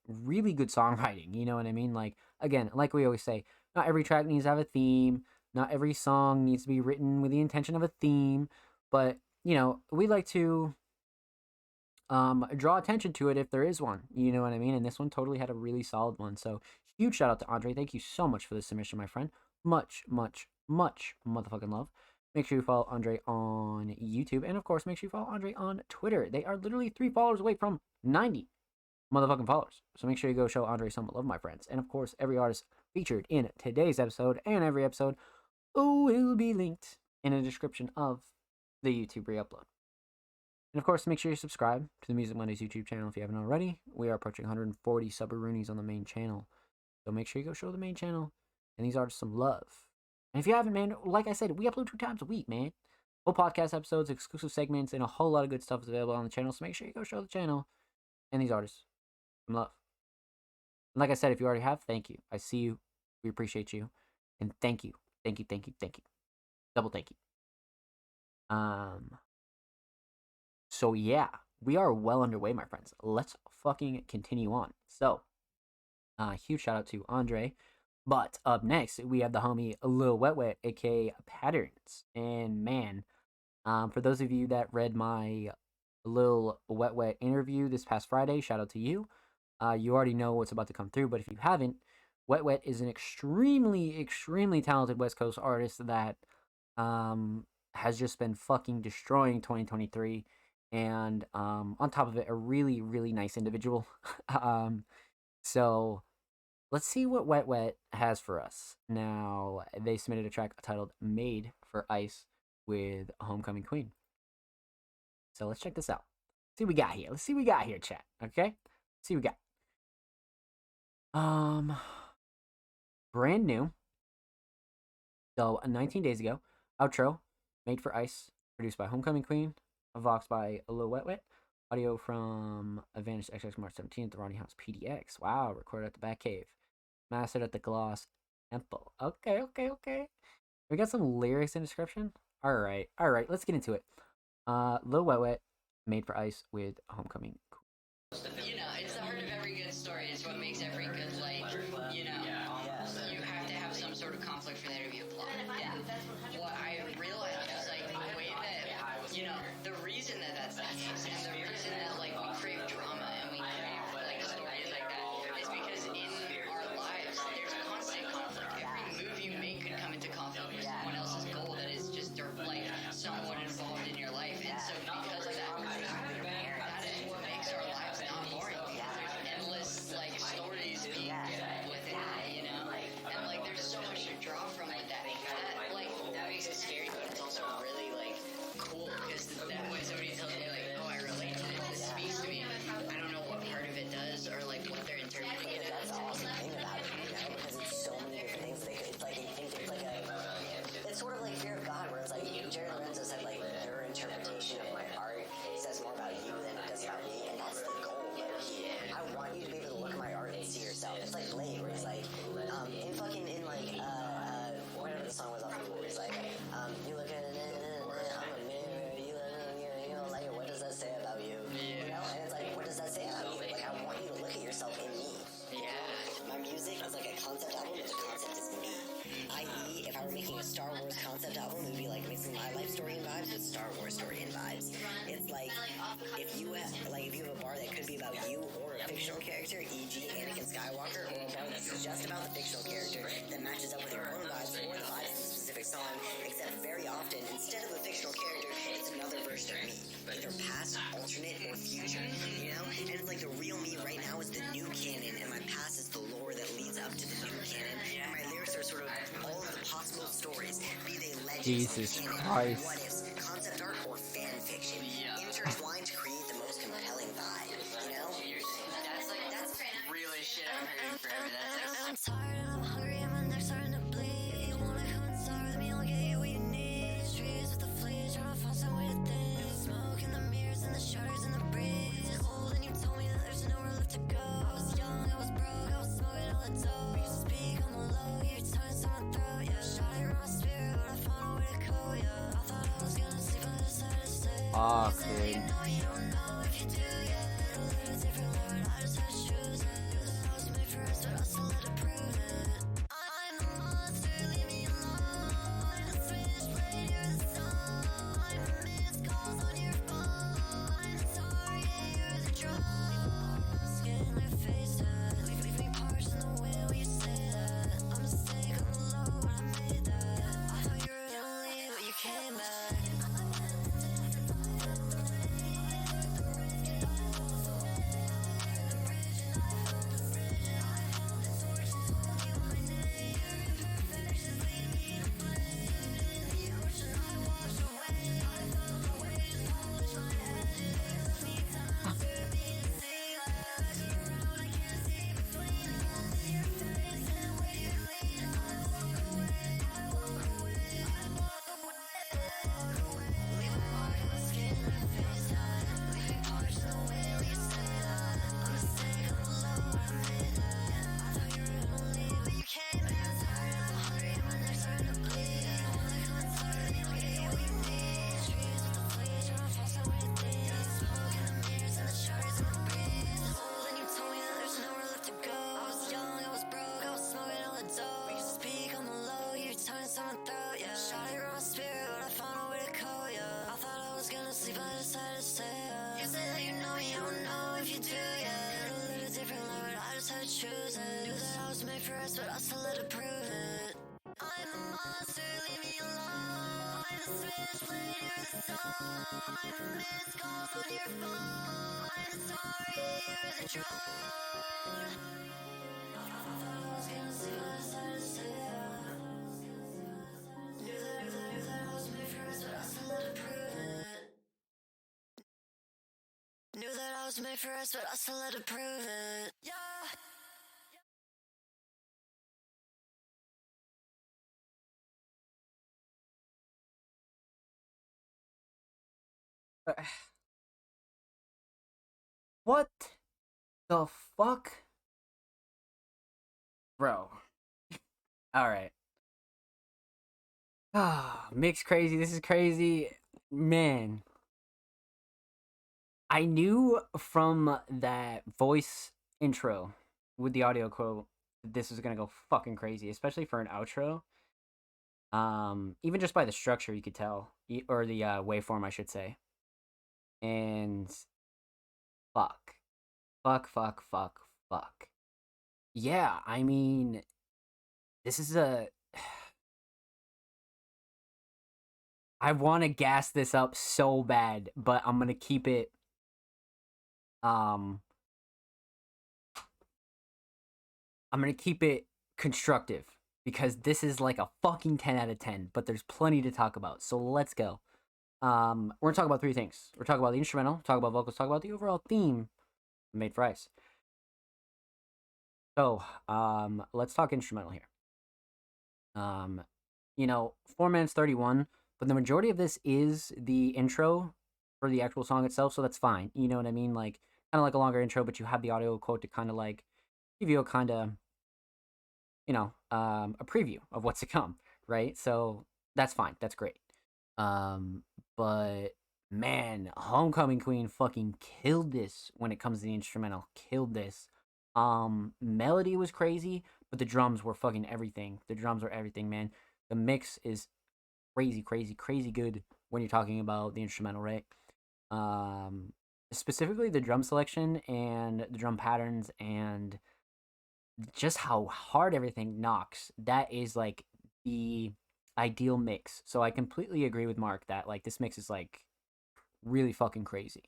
Really good songwriting. You know what I mean? Like, again, like we always say, not every track needs to have a theme. Not every song needs to be written with the intention of a theme. But, you know, we like to draw attention to it if there is one. You know what I mean? And this one totally had a really solid one. So huge shout out to Andre. Thank you so much for the submission, my friend. Much, much, much motherfucking love. Make sure you follow Andre on YouTube. And, of course, make sure you follow Andre on Twitter. They are literally 3 followers away from 90 motherfucking followers. So make sure you go show Andre some love, my friends. And, of course, every artist featured in today's episode and every episode will be linked in the description of the YouTube re-upload. And, of course, make sure you subscribe to the Music Mondays YouTube channel if you haven't already. We are approaching 140 subroonies on the main channel. So make sure you go show the main channel and these artists some love. And if you haven't, man, like I said, we upload 2 times a week, man. Full podcast episodes, exclusive segments, and a whole lot of good stuff is available on the channel. So make sure you go show the channel and these artists some love. And like I said, if you already have, thank you. I see you. We appreciate you. And thank you. Thank you, thank you, thank you. Double thank you. So yeah, we are well underway, my friends. Let's fucking continue on. So, huge shout out to Andre. But up next, we have the homie Lil Wet Wet, aka Patterns. And man, for those of you that read my Lil Wet Wet interview this past Friday, shout out to you. You already know what's about to come through, but if you haven't, Wet Wet is an extremely, extremely talented West Coast artist that has just been fucking destroying 2023. And on top of it, a really, really nice individual. So let's see what Wet Wet has for us. Now, they submitted a track titled Made for Ice with Homecoming Queen. So let's check this out. See what we got here. Let's see what we got here, chat. Okay? Let's see what we got. Brand new. So 19 days ago. Outro, Made for Ice, produced by Homecoming Queen. Vox by Lil Wet Wet. Audio from Advantage XX March 17th, the Ronnie House PDX. Wow, recorded at the Batcave. Mastered at the Gloss Temple. Okay. We got some lyrics and description? Alright, let's get into it. Lil Wet Wet, Made for Ice with Homecoming Queen. You know, it's the heart of every good story. It's what makes every good life. You know, you have to have some sort of conflict for there to be a plot. Yeah. What I realized is like the way that, you know, the reason that that's the case and the reason that like we crave drama and we crave like stories like that is because in our lives there's constant conflict. Every move you make could come into conflict with someone else's goal that is just like somewhat involved in your life. And so because of that, that is what makes our lives not boring. Endless like stories being within it, you know? And like there's so much to draw from with that. That makes it scary, but it's also really like cool because that when somebody tells me like, oh, I relate to it, this speaks to me. I don't know what part of it does or like what they're interpreting it as. That's the awesome thing about it, you know, because it's so many different things. It's like it's sort of like Fear of God, where it's like Jared Lorenzo said like your interpretation of my art says more about you than it does about me, and that's the goal. I want you to be able to look at my art and see yourself. It's like Blade, where it's like whatever the song was off of, where it's like you look at it, I'm a mirror, you know, like what does that say about you? You know, and it's like what does that say about you? Like I want you to look at yourself in me. Yeah, my music is like a concept album, but the concept is me. I.e., if I were making a Star Wars concept album, it would be like mixing my life story and vibes with Star Wars story and vibes. It's like if you have a bar that could be about you or a fictional character, e.g. Anakin Skywalker, or a bar that's just about the fictional character that matches up with your own vibes or the vibes of the specific song, except very often, instead of a fictional character, it's another version of me. Either past, alternate, or future, you know? And it's like the real me right now is the new canon, and my past is the lore that leads up to the new canon. And my lyrics are sort of all of the possible stories, be they legends, Jesus canon, Christ. what ifs, concept art, or fan fiction, intertwined to create the most compelling vibe, you know? That's really shit I've heard forever. That's I'm tired and I'm hungry and my neck's starting to bleed. You wanna come you do, yeah. It'll live a different Lord, I just had to choose it. Knew that I was made for us, but I still had to prove it. I'm a monster, leave me alone. I'm a switchblade, you're the sun. I'm a missed calls on your phone. I'm sorry, yeah, you're the drug. Skin in their face, leave me parched in the way when you say that. I'm a mistake, I'm alone when I made that. I thought you were gonna leave, but you came back. Choose it. Knew that I was made for us, but I still had to prove it. I'm a monster, leave me alone. I'm a switchblade, you're the sun. I'm a missed calls on your phone. I'm sorry, you're the drone. I thought I was gonna see what I decided to say. Knew that I was made for us, but I still had to prove it. Knew that I was made for us, but I still had to prove it. Yeah. What the fuck? Bro. Alright. Ah, mix crazy. This is crazy. Man. I knew from that voice intro with the audio quote this was gonna go fucking crazy, especially for an outro. Even just by the structure you could tell. Or the waveform, I should say. And fuck. Yeah, I mean, this is a... I want to gas this up so bad, but I'm going to keep it... I'm going to keep it constructive, because this is like a fucking 10 out of 10, but there's plenty to talk about, so let's go. We're going to talk about three things. We're talking about the instrumental, talk about vocals, talk about the overall theme, Made for Ice. So, let's talk instrumental here. You know, 4 minutes 31, but the majority of this is the intro for the actual song itself, so that's fine. You know what I mean? Like, kind of like a longer intro, but you have the audio quote to kind of like give you a kind of, you know, a preview of what's to come, right? So that's fine. That's great. But man, Homecoming Queen fucking killed this when it comes to the instrumental. Killed this. Melody was crazy, but the drums were fucking everything. The drums were everything, man. The mix is crazy good when you're talking about the instrumental, right? Specifically the drum selection and the drum patterns and just how hard everything knocks. That is like the ideal mix. So I completely agree with Mark that like this mix is like really fucking crazy.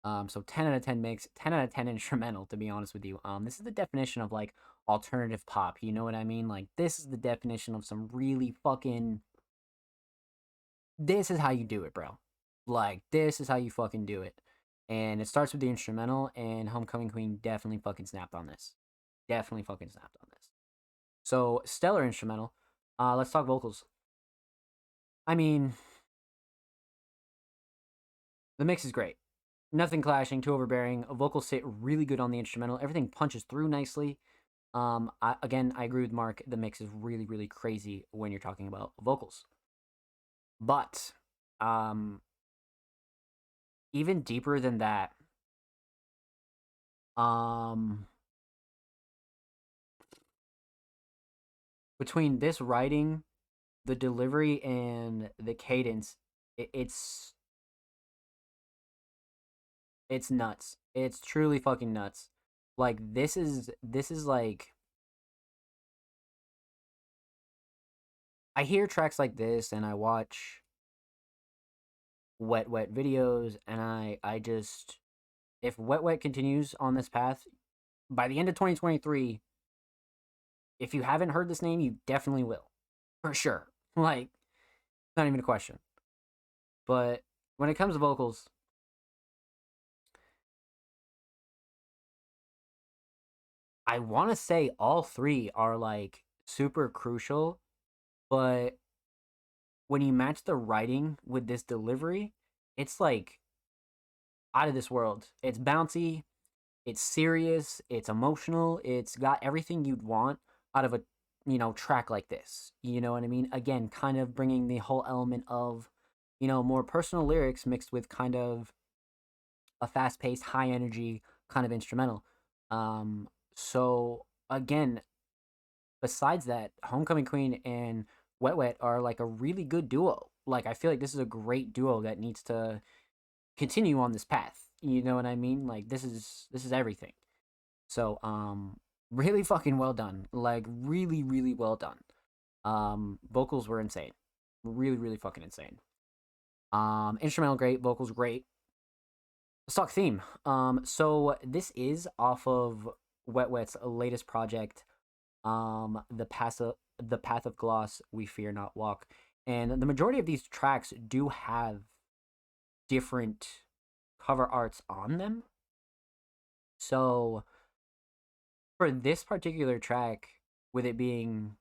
So 10 out of 10 mix, 10 out of 10 instrumental, to be honest with you. This is the definition of like alternative pop, you know what I mean? Like this is the definition of some really fucking... This is how you do it, bro. Like this is how you fucking do it. And it starts with the instrumental, and Homecoming Queen definitely fucking snapped on this. Definitely fucking snapped on this. So, stellar instrumental. Let's talk vocals. I mean, the mix is great. Nothing clashing, too overbearing. Vocals sit really good on the instrumental. Everything punches through nicely. I agree with Mark. The mix is really crazy when you're talking about vocals. But, even deeper than that, Um, between this writing, the delivery, and the cadence, it's nuts. It's truly fucking nuts. Like this is like I hear tracks like this and I watch Wet Wet videos and I just if Wet Wet continues on this path by the end of 2023, if you haven't heard this name, you definitely will. For sure. Like not even a question. But when it comes to vocals, I want to say all three are like super crucial, but when you match the writing with this delivery, it's like out of this world. It's bouncy, it's serious, it's emotional, it's got everything you'd want out of a, track like this. You know what I mean? Again, kind of bringing the whole element of, more personal lyrics mixed with kind of a fast-paced, high energy kind of instrumental. So again, besides that, Homecoming Queen and Wet Wet are like a really good duo. Like I feel like this is a great duo that needs to continue on this path. You know what I mean? Like this is everything. So really fucking well done. Like really really well done. Vocals were insane. Really really fucking insane. Instrumental great, vocals great. Stock theme. So this is off of Wet Wet's latest project, the Path of Gloss, We Fear Not Walk, and the majority of these tracks do have different cover arts on them. So for this particular track, with it being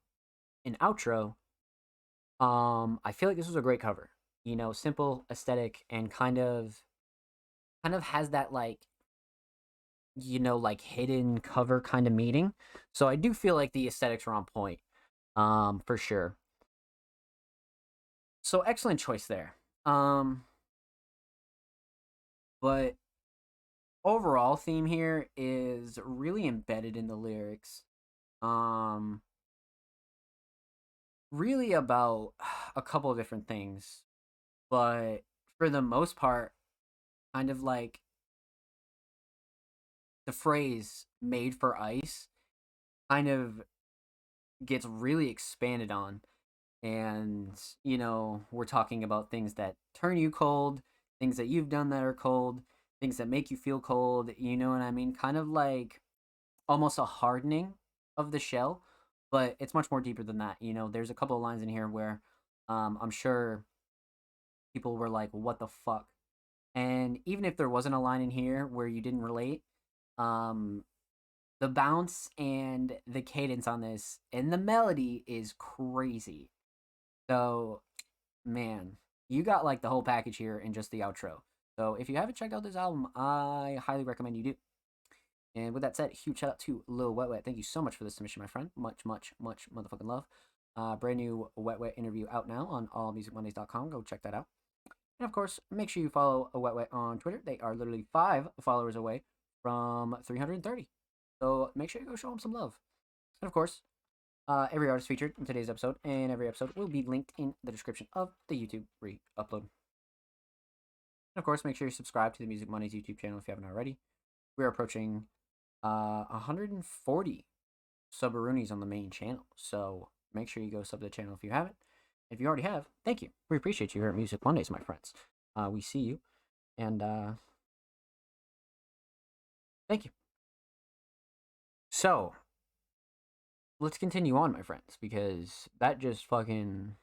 an outro, I feel like this was a great cover. Simple, aesthetic, and kind of has that like like hidden cover kind of meaning. So I do feel like the aesthetics are on point, for sure. So excellent choice there. But overall theme here is really embedded in the lyrics. Really about a couple of different things, but for the most part, kind of like the phrase "made for ice" kind of gets really expanded on. And, we're talking about things that turn you cold, things that you've done that are cold, things that make you feel cold. You know what I mean? Kind of like almost a hardening of the shell, but it's much more deeper than that. There's a couple of lines in here where I'm sure people were like, what the fuck? And even if there wasn't a line in here where you didn't relate, the bounce and the cadence on this and the melody is crazy. So, man, you got like the whole package here in just the outro. So if you haven't checked out this album, I highly recommend you do. And with that said, huge shout out to Lil Wet Wet. Thank you so much for this submission, my friend. Much, much, much motherfucking love. Brand new Wet Wet interview out now on allmusicmondays.com. Go check that out. And of course, make sure you follow Wet Wet on Twitter. They are literally 5 followers away from 330. So make sure you go show them some love. And of course, every artist featured in today's episode and every episode will be linked in the description of the YouTube re-upload. And of course, make sure you subscribe to the Music Mondays YouTube channel if you haven't already. We're approaching 140 subaroonies on the main channel, so make sure you go sub to the channel if you haven't. If you already have, thank you. We appreciate you here at Music Mondays, my friends. We see you, and thank you. So, let's continue on, my friends, because that just fucking,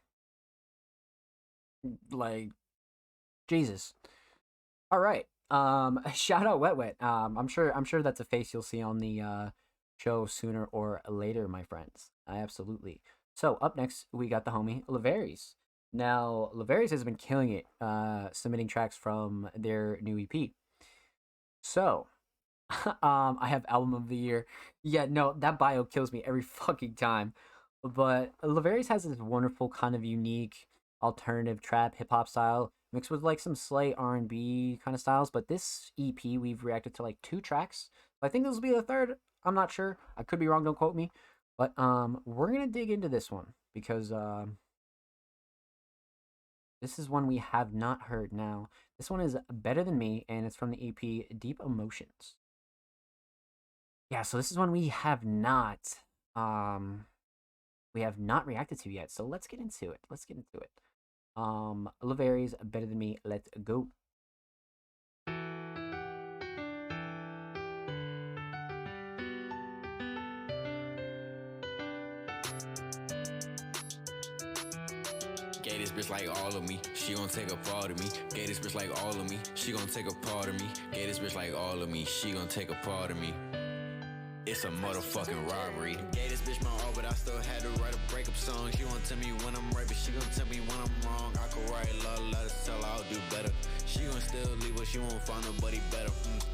like, Jesus. All right. Shout out Wet Wet. I'm sure that's a face you'll see on the show sooner or later, my friends. Absolutely. So up next we got the homie Levaries. Now Levaries has been killing it, submitting tracks from their new EP. So I have album of the year. Yeah, no, that bio kills me every fucking time. But Levaries has this wonderful kind of unique alternative trap hip hop style mixed with like some slight R&B kind of styles. But this EP we've reacted to like 2 tracks I think this will be the third. I'm not sure. I could be wrong. Don't quote me. But we're gonna dig into this one because this is one we have not heard. Now this one is Better Than Me, and it's from the EP Deep Emotions. Yeah, so this is one we have not reacted to yet. So let's get into it. Laveri's Better Than Me. Let's go. Gay this bitch like all of me, she gon' take a part of me. Gay this bitch like all of me, she gon' take a part of me. Gay this bitch like all of me, she gon' take a part of me. It's a motherfucking robbery. Gay this bitch my all, but I still had to write a breakup song. She won't tell me when I'm right, but she gon' tell me when I'm wrong. I could write love letters, tell her I'll do better. She gon' still leave, but she won't find nobody better.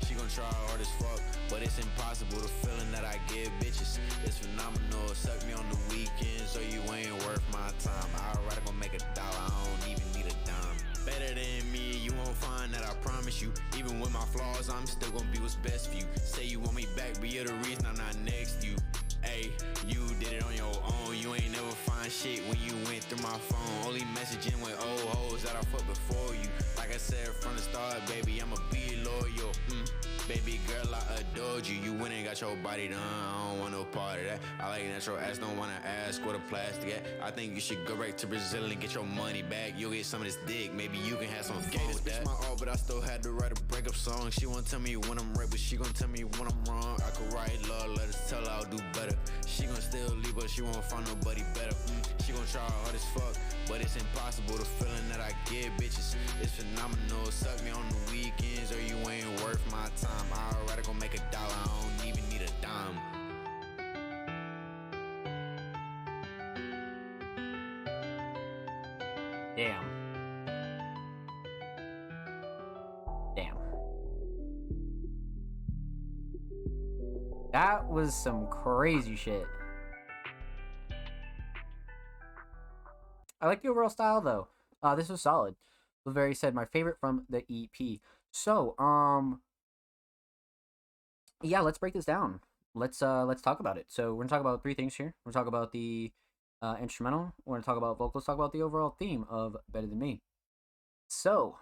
She gon' try hard as fuck, but it's impossible. The feeling that I give bitches is phenomenal. Suck me on the weekends, so you ain't worth my time. I'd rather go make $1, I don't even need a dime. Better than me, you won't find that, I promise you. Even with my flaws, I'm still gonna be what's best for you. Say you want me back, but you're the reason I'm not next to you. Ayy, you did it on your own. You ain't never find shit when you went through my phone. Only messaging with old hoes that I fucked before you. Like I said from the start, baby, I'ma be loyal. Baby girl, I adored you. You went and got your body done. I don't want no part of that. I like natural ass, don't wanna ask where the plastic at. I think you should go back to Brazil and get your money back. You'll get some of this dick. Maybe you can have some fun with that. My all, but I still had to write a breakup song. She won't tell me when I'm right, but she gon' tell me when I'm wrong. I could write love letters, tell her I'll do better. She gon' still leave, but she won't find nobody better. She gon' try hard as fuck, but it's impossible. The feeling that I give bitches is phenomenal. Suck me on the weekends, or you ain't worth my time. I'd rather go make $1, I don't even need a dime. Damn. That was some crazy shit. I like the overall style though. This was solid. Laveri said my favorite from the EP. So, yeah, let's break this down. Let's talk about it. So we're gonna talk about 3 things here. We're gonna talk about the instrumental. We're gonna talk about vocals. Talk about the overall theme of Better Than Me. So,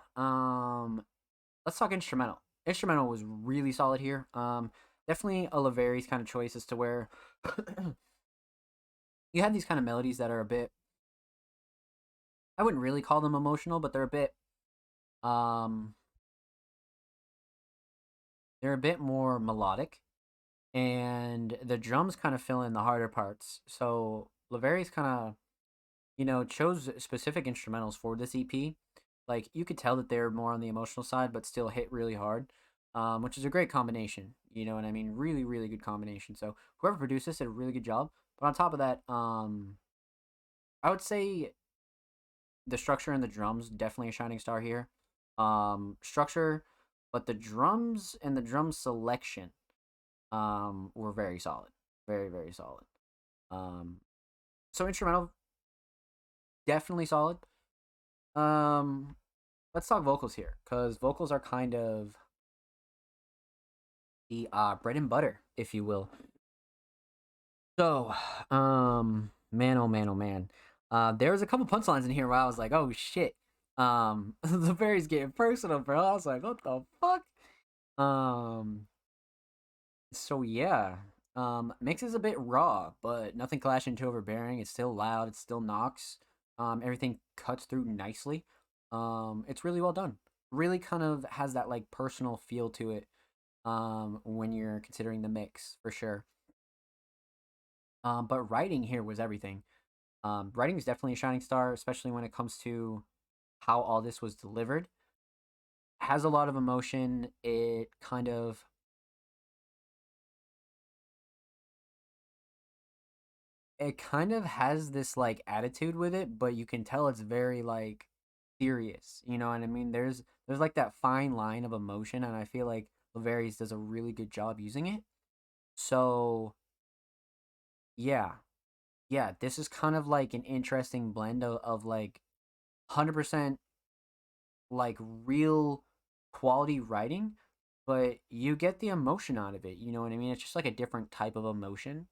let's talk instrumental. Instrumental was really solid here. Definitely a Laveri's kind of choice as to where you have these kind of melodies that are a bit, I wouldn't really call them emotional, but they're a bit more melodic, and the drums kind of fill in the harder parts. So Laveri's kind of, chose specific instrumentals for this EP. Like, you could tell that they're more on the emotional side, but still hit really hard, which is a great combination. You know what I mean? Really, really good combination. So whoever produced this did a really good job. But on top of that, I would say the structure and the drums, definitely a shining star here. Structure, but the drums and the drum selection were very solid. Very, very solid. So instrumental, definitely solid. Let's talk vocals here, because vocals are kind of the bread and butter, if you will. So, man, oh man, oh man. There was a couple punchlines in here where I was like, oh shit. The Berry's getting personal, bro. I was like, what the fuck? So yeah. Mix is a bit raw, but nothing clashing too overbearing. It's still loud, it still knocks. Everything cuts through nicely. It's really well done. Really kind of has that like personal feel to it. When you're considering the mix, for sure. But writing here was everything. Writing is definitely a shining star, especially when it comes to how all this was delivered. Has a lot of emotion. It kind of has this like attitude with it, but you can tell it's very like serious. You know what I mean? There's like that fine line of emotion, and I feel like Laveri's does a really good job using it. So yeah, this is kind of like an interesting blend of like 100% like real quality writing, but you get the emotion out of it. You know what I mean? It's just like a different type of emotion.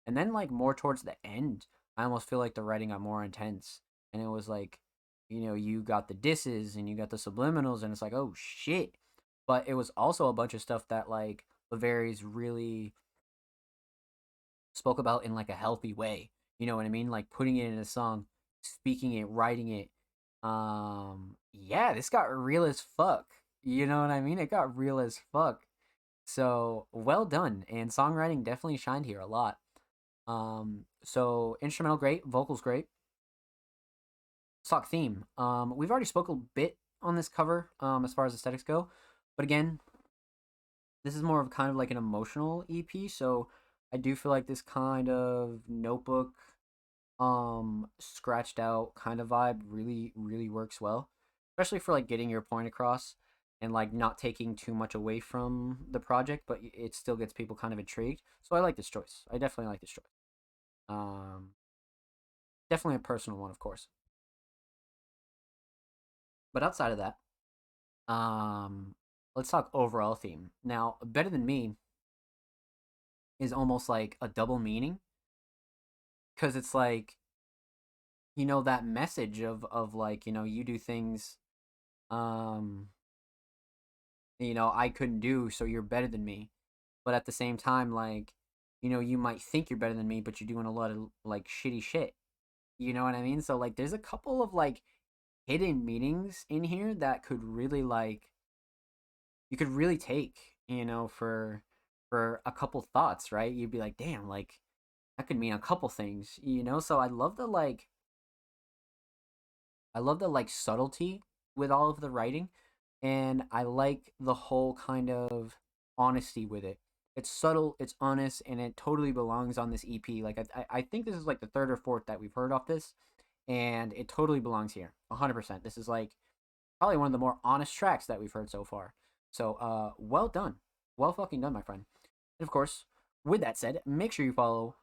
And then like more towards the end, I almost feel like the writing got more intense, and it was like, you got the disses and you got the subliminals, and it's like, oh shit. But it was also a bunch of stuff that like Laveri's really spoke about in like a healthy way. You know what I mean? Like putting it in a song, speaking it, writing it. Yeah, this got real as fuck. You know what I mean? It got real as fuck. So well done, and songwriting definitely shined here a lot. So instrumental great, vocals great. Stock theme. We've already spoke a bit on this cover, as far as aesthetics go, but again, this is more of kind of like an emotional EP, so I do feel like this kind of notebook, scratched out kind of vibe really, really works well, especially for like getting your point across and like not taking too much away from the project, but it still gets people kind of intrigued. So I like this choice. I definitely like this choice. Um, Definitely a personal one, of course. But outside of that, um, let's talk overall theme. Now, Better Than Me is almost like a double meaning, because it's like, that message of like, you do things, um I couldn't do, so you're better than me. But at the same time, like, you might think you're better than me, but you're doing a lot of like shitty shit. You know what I mean? So like there's a couple of like hidden meanings in here that could really like you could really take, for a couple thoughts, right? You'd be like, damn, like that could mean a couple things. So I love the subtlety with all of the writing, and I like the whole kind of honesty with it. It's subtle, it's honest, and it totally belongs on this EP. Like I think this is like the third or fourth that we've heard off this, and it totally belongs here, 100%. This is like probably one of the more honest tracks that we've heard so far. So well done, well fucking done, my friend. And of course, with that said, make sure you follow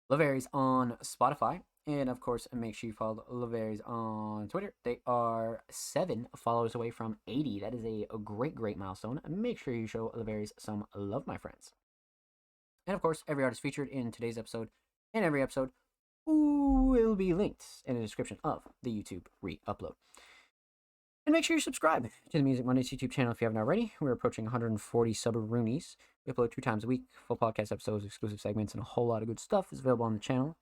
Laveries on Spotify. And of course, make sure you follow Laveries on Twitter. They are 7 followers away from 80. That is a great, great milestone. Make sure you show Laveries some love, my friends. And of course, every artist featured in today's episode and every episode will be linked in the description of the YouTube re-upload. And make sure you subscribe to the Music Mondays YouTube channel if you haven't already. We're approaching 140 sub-roonies. We upload 2 times a week. Full podcast episodes, exclusive segments, and a whole lot of good stuff is available on the channel.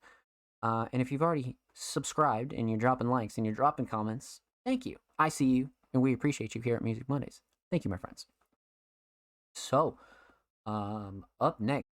And if you've already subscribed and you're dropping likes and you're dropping comments, thank you. I see you, and we appreciate you here at Music Mondays. Thank you, my friends. So, up next.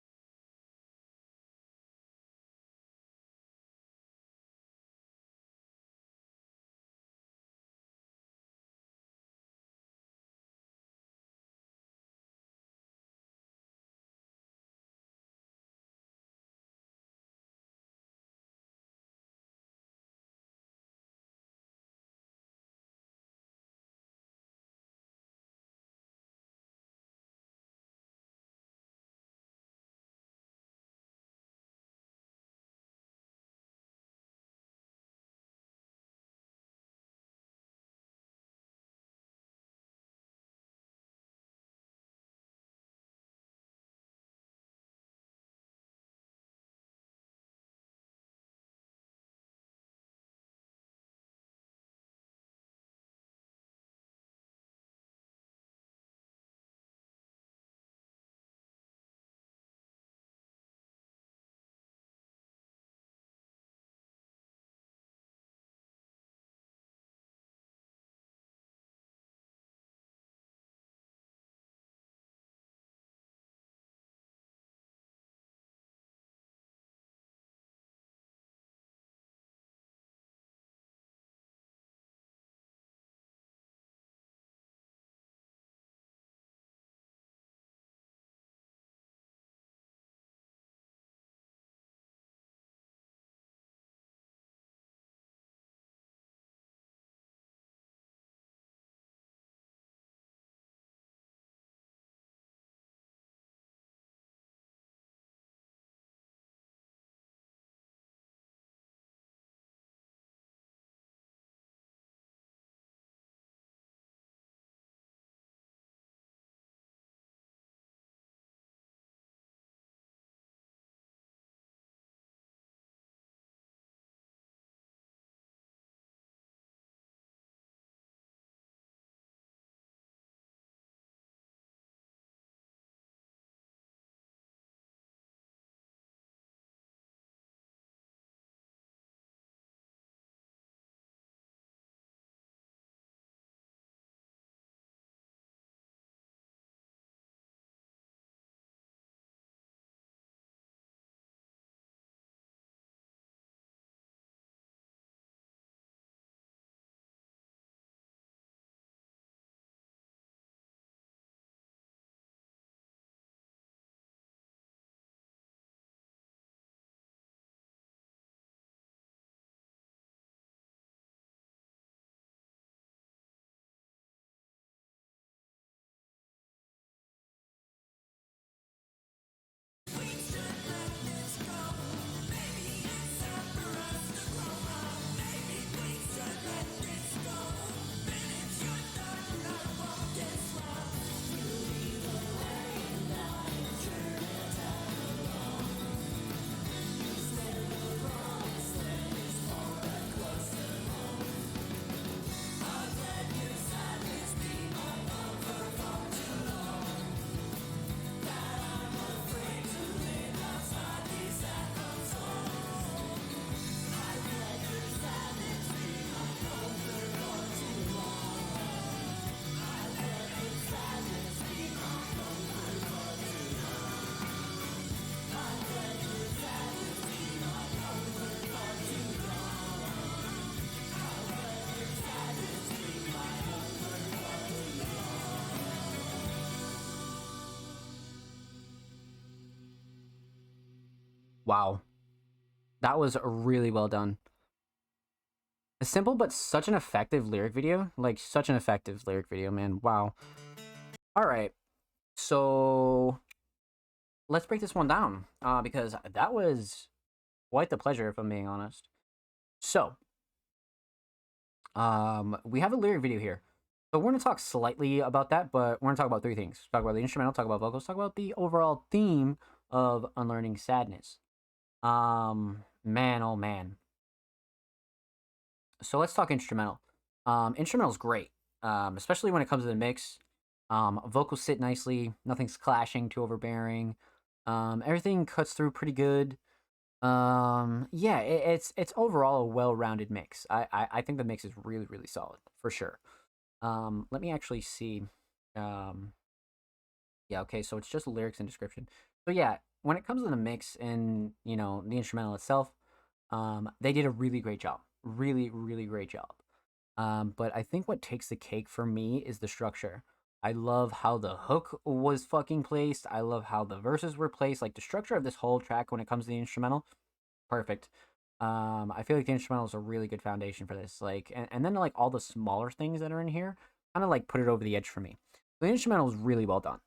Wow. That was really well done. A simple but such an effective lyric video. Like, such an effective lyric video, man. Wow. Alright. So, let's break this one down. Because that was quite the pleasure, if I'm being honest. So, we have a lyric video here. So we're going to talk slightly about that, but we're going to talk about three things. Talk about the instrumental, talk about vocals, talk about the overall theme of Unlearning Sadness. Man, oh man. So let's talk instrumental. Instrumental's great, especially when it comes to the mix. Vocals sit nicely, nothing's clashing, too overbearing. Everything cuts through pretty good. Yeah, it's overall a well-rounded mix. I think the mix is really, really solid, for sure. Let me actually see. Yeah, okay, so it's just lyrics and description. So yeah, when it comes to the mix and, you know, the instrumental itself, they did a really great job. Really, really great job. But I think what takes the cake for me is the structure. I love how the hook was fucking placed. I love how the verses were placed. Like, the structure of this whole track when it comes to the instrumental, perfect. I feel like the instrumental is a really good foundation for this. Like, and then like all the smaller things that are in here kind of like put it over the edge for me. The instrumental is really well done.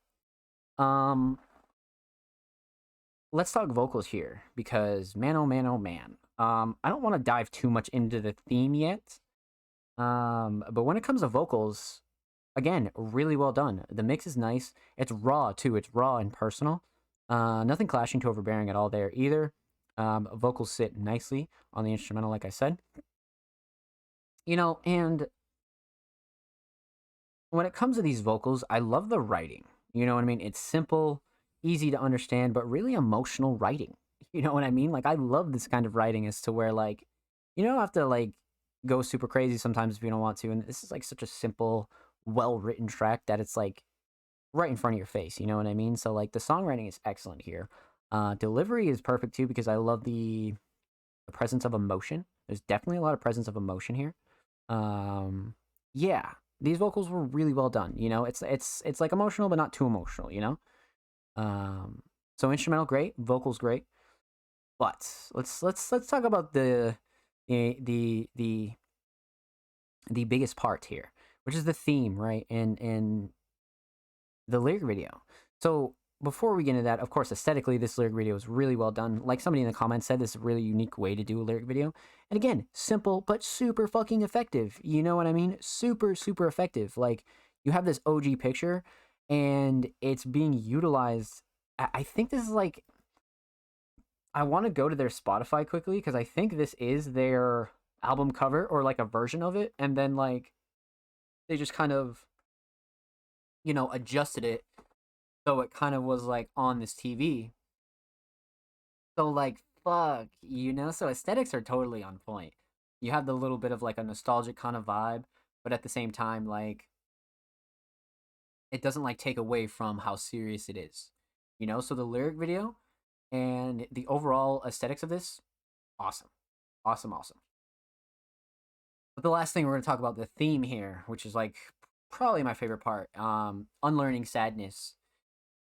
Let's talk vocals here because man, oh man, oh man. I don't want to dive too much into the theme yet. But when it comes to vocals, again, really well done. The mix is nice. It's raw too. It's raw and personal. Nothing clashing to overbearing at all there either. Vocals sit nicely on the instrumental, like I said. You know, and when it comes to these vocals, I love the writing. You know what I mean? It's simple, easy to understand, but really emotional writing. You know what I mean? Like, I love this kind of writing as to where, like, you don't have to, like, go super crazy sometimes if you don't want to. And this is, like, such a simple, well-written track that it's, like, right in front of your face. You know what I mean? So, like, the songwriting is excellent here. Delivery is perfect, too, because I love the presence of emotion. There's definitely a lot of presence of emotion here. Yeah, these vocals were really well done. You know, it's like emotional, but not too emotional, you know? So instrumental, great. Vocals, great. But let's talk about the biggest part here, which is the theme, right? And the lyric video. So before we get into that, of course, aesthetically, this lyric video is really well done. Like somebody in the comments said, this is a really unique way to do a lyric video. And again, simple, but super fucking effective. You know what I mean? Super, super effective. Like, you have this OG picture, and it's being utilized. I think this is like, I want to go to their Spotify quickly, because I think this is their album cover, or like a version of it. And then, like, they just kind of, you know, adjusted it so it kind of was like on this TV. So, like, fuck, you know? So aesthetics are totally on point. You have the little bit of like a nostalgic kind of vibe, but at the same time, like, it doesn't like take away from how serious it is. You know? So the lyric video and the overall aesthetics of this, awesome. Awesome, awesome. But the last thing we're going to talk about, the theme here, which is like probably my favorite part, Unlearning Sadness.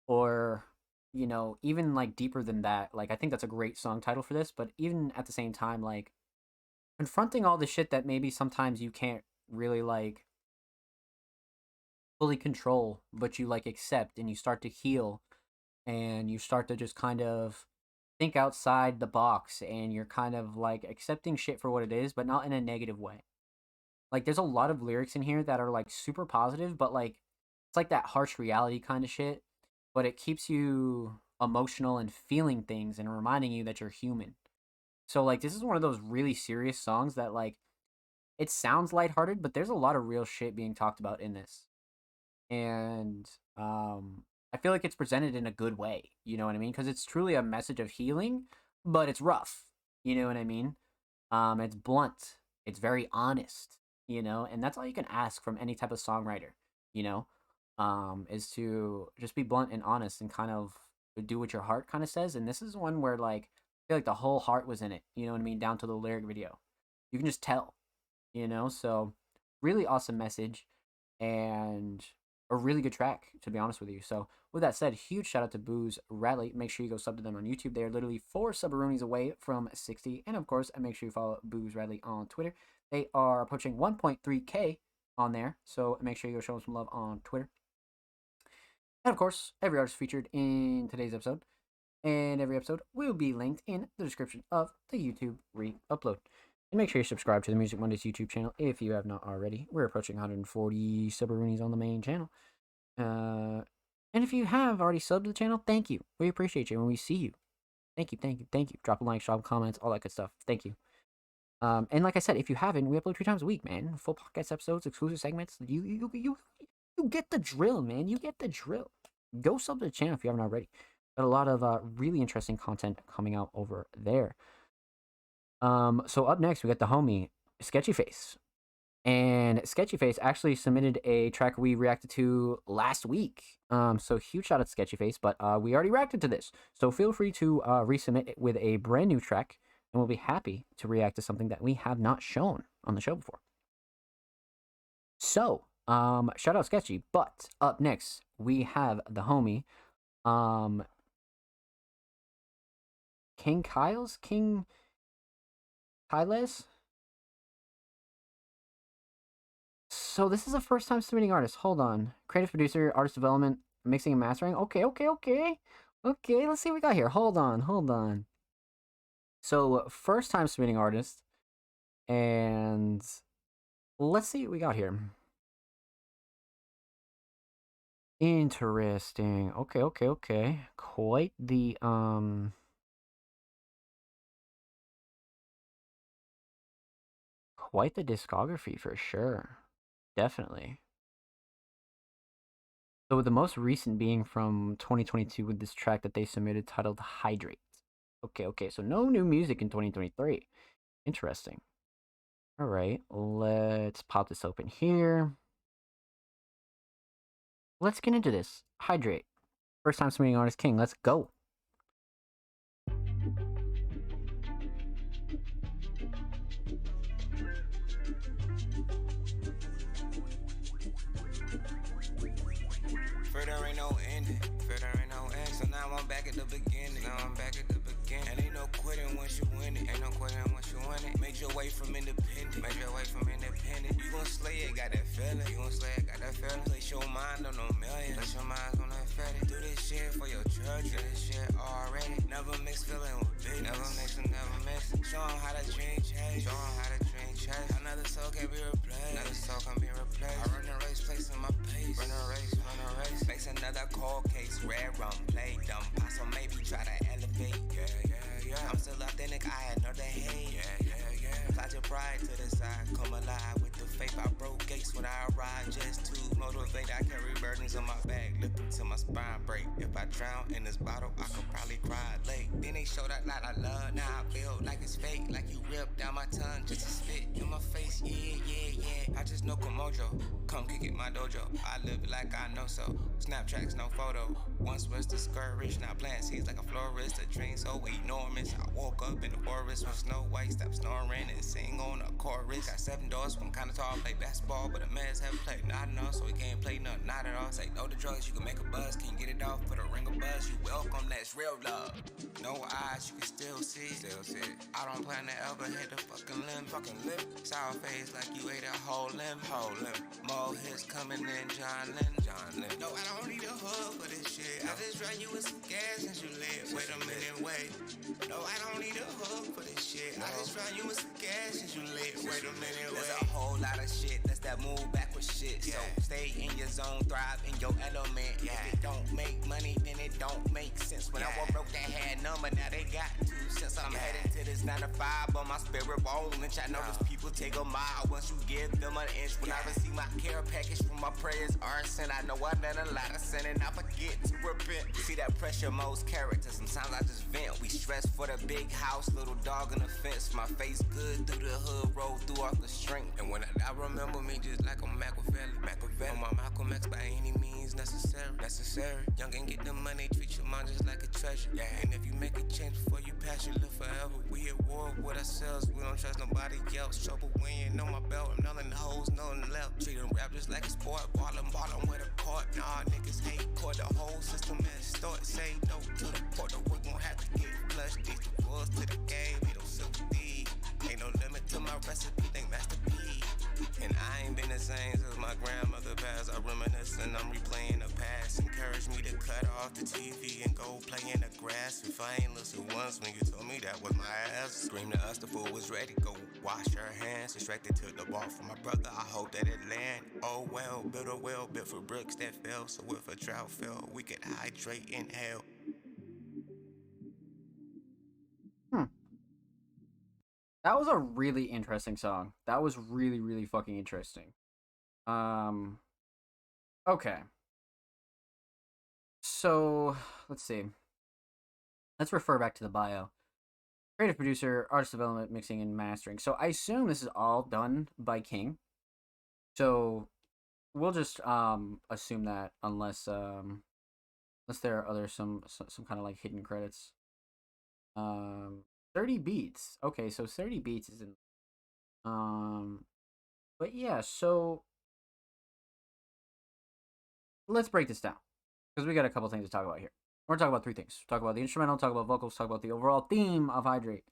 Or, you know, even like deeper than that. Like, I think that's a great song title for this, but even at the same time, like, confronting all the shit that maybe sometimes you can't really like fully control, but you like accept, and you start to heal, and you start to just kind of think outside the box, and you're kind of like accepting shit for what it is, but not in a negative way. Like, there's a lot of lyrics in here that are like super positive, but like, it's like that harsh reality kind of shit, but it keeps you emotional and feeling things and reminding you that you're human. So, like, this is one of those really serious songs that, like, it sounds lighthearted, but there's a lot of real shit being talked about in this. And I feel like it's presented in a good way, you know what I mean? Because it's truly a message of healing, but it's rough, you know what I mean? It's blunt, it's very honest, you know? And that's all you can ask from any type of songwriter, you know? Is to just be blunt and honest and kind of do what your heart kind of says. And this is one where, like, I feel like the whole heart was in it, you know what I mean? Down to the lyric video. You can just tell, you know? So, really awesome message. And a really good track, to be honest with you. So with that said, huge shout out to Booze Radley. Make sure you go sub to them on YouTube. They are literally 4 Subaroonies away from 60. And of course, make sure you follow Booze Radley on Twitter. They are approaching 1.3K on there. So make sure you go show them some love on Twitter. And of course, every artist featured in today's episode and every episode will be linked in the description of the YouTube re-upload. And make sure you subscribe to the Music Mondays YouTube channel if you have not already. We're approaching 140 Subaroonies on the main channel. And if you have already subbed to the channel, thank you. We appreciate you when we see you. Thank you, thank you, thank you. Drop a like, drop comments, all that good stuff. Thank you. And like I said, if you haven't, we upload 3 times a week, man. Full podcast episodes, exclusive segments. You get the drill, man. You get the drill. Go sub to the channel if you haven't already. Got a lot of really interesting content coming out over there. So up next, we got the homie Sketchy Face. And Sketchy Face actually submitted a track we reacted to last week. So huge shout out to Sketchy Face, but we already reacted to this. So feel free to resubmit it with a brand new track, and we'll be happy to react to something that we have not shown on the show before. So, shout out Sketchy, but up next, we have the homie, King Kyles? So this is a first time submitting artist. Hold on. Creative producer, artist development, mixing and mastering. Okay, let's see what we got here. Hold on. So first time submitting artist. And let's see what we got here. Interesting. Okay. Quite the quite the discography for sure. Definitely. So the most recent being from 2022 with this track that they submitted titled Hydrate. Okay. So no new music in 2023. Interesting. All right, let's pop this open here. Let's get into this. Hydrate. First time submitting artist King. Let's go. There ain't no ending, there ain't no end. So now I'm back at the beginning. And ain't no quitting once you win it. Made your way from independent. You gon' slay it, got that feeling. Place your mind on a million. Do this shit for your church. Already. Never mix feeling with business. Never mix. Show 'em how to dream change. Another soul can be replaced. I run the race, placing my pace. Run a race. Face another cold case. Red rum, play dumb. So maybe try to elevate. Yeah. I'm still authentic, I had no day hate. Yeah. Plot your pride to the side. Come alive with the faith. I broke gates when I arrived just to motivate. I carry burdens on my back, lip until my spine break. If I drown in this bottle, I could probably cry late. Then they show that lot I love. Now I feel like it's fake. Like you ripped down my tongue just to spit in my face. Yeah. I just know Komojo. Come kick it my dojo. I live it like I know so. Snaptracks, no photo. Once was discouraged, now plant seeds like a florist. A dream so enormous. I woke up in the forest with Snow White. Stop snoring and sing on a chorus. Got 7 doors from kinda tall. Play basketball, but the man's haven't played. Not enough, so he can't play nothing. Not at all. Say no to drugs, you can make a buzz. Can't get it off for the ring of buzz. You welcome, that's real love. No eyes, you can still see. I don't plan to ever hit the fucking limb. Sour face like you ate a whole limb. More hits coming in, John Lynn. No, I don't need a hug for this shit. I just run you with some gas since you live. Wait a minute, wait. No, I don't need a hug for this shit. I just run you with some gas since you live. Wait a minute, wait. There's a whole lot of shit. That's that move backwards shit. So stay in your zone, thrive in your element. If it don't make money, then it don't make sense. When I was broke, they had number, now they got 2 cents. I'm headed to this 9 to 5, but my spirit won't lynch. I notice people take a mile once you give them an inch. When I receive my care package from my prayers are sent, I know I've done a lot of sin and I forget to repent. See that pressure, most character. Sometimes I just vent. We dress for the big house, little dog in the fence. My face good through the hood, roll through off the strength. And when I remember me just like I'm Machiavelli. On my Malcolm X by any means necessary. Young and get the money, treat your mind just like a treasure. Yeah, and if you make a change before you pass, you live forever. We at war with ourselves, we don't trust nobody else. Trouble when you know my belt, I'm nailing the hoes, nailing the left. Treat them rap just like a sport, ballin' with a court. Nah, niggas hate court, the whole system is start. Say no to the port, we gon' have to get flushed. These the rules to the game, we don't sell the deed. Ain't no limit to my recipe, think Master P. And I ain't been the same since my grandmother passed. I reminisce and I'm replaying the past. Encourage me to cut off the TV and go play in the grass. If I ain't listen once when you told me that was my ass. Scream to us, the fool was ready. Go wash your hands. Distracted to the ball from my brother. I hope that it land. Oh well, build a well, built for bricks that fell. So if a drought fell, we could hydrate in hell. That was a really interesting song. That was really, really fucking interesting. Okay. So, let's see. Let's refer back to the bio. Creative producer, artist development, mixing, and mastering. So, I assume this is all done by King. So, we'll just assume that unless there are other some kind of like hidden credits. 30 beats. Okay, so 30 beats is in. But yeah, so let's break this down because we got a couple things to talk about here. We're gonna talk about three things. Talk about the instrumental, talk about vocals, talk about the overall theme of Hydrate,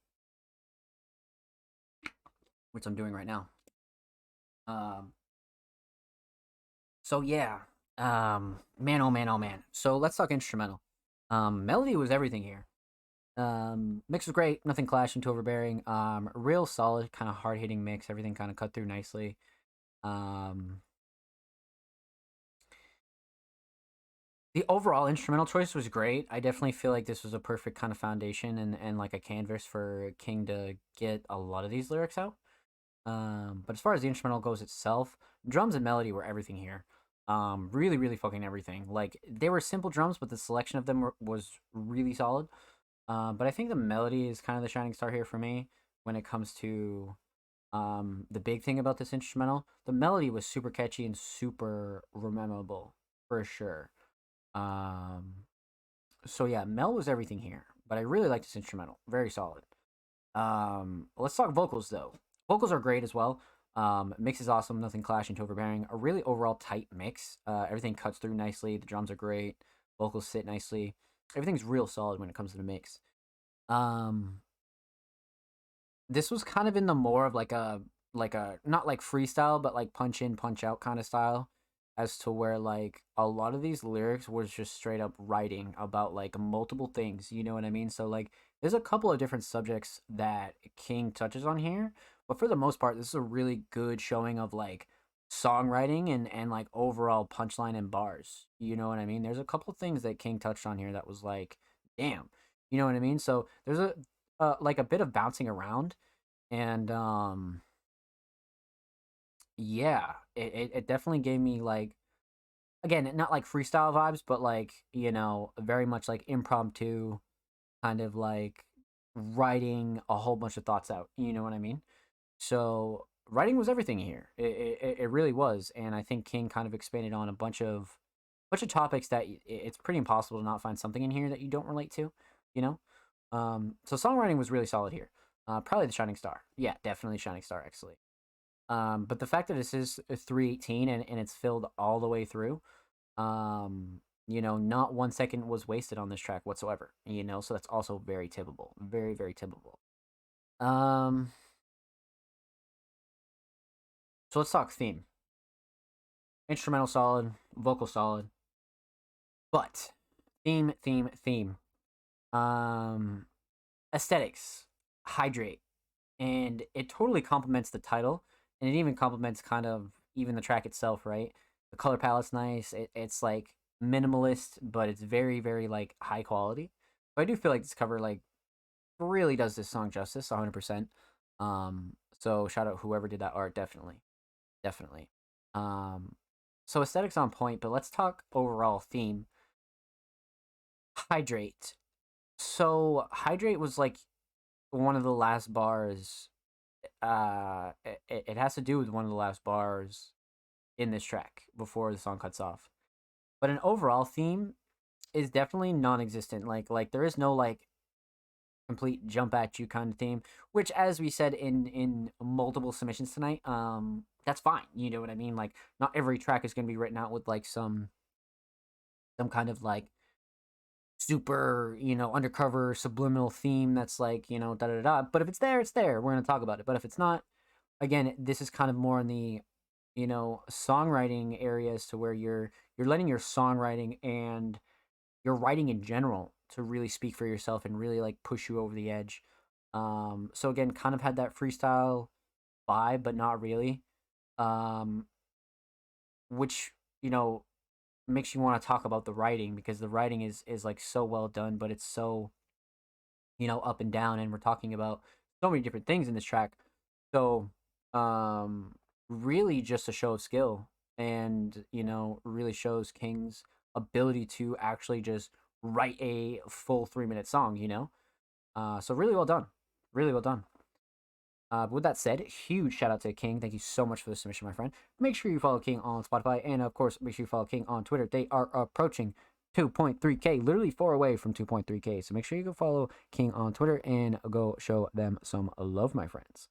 which I'm doing right now. So yeah, man, oh man, oh man. So let's talk instrumental. Melody was everything here. Mix was great, nothing clashing too overbearing. Real solid, kind of hard hitting mix. Everything kind of cut through nicely. The overall instrumental choice was great. I definitely feel like this was a perfect kind of foundation and like a canvas for King to get a lot of these lyrics out. But as far as the instrumental goes itself, drums and melody were everything here. Really, really fucking everything. Like, they were simple drums, but the selection of them was really solid. But I think the melody is kind of the shining star here for me when it comes to the big thing about this instrumental. The melody was super catchy and super memorable, for sure. So yeah, Mel was everything here, but I really like this instrumental. Very solid. Let's talk vocals, though. Vocals are great as well. Mix is awesome, nothing clashing to overbearing. A really overall tight mix. Everything cuts through nicely. The drums are great. Vocals sit nicely. Everything's real solid when it comes to the mix. This was kind of in the more of like a not like freestyle, but like punch in, punch out kind of style, as to where like a lot of these lyrics was just straight up writing about like multiple things, you know what I mean? So like there's a couple of different subjects that King touches on here, but for the most part, this is a really good showing of like songwriting and like overall punchline and bars, you know what I mean? There's a couple things that King touched on here that was like, damn, you know what I mean? So there's a like a bit of bouncing around, and yeah, it definitely gave me like, again, not like freestyle vibes, but like, you know, very much like impromptu kind of like writing a whole bunch of thoughts out, you know what I mean? So writing was everything here. It really was, and I think King kind of expanded on a bunch of topics that it's pretty impossible to not find something in here that you don't relate to, you know. So songwriting was really solid here. Probably the shining star. Yeah, definitely shining star, actually. But the fact that this is a 318 and it's filled all the way through, you know, not 1 second was wasted on this track whatsoever, you know, so that's also very tippable. Very, very tippable. So let's talk theme. Instrumental solid, vocal solid. But theme. Aesthetics, Hydrate. And it totally complements the title, and it even complements kind of even the track itself, right? The color palette's nice. It's like minimalist, but it's very, very like high quality. But I do feel like this cover like really does this song justice, 100%. So shout out whoever did that art, definitely. So aesthetics on point, but let's talk overall theme. Hydrate. So Hydrate was like one of the last bars. It has to do with one of the last bars in this track before the song cuts off. But an overall theme is definitely non-existent. Like there is no like complete jump at you kind of theme, which, as we said in multiple submissions tonight, that's fine. You know what I mean? Like, not every track is going to be written out with like some kind of like super, undercover subliminal theme that's like, da da da. But if it's there, it's there. We're going to talk about it. But if it's not, again, this is kind of more in the songwriting areas, to where you're letting your songwriting and your writing in general to really speak for yourself and really like push you over the edge. So again, kind of had that freestyle vibe, but not really. Which, makes you want to talk about the writing, because the writing is like so well done, but it's so, up and down, and we're talking about so many different things in this track. So, really just a show of skill, and, really shows King's ability to actually just write a full 3-minute song, so really well done. Really well done. But with that said, huge shout out to King. Thank you so much for the submission, my friend. Make sure you follow King on Spotify, and of course, make sure you follow King on Twitter. They are approaching 2.3K, literally 4 away from 2.3K. So make sure you go follow King on Twitter and go show them some love, my friends.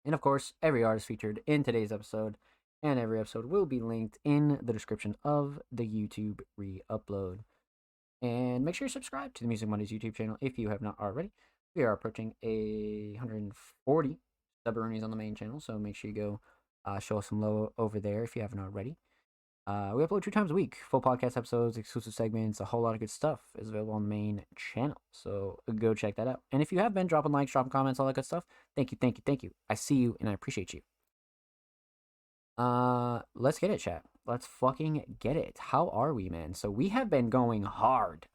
And of course, every artist featured in today's episode and every episode will be linked in the description of the YouTube re-upload. And make sure you subscribe to the Music Mondays YouTube channel if you have not already. We are approaching 140 sub-earnings on the main channel, so make sure you go show us some love over there if you haven't already. We upload 2 times a week. Full podcast episodes, exclusive segments, a whole lot of good stuff is available on the main channel, so go check that out. And if you have been dropping likes, dropping comments, all that good stuff, thank you. I see you and I appreciate you. Let's get it, chat. Let's fucking get it. How are we, man? So we have been going hard.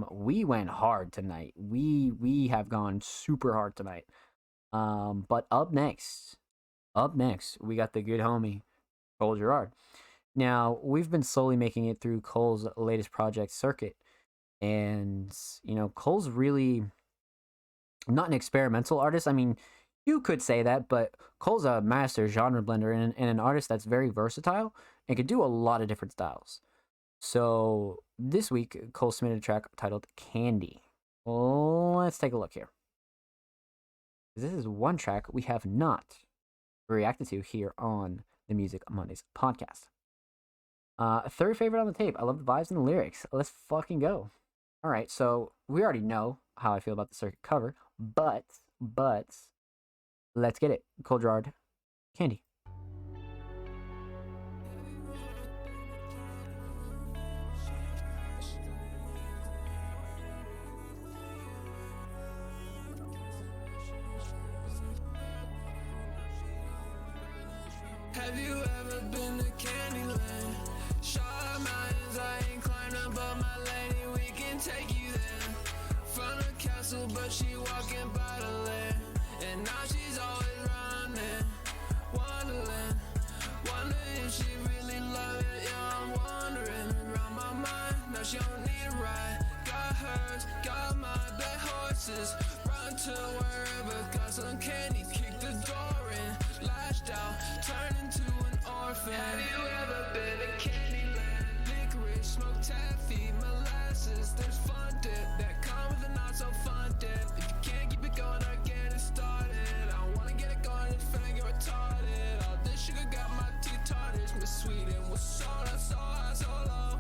We went hard tonight. We have gone super hard tonight. But up next, we got the good homie, Cole Girard. Now, we've been slowly making it through Cole's latest project, Circuit. And, Cole's really not an experimental artist. I mean, you could say that, but Cole's a master genre blender and an artist that's very versatile and could do a lot of different styles. So this week, Cole submitted a track titled Candy. Well, let's take a look here. This is one track we have not reacted to here on the Music Mondays podcast. Third favorite on the tape. I love the vibes and the lyrics. Let's fucking go. All right, so we already know how I feel about the Circuit cover, but let's get it. Cole Girard, Candy. Have you ever been to Candyland? Shot mountains, I ain't climbed up, but my lady, we can take you there. From the castle, but she walking by the land. And now she's always running, wondering. Wonder if she really love it, yeah, I'm wondering. Around my mind, now she don't need a ride. Got hers, got my bad horses. Run to wherever, got some candy, kick the door in. Lashed out, turned into an orphan. Have you ever been to Candyland? Licorice, smoke taffy, molasses. There's fun dip that come with a not so fun dip. If you can't keep it going or get it started, I wanna get it going and feeling get retarded. All this sugar got my teeth tarted. Miss Sweden was so high, so low.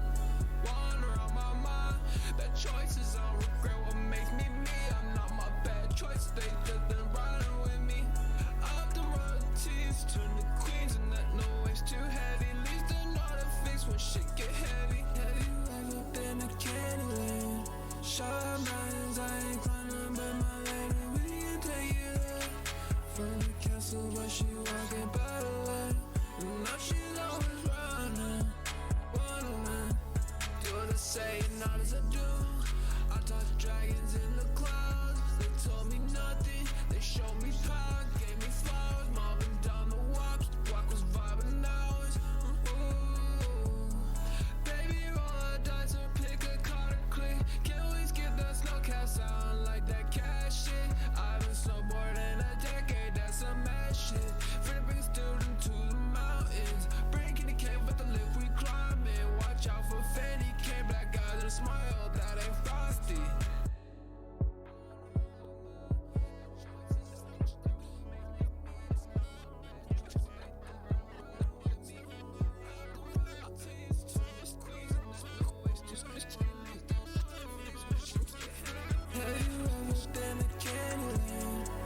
Wander on my mind. Bad choices, I don't regret what makes me me. I'm not my bad choices, they just been riding with me. Up the royalties, turn the queens, and that no ways too heavy. Least they know to fix when shit get heavy. Have you ever been to Candyland? Shut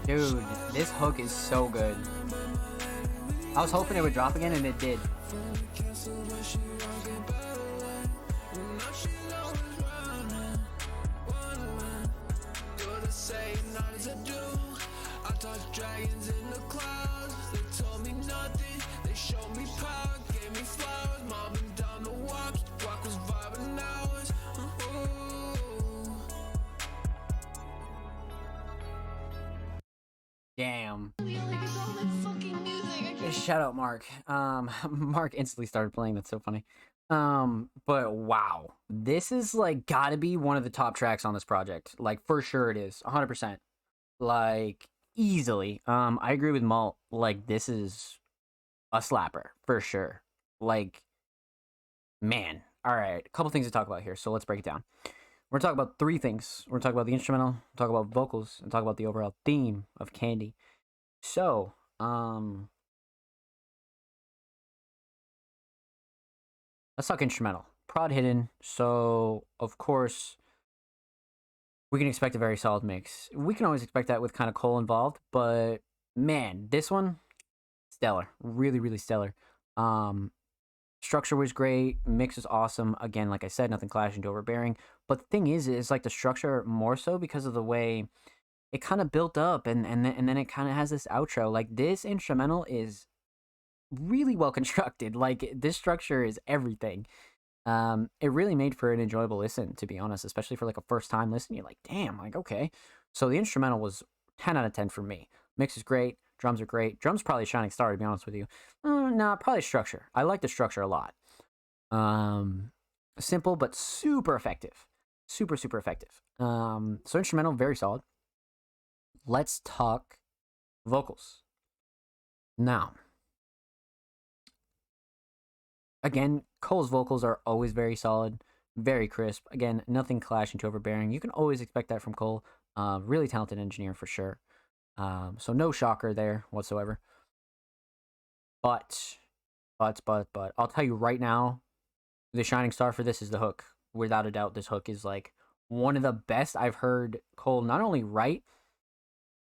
Dude, this hook is so good. I was hoping it would drop again, and it did. Damn. Shout out Mark. Mark instantly started playing. That's so funny. But wow, this is like gotta be one of the top tracks on this project. Like for sure it is, 100%. Like easily. I agree with Malt. Like this is a slapper for sure. Like, man. All right, a couple things to talk about here. So let's break it down. We're gonna talk about three things. We're gonna talk about the instrumental, talk about vocals, and talk about the overall theme of Candy. So, let's talk instrumental. Prod hidden, so of course we can expect a very solid mix. We can always expect that with kind of Cole involved, but man, this one, stellar. Really, really stellar. Structure was great, mix is awesome. Again, like I said, nothing clashing to overbearing. But the thing is like the structure more so because of the way it kind of built up and then it kind of has this outro. Like this instrumental is really well constructed. Like this structure is everything. It really made for an enjoyable listen, to be honest, especially for like a first time listen. You're like, damn, like okay. So the instrumental was 10 out of 10 for me. Mix is great, drums are great. Drums probably a shining star, to be honest with you. Nah, probably structure. I like the structure a lot. Simple but super effective. Super effective. So instrumental, very solid. Let's talk vocals. Now, again, Cole's vocals are always very solid, very crisp. Again, nothing clashing to overbearing. You can always expect that from Cole. Really talented engineer for sure. So no shocker there whatsoever. But I'll tell you right now, the shining star for this is the hook. Without a doubt, this hook is like one of the best I've heard Cole not only write,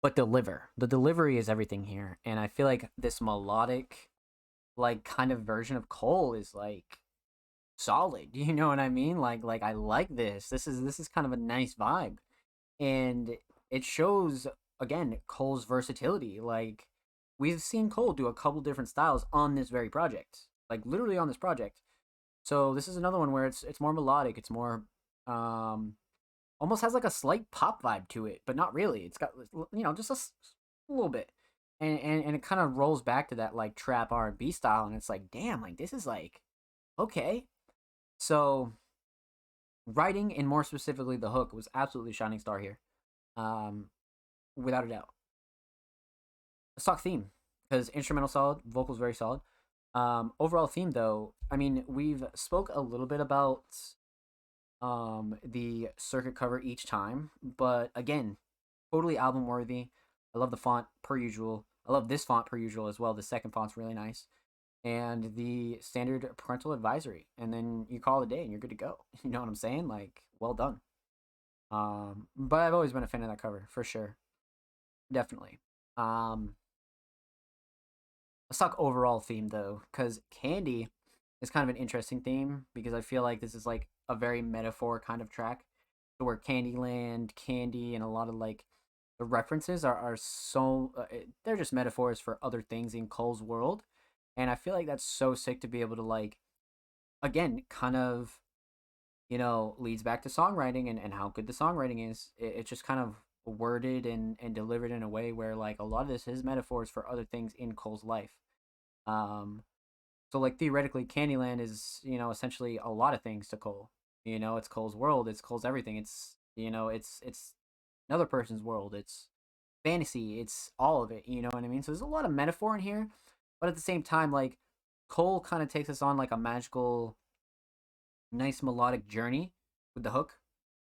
but deliver. The delivery is everything here. And I feel like this melodic, like, kind of version of Cole is, like, solid. You know what I mean? Like I like this. This is kind of a nice vibe. And it shows, again, Cole's versatility. Like, we've seen Cole do a couple different styles on this very project. Like, literally on this project. So this is another one where it's more melodic. It's more, almost has like a slight pop vibe to it, but not really. It's got, you know, just a little bit. And it kind of rolls back to that, like, trap R&B style. And it's like, damn, like, this is like, okay. So writing, and more specifically the hook, was absolutely shining star here. Without a doubt. Let's talk theme, because instrumental solid, vocals very solid. Overall theme, though, I mean, we've spoke a little bit about the circuit cover each time, but again, totally album worthy. I love the font per usual. I love this font per usual as well. The second font's really nice. And the standard parental advisory. And then you call it a day and you're good to go. You know what I'm saying? Like, well done. But I've always been a fan of that cover, for sure. Definitely. Let's talk overall theme, though, because Candy is kind of an interesting theme, because I feel like this is like a very metaphor kind of track, so where Candyland, Candy, and a lot of like the references are so they're just metaphors for other things in Cole's world. And I feel like that's so sick to be able to, like, again, kind of, you know, leads back to songwriting and how good the songwriting is. It's just kind of worded and delivered in a way where, like, a lot of this is metaphors for other things in Cole's life. So, like, theoretically, Candyland is, you know, essentially a lot of things to Cole. You know, it's Cole's world, it's Cole's everything. It's, you know, it's another person's world. It's fantasy. It's all of it. You know what I mean? So there's a lot of metaphor in here, but at the same time, like, Cole kind of takes us on like a magical, nice melodic journey with the hook.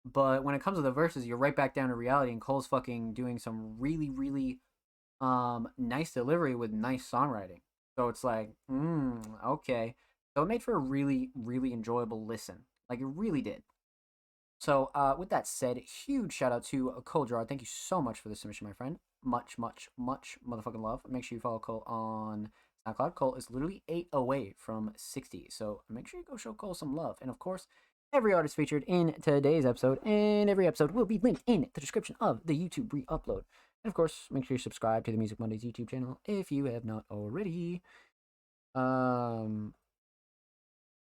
But when it comes to the verses, you're right back down to reality, and Cole's fucking doing some really, really nice delivery with nice songwriting. So it's like, okay. So it made for a really, really enjoyable listen. Like, it really did. So with that said, huge shout out to Cole Gerard. Thank you so much for the submission, my friend. much motherfucking love. Make sure you follow Cole on SoundCloud. Cole is literally 8 away from 60, so make sure you go show Cole some love. And of course, every artist featured in today's episode and every episode will be linked in the description of the YouTube re-upload. And of course, make sure you subscribe to the Music Mondays YouTube channel if you have not already.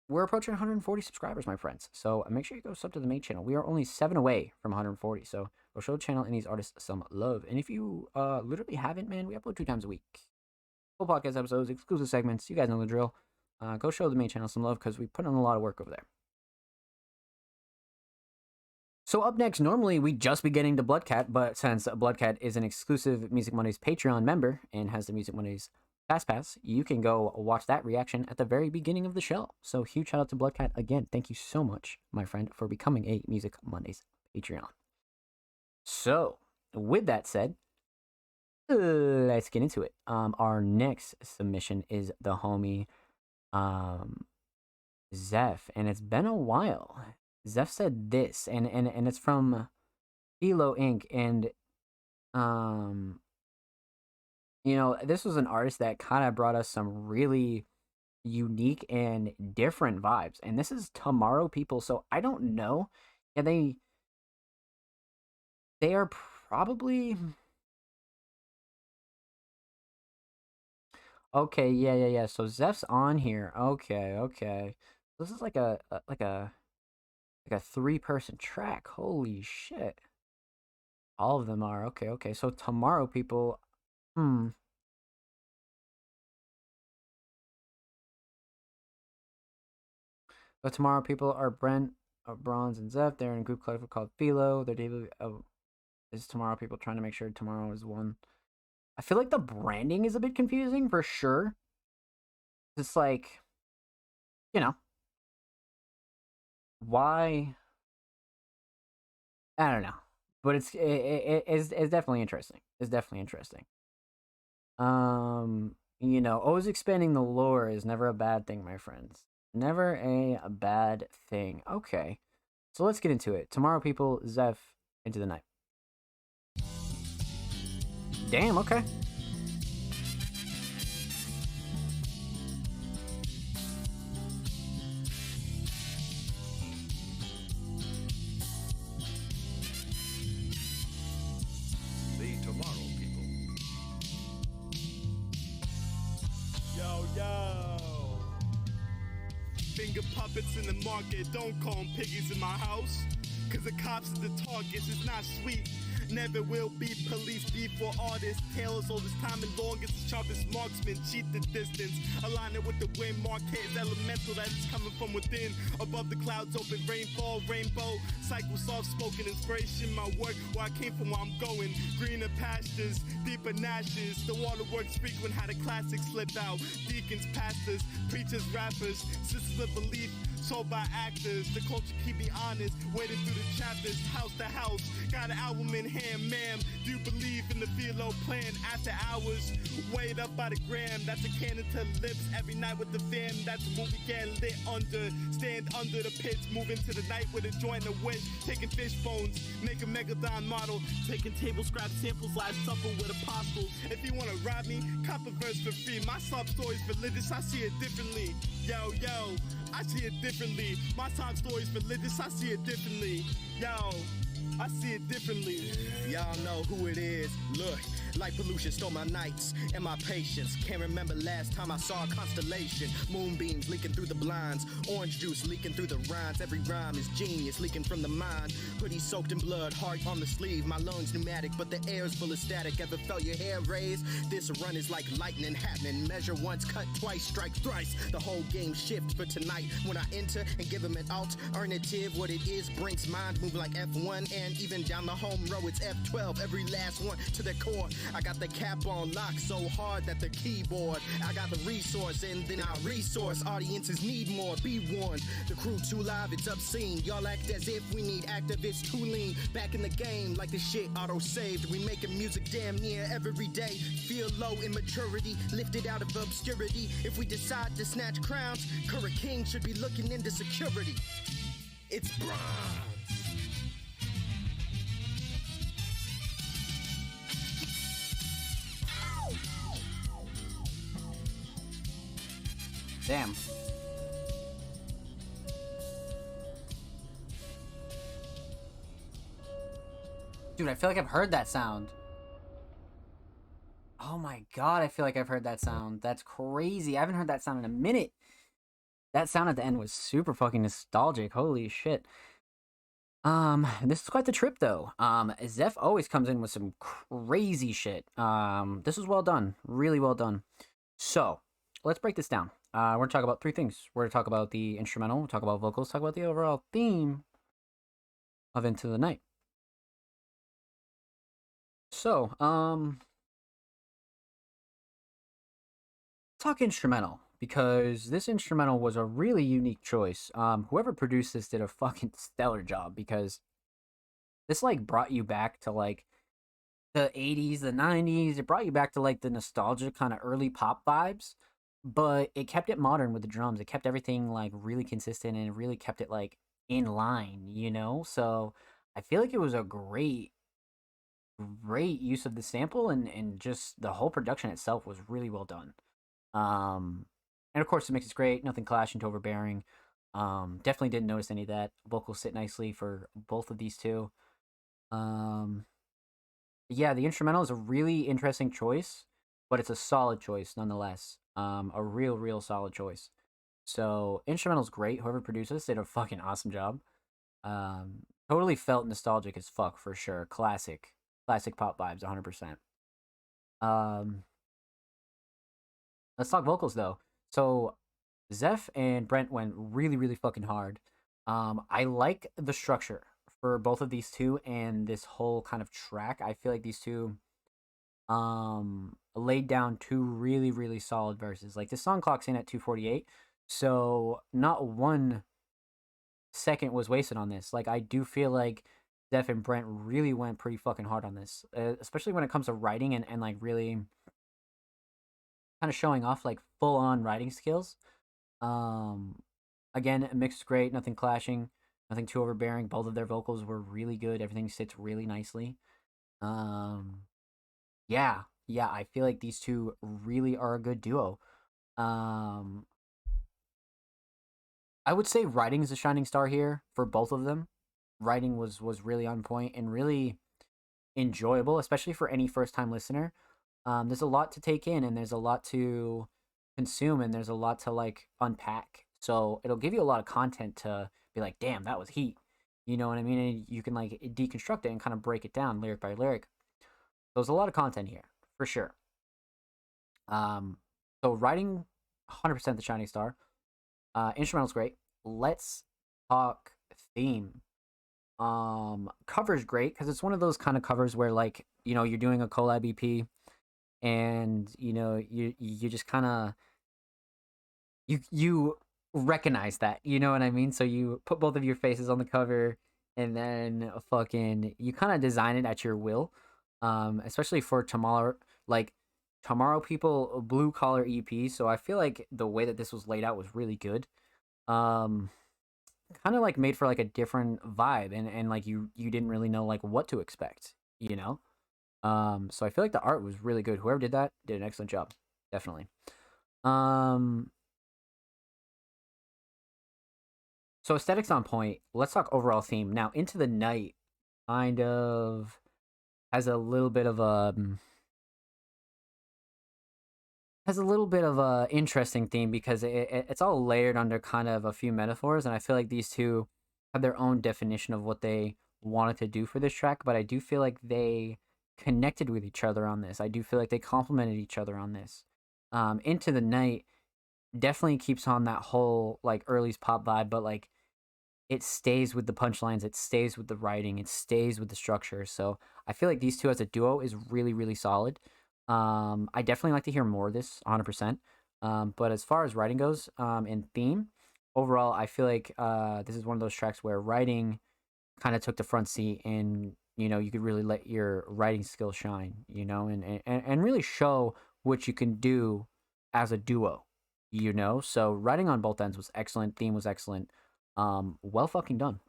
We're approaching 140 subscribers, my friends. So make sure you go sub to the main channel. We are only 7 away from 140. So go show the channel and these artists some love. And if you literally haven't, man, we upload 2 times a week. Full podcast episodes, exclusive segments. You guys know the drill. Go show the main channel some love because we put in a lot of work over there. So up next, normally we'd just be getting to Bloodcat, but since Bloodcat is an exclusive Music Mondays Patreon member and has the Music Mondays Fast Pass, you can go watch that reaction at the very beginning of the show. So huge shout out to Bloodcat again. Thank you so much, my friend, for becoming a Music Mondays Patreon. So with that said, let's get into it. Our next submission is the homie Zeph, and it's been a while. Zeph said this, and it's from Philo Inc. And you know, this was an artist that kind of brought us some really unique and different vibes. And this is Tomorrow People. So I don't know. Yeah, they are probably okay. Yeah. So Zeph's on here. Okay. This is like a 3-person track. Holy shit. All of them are. Okay. So Tomorrow People. But Tomorrow People are Brent, Bronze, and Zeph. They're in a group collective called Philo. Their debut is Tomorrow People, trying to make sure Tomorrow is one. I feel like the branding is a bit confusing for sure. It's like, you know, why? I don't know, but it's definitely interesting. It's definitely interesting. You know, always expanding the lore is never a bad thing, my friends. Never a bad thing. Okay, so let's get into it. Tomorrow People, Zeph, Into the Night. Damn, okay. The Tomorrow People. Yo. Finger puppets in the market, don't call them piggies in my house. Cause the cops are the targets, it's not sweet. Never will be police before artists. Tales all this time and longest, the sharpest marksman. Cheat the distance, align it with the wind. Marquette is elemental, that is coming from within. Above the clouds, open rainfall, rainbow. Cycle soft-spoken inspiration, my work. Where I came from, where I'm going. Greener pastures, deeper gnashes. The waterworks frequent, how the classics slip out. Deacons, pastors, preachers, rappers. Sisters of belief, sold by actors. The culture keep me honest, waiting through the chapters, house to house. Got an album in hand, ma'am. Do you believe in the Philo plan after hours? Weighed up by the gram, that's a cannon to lips. Every night with the fam, that's a movie get lit under. Stand under the pits, move into the night with a joint and wish. Taking fish bones, make a megalodon model. Taking table scrap samples, last supper with apostles. If you wanna rob me, cop a verse for free. My sub story's religious, I see it differently. Yo, I see it differently. My time story's religious, I see it differently. Yo, I see it differently. Y'all know who it is. Look, light pollution stole my nights and my patience. Can't remember last time I saw a constellation. Moonbeams leaking through the blinds. Orange juice leaking through the rhymes. Every rhyme is genius leaking from the mind. Hoodie soaked in blood, heart on the sleeve. My lungs pneumatic, but the air's full of static. Ever felt your hair raised? This run is like lightning happening. Measure once, cut twice, strike thrice. The whole game shifts for tonight. When I enter and give them an alternative, what it is brings mind moving like F1. And even down the home row, it's F12. Every last one to the core. I got the cap on lock so hard that the keyboard. I got the resource and then I resource. Audiences need more, be warned. The crew too live, it's obscene. Y'all act as if we need activists too lean. Back in the game like the shit auto-saved. We making music damn near every day. Feel low in maturity, lifted out of obscurity. If we decide to snatch crowns, current king should be looking into security. It's Bronze. Damn. Dude, I feel like I've heard that sound. Oh my god, I feel like I've heard that sound. That's crazy. I haven't heard that sound in a minute. That sound at the end was super fucking nostalgic. Holy shit. This is quite the trip though. Zeph always comes in with some crazy shit. This was well done. Really well done. So, let's break this down. We're gonna talk about three things. We're gonna talk about the instrumental, we'll talk about vocals, talk about the overall theme of Into the Night. So, talk instrumental, because this instrumental was a really unique choice. Whoever produced this did a fucking stellar job, because this like brought you back to like the 80s, the 90s. It brought you back to like the nostalgic kind of early pop vibes, but it kept it modern with the drums. It kept everything like really consistent, and it really kept it like in line, you know? So I feel like it was a great use of the sample, and just the whole production itself was really well done. And of course the mix is great, nothing clashing to overbearing. Definitely didn't notice any of that. Vocals sit nicely for both of these two. Yeah, the instrumental is a really interesting choice, but it's a solid choice nonetheless. A real solid choice. So instrumental's great. Whoever produced this did a fucking awesome job. Totally felt nostalgic as fuck for sure. Classic pop vibes, 100%. Let's talk vocals though. So Zeph and Brent went really fucking hard. I like the structure for both of these two and this whole kind of track. I feel like these two laid down two really solid verses. Like the song clocks in at 2:48, so not 1 second was wasted on this. Like I do feel like Zeph and Brent really went pretty fucking hard on this, especially when it comes to writing and like really kind of showing off like full on writing skills. Again, mixed great, nothing clashing, nothing too overbearing. Both of their vocals were really good. Everything sits really nicely. Yeah, I feel like these two really are a good duo. I would say writing is a shining star here for both of them. Writing was really on point and really enjoyable, especially for any first time listener. There's a lot to take in, and there's a lot to consume, and there's a lot to like unpack. So it'll give you a lot of content to be like, damn, that was heat. You know what I mean? And you can like deconstruct it and kind of break it down lyric by lyric. There's a lot of content here for sure. So writing 100% the shining star. Instrumental's great. Let's talk theme. Cover's great because it's one of those kind of covers where like, you know, you're doing a collab EP and you know you just kind of you recognize that, you know what I mean? So you put both of your faces on the cover and then fucking you kind of design it at your will. Especially for Tomorrow People Blue Collar EP. So I feel like the way that this was laid out was really good. Kind of like made for like a different vibe, and like you didn't really know like what to expect, you know? So I feel like the art was really good. Whoever did that did an excellent job. Definitely. So aesthetics on point. Let's talk overall theme. Now, Into the Night kind of has a little bit of a interesting theme because it's all layered under kind of a few metaphors, and I feel like these two have their own definition of what they wanted to do for this track, but I do feel like they connected with each other on this. I do feel like they complemented each other on this. Into the Night definitely keeps on that whole like early pop vibe, but like it stays with the punchlines, it stays with the writing, it stays with the structure. So I feel like these two as a duo is really solid. I definitely like to hear more of this, 100%. But as far as writing goes, and theme, overall, I feel like this is one of those tracks where writing kind of took the front seat, and you know you could really let your writing skills shine, you know, and really show what you can do as a duo, you know. So writing on both ends was excellent. Theme was excellent. Well fucking done.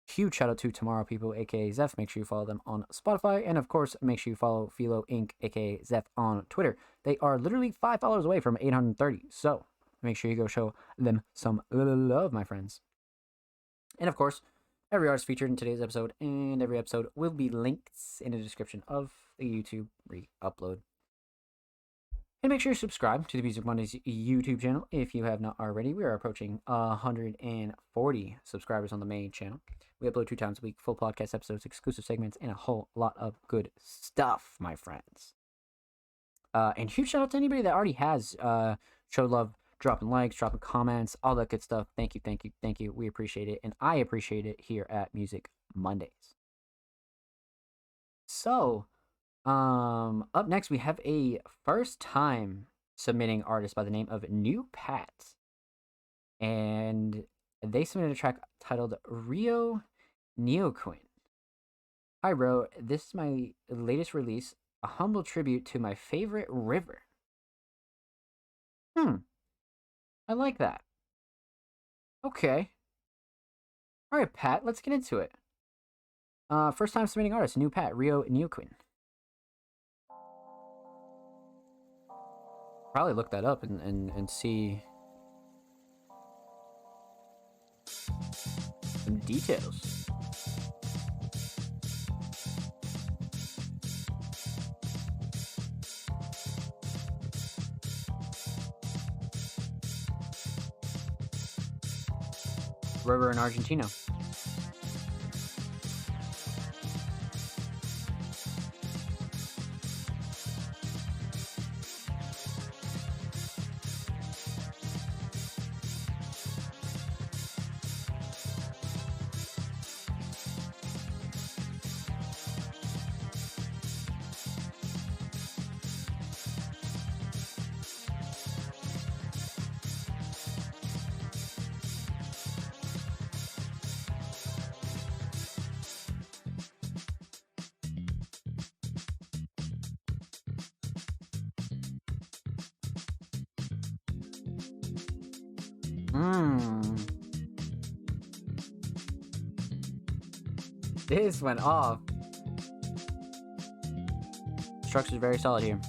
Huge shout out to Tomorrow People, aka Zeph. Make sure you follow them on Spotify, and of course, make sure you follow Philo Inc., aka Zeph, on Twitter. They are literally 5 followers away from 830. So Make sure you go show them some love, my friends. And of course, every artist featured in today's episode and every episode will be linked in the description of the YouTube re-upload. And make sure you subscribe to the Music Mondays YouTube channel if you have not already. We are approaching 140 subscribers on the main channel. We upload 2 times a week, full podcast episodes, exclusive segments, and a whole lot of good stuff, my friends. And huge shout out to anybody that already has showed love, dropping likes, dropping comments, all that good stuff. Thank you, thank you, thank you. We appreciate it, and I appreciate it here at Music Mondays. So, up next we have a first time submitting artist by the name of New Pat, and they submitted a track titled Rio Neoquin. Hi bro, this is my latest release, a humble tribute to my favorite river. I like that. Okay. Alright Pat, let's get into it. First time submitting artist, New Pat, Rio Neoquin. Probably look that up and see some details. River in Argentina. This went off. Structure's very solid here.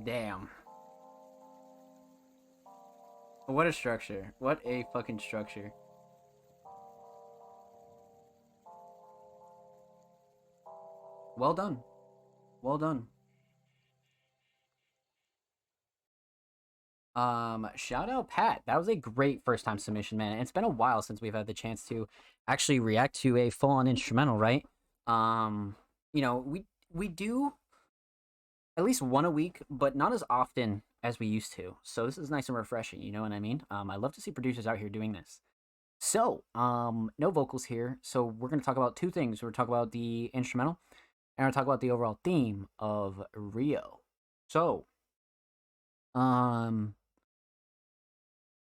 Damn. What a structure. What a fucking structure. Well done. Well done. Shout out Pat. That was a great first time submission, man. It's been a while since we've had the chance to actually react to a full-on instrumental, right? You know, we do at least one a week, but not as often as we used to. So this is nice and refreshing, you know what I mean? I love to see producers out here doing this. So, no vocals here. So we're going to talk about two things. We're going to talk about the instrumental, and we're going to talk about the overall theme of Rio. So,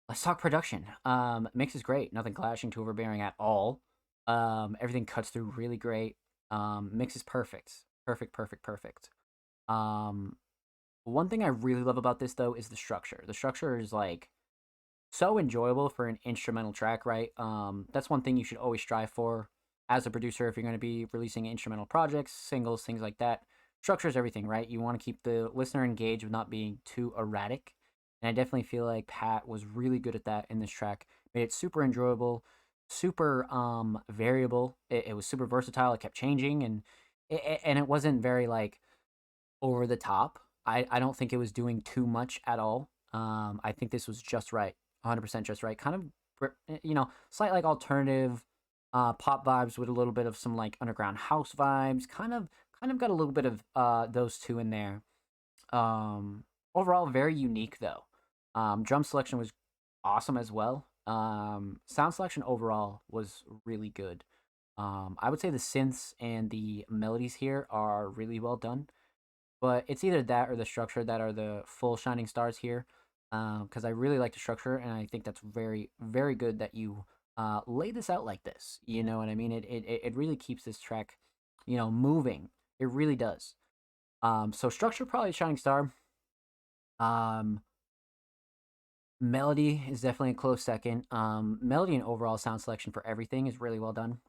Let's talk production. Mix is great. Nothing clashing to overbearing at all. Everything cuts through really great. Mix is perfect. Perfect, perfect, perfect. Um, One thing I really love about this though is the structure. The structure is like so enjoyable for an instrumental track, right? That's one thing you should always strive for as a producer if you're going to be releasing instrumental projects, singles, things like that. Structure is everything, right? You want to keep the listener engaged with not being too erratic. And I definitely feel like Pat was really good at that in this track. Made it super enjoyable, super variable. It was super versatile. It kept changing, and it wasn't very like over the top. I don't think it was doing too much at all. I think this was just right, 100% just right. Kind of, slight like alternative pop vibes with a little bit of some like underground house vibes. Kind of got a little bit of those two in there. Overall, very unique though. Drum selection was awesome as well. Sound selection overall was really good. I would say the synths and the melodies here are really well done, but it's either that or the structure that are the full shining stars here. Because I really like the structure, and I think that's very, very good that you lay this out like this. You know what I mean? It really keeps this track, moving. It really does. So structure probably shining star. Um, Melody is definitely a close second. Melody and overall sound selection for everything is really well done.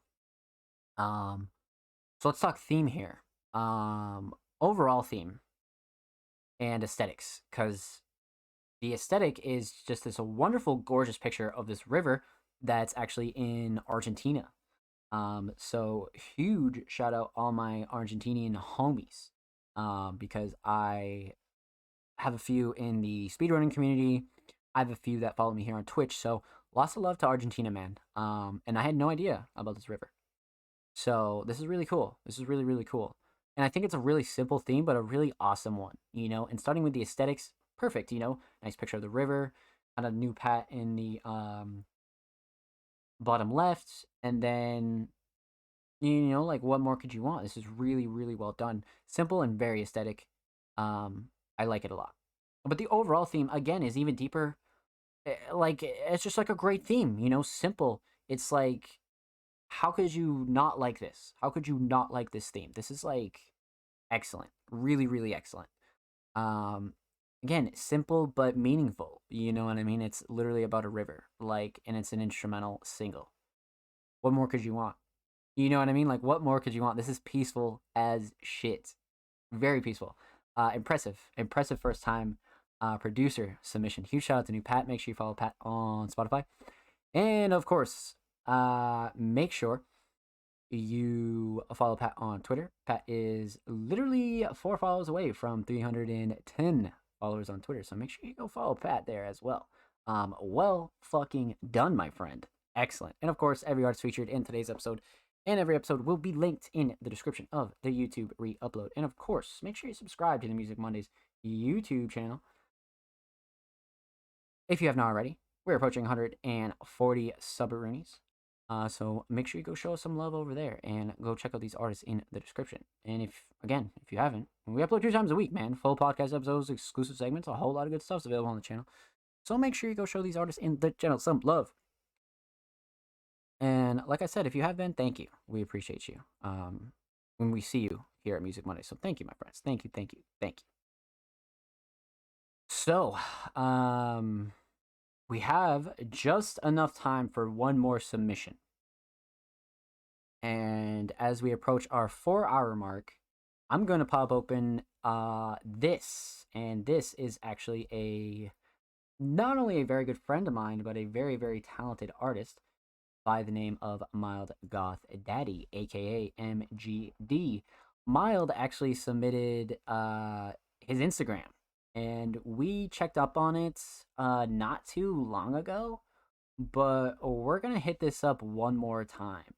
Um, so let's talk theme here. Overall theme and aesthetics, because the aesthetic is just this wonderful, gorgeous picture of this river that's actually in Argentina. So huge shout out all my Argentinian homies, because I have a few in the speedrunning community. I have a few that follow me here on Twitch. So lots of love to Argentina, man. And I had no idea about this river. So this is really cool. This is really, really cool. And I think it's a really simple theme, but a really awesome one, and starting with the aesthetics, perfect, nice picture of the river, kind of new Pat in the bottom left, and then, like what more could you want? This is really, really well done. Simple and very aesthetic. I like it a lot. But the overall theme, again, is even deeper. Like, it's just like a great theme, simple. It's like, how could you not like this? How could you not like this theme? This is like excellent. Really, really excellent. Again, simple but meaningful. You know what I mean? It's literally about a river, and it's an instrumental single. What more could you want? You know what I mean? Like, what more could you want? This is peaceful as shit. Very peaceful. Impressive first time producer submission. Huge shout out to new Pat. Make sure you follow Pat on Spotify. And of course, make sure you follow Pat on Twitter. Pat is literally 4 follows away from 310 followers on Twitter, so make sure you go follow Pat there as well. Well fucking done, my friend. Excellent. And of course, every artist featured in today's episode and every episode will be linked in the description of the YouTube re-upload. And of course, make sure you subscribe to the Music Mondays YouTube channel if you have not already. We're approaching 140 sub-roonies. So make sure you go show us some love over there and go check out these artists in the description. And if you haven't, we upload 2 times a week, man. Full podcast episodes, exclusive segments, a whole lot of good stuff's available on the channel. So make sure you go show these artists in the channel some love. And like I said, if you have been, thank you. We appreciate you. When we see you here at Music Monday. So thank you, my friends. Thank you, thank you, thank you. So, we have just enough time for one more submission. And as we approach our 4-hour mark, I'm going to pop open this. And this is actually not only a very good friend of mine, but a very, very talented artist by the name of Mild Goth Daddy, aka MGD. Mild actually submitted his Instagram, and we checked up on it not too long ago, but we're gonna hit this up one more time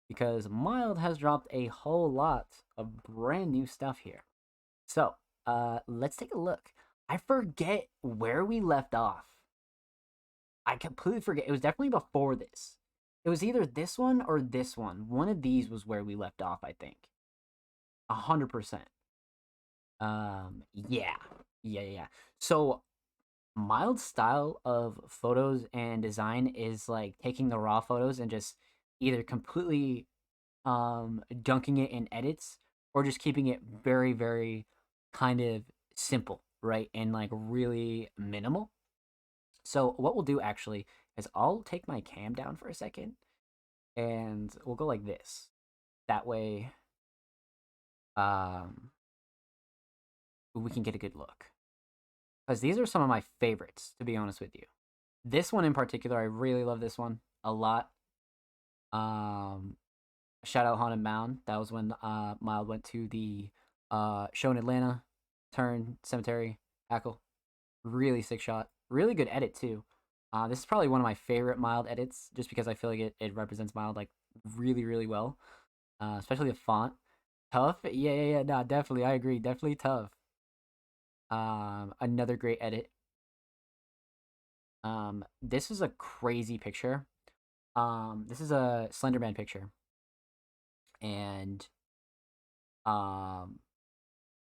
because Mild has dropped a whole lot of brand new stuff here. So let's take a look. I forget where we left off. I completely forget. It was definitely before this. It was either this one or this one. One of these was where we left off, I think. 100%. Yeah. So Mild's style of photos and design is like taking the raw photos and just either completely dunking it in edits or just keeping it very, very kind of simple, right? And like really minimal. So what we'll do actually is I'll take my cam down for a second and we'll go like this. That way we can get a good look. Because these are some of my favorites, to be honest with you. This one in particular, I really love this one a lot. Shout out Haunted Mound. That was when Mild went to the show in Atlanta. Turn, Cemetery, Hackle. Really sick shot. Really good edit too. This is probably one of my favorite Mild edits, just because I feel like it represents Mild like really, really well. Especially the font. Tough? Yeah, nah, definitely. I agree. Definitely tough. Another great edit. This is a crazy picture. This is a Slenderman picture. And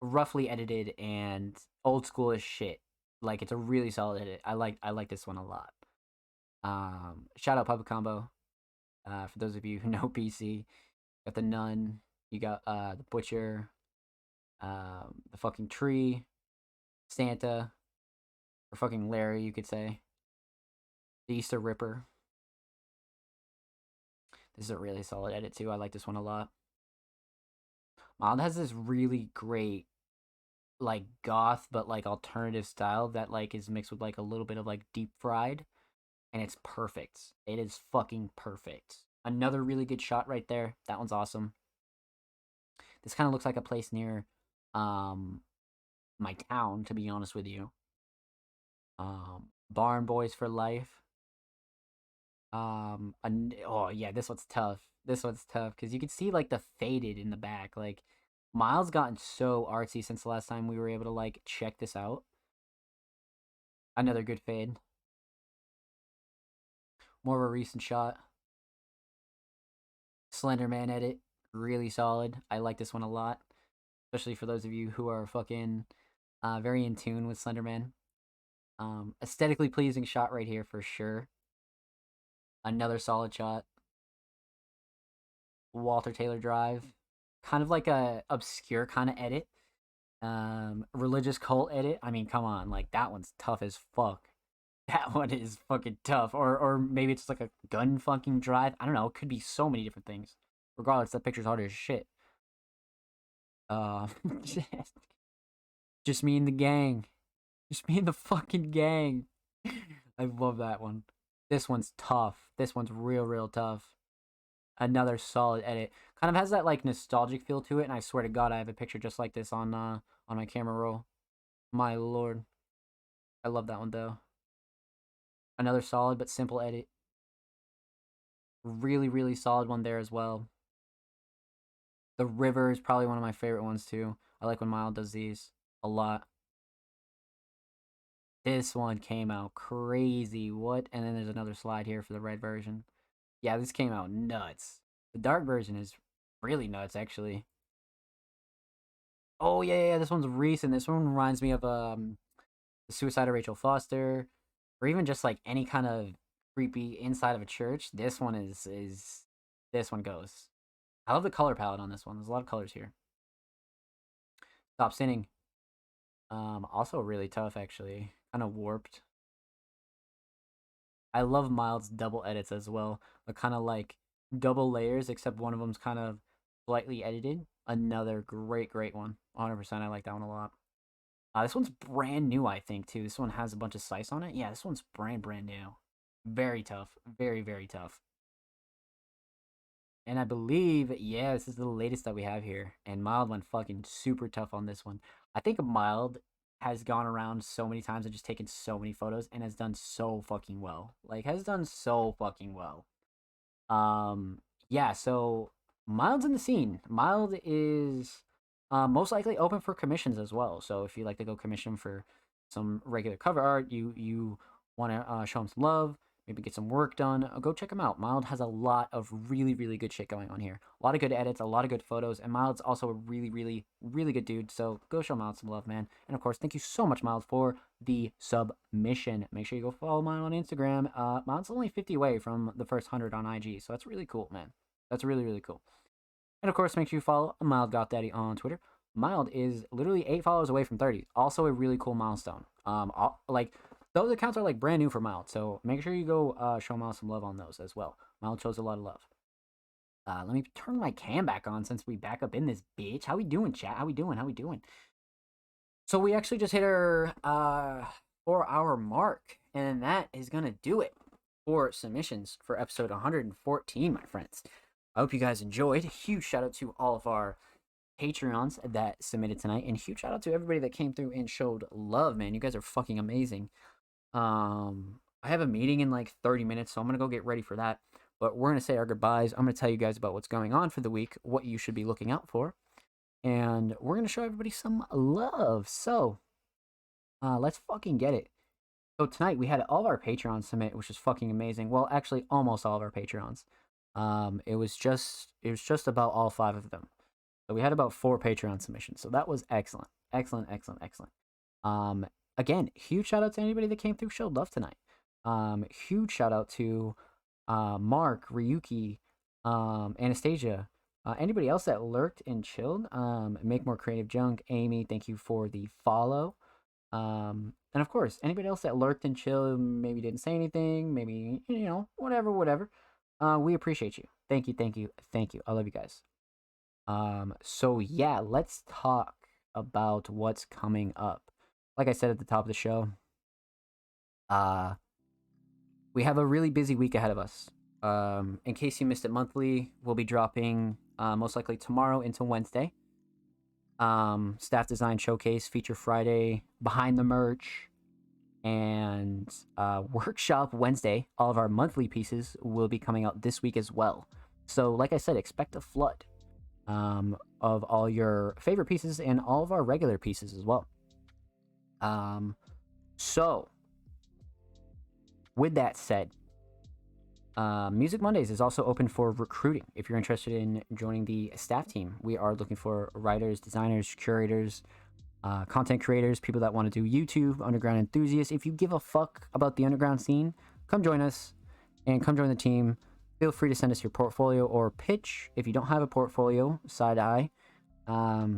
roughly edited and old school as shit. Like it's a really solid edit. I like this one a lot. Shout out Puppet Combo. For those of you who know PC, got the Nun, you got the Butcher, the fucking Tree, Santa, or fucking Larry, you could say. The Easter Ripper. This is a really solid edit too. I like this one a lot. Mild has this really great like goth but like alternative style that like is mixed with like a little bit of like deep fried, and it's perfect. It is fucking perfect. Another really good shot right there. That one's awesome. This kind of looks like a place near my town, to be honest with you. Barn Boys for Life. Oh yeah, this one's tough. This one's tough because you can see like the faded in the back. Like Miles gotten so artsy since the last time we were able to like check this out. Another good fade. More of a recent shot. Slenderman edit, really solid. I like this one a lot, especially for those of you who are fucking very in tune with Slenderman. Aesthetically pleasing shot right here for sure. Another solid shot. Walter Taylor Drive. Kind of like a obscure kind of edit. Religious cult edit. I mean, come on. Like, that one's tough as fuck. That one is fucking tough. Or maybe it's like a gun fucking drive. I don't know. It could be so many different things. Regardless, that picture's hard as shit. Just me and the gang. Just me and the fucking gang. I love that one. This one's tough. This one's real tough. Another solid edit. Kind of has that like nostalgic feel to it, and I swear to God, I have a picture just like this on my camera roll. My lord. I love that one though. Another solid but simple edit. Really solid one there as well. The river is probably one of my favorite ones too. I like when Mild does these a lot. This one came out crazy. What? And then there's another slide here for the red version. Yeah, this came out nuts. The dark version is really nuts, actually. Oh, yeah, this one's recent. This one reminds me of the Suicide of Rachel Foster, or even just like any kind of creepy inside of a church. This one is this one goes. I love the color palette on this one. There's a lot of colors here. Stop Sinning. Also really tough, actually. Kind of warped. I love Mild's double edits as well. The kind of like double layers, except one of them's kind of slightly edited. Another great one. 100%. I like that one a lot. This one's brand new, I think, too. This one has a bunch of slice on it. Yeah, this one's brand new. Very tough. Very tough. And I believe, yeah, this is the latest that we have here. And Mild went fucking super tough on this one. I think Mild has gone around so many times and just taken so many photos and has done so fucking well. Like, has done so fucking well. Yeah, so Mild's in the scene. Mild is most likely open for commissions as well. So if you like to go commission for some regular cover art, you want to show him some love, maybe get some work done, go check him out. Mild has a lot of really, really good shit going on here. A lot of good edits, a lot of good photos, and Mild's also a really, really, really good dude. So go show Mild some love, man. And of course, thank you so much, Mild, for the submission. Make sure you go follow Mild on Instagram. Mild's only 50 away from the first 100 on IG, so that's really cool, man. That's really, really cool. And of course, make sure you follow Mild Goth Daddy on Twitter. Mild is literally 8 followers away from 30. Also a really cool milestone. Like, those accounts are like brand new for Mild, so make sure you go show Mild some love on those as well. Mild shows a lot of love. Let me turn my cam back on since we back up in this bitch. How we doing, chat? How we doing? So we actually just hit our 4-hour mark, and that is gonna do it for submissions for episode 114, my friends. I hope you guys enjoyed. Huge shout out to all of our Patreons that submitted tonight, and huge shout out to everybody that came through and showed love, man. You guys are fucking amazing. I have a meeting in like 30 minutes, so I'm gonna go get ready for that. But we're gonna say our goodbyes. I'm gonna tell you guys about what's going on for the week, what you should be looking out for, and we're gonna show everybody some love. So, let's fucking get it. So tonight we had all of our Patreons submit, which is fucking amazing. Well, actually, almost all of our Patreons. It was just about all 5 of them. So we had about 4 Patreon submissions. So that was excellent. Excellent. Again, huge shout out to anybody that came through, showed love tonight. Huge shout out to Mark, Ryuki, Anastasia, anybody else that lurked and chilled. Make More Creative Junk, Amy, thank you for the follow. And of course, anybody else that lurked and chilled, maybe didn't say anything, maybe, whatever. We appreciate you. Thank you. I love you guys. So yeah, let's talk about what's coming up. Like I said at the top of the show, we have a really busy week ahead of us. In case you missed it monthly, we'll be dropping most likely tomorrow into Wednesday. Staff Design Showcase, Feature Friday, Behind the Merch, and Workshop Wednesday. All of our monthly pieces will be coming out this week as well. So like I said, expect a flood of all your favorite pieces and all of our regular pieces as well. So with that said, Music Mondays is also open for recruiting. If you're interested in joining the staff team, we are looking for writers, designers, curators, content creators, people that want to do YouTube, underground enthusiasts. If you give a fuck about the underground scene, come join us and come join the team. Feel free to send us your portfolio or pitch. If you don't have a portfolio, side eye,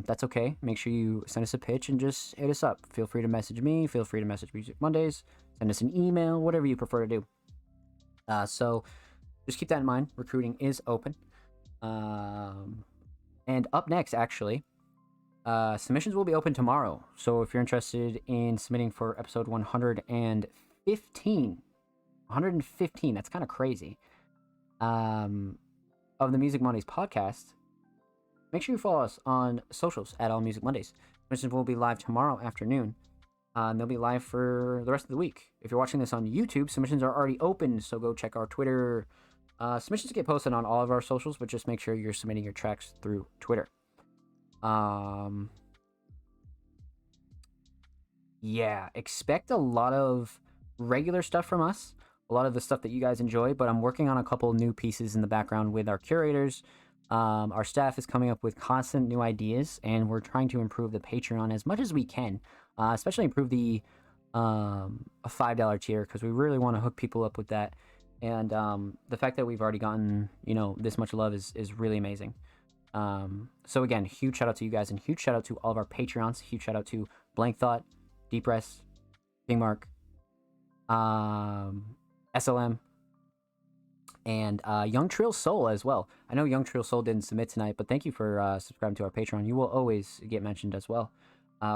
that's okay. Make sure you send us a pitch and just hit us up. Feel free to message me. Feel free to message Music Mondays. Send us an email, whatever you prefer to do. So just keep that in mind. Recruiting is open. And up next, actually, submissions will be open tomorrow. So if you're interested in submitting for episode 115, that's kind of crazy, of the Music Mondays podcast, make sure you follow us on socials at All Music Mondays. Submissions will be live tomorrow afternoon. And they'll be live for the rest of the week. If you're watching this on YouTube, submissions are already open, so go check our Twitter. Submissions get posted on all of our socials, but just make sure you're submitting your tracks through Twitter. Yeah, expect a lot of regular stuff from us, a lot of the stuff that you guys enjoy, but I'm working on a couple new pieces in the background with our curators. Our staff is coming up with constant new ideas, and we're trying to improve the Patreon as much as we can. Especially improve the a $5 tier, because we really want to hook people up with that. And the fact that we've already gotten this much love is really amazing. So again, huge shout out to you guys, and huge shout out to all of our Patreons. Huge shout out to Blank Thought, Deep Rest, King Mark, SLM, and Young Trill Soul as well. I know Young Trill Soul didn't submit tonight, but thank you for subscribing to our Patreon. You will always get mentioned as well.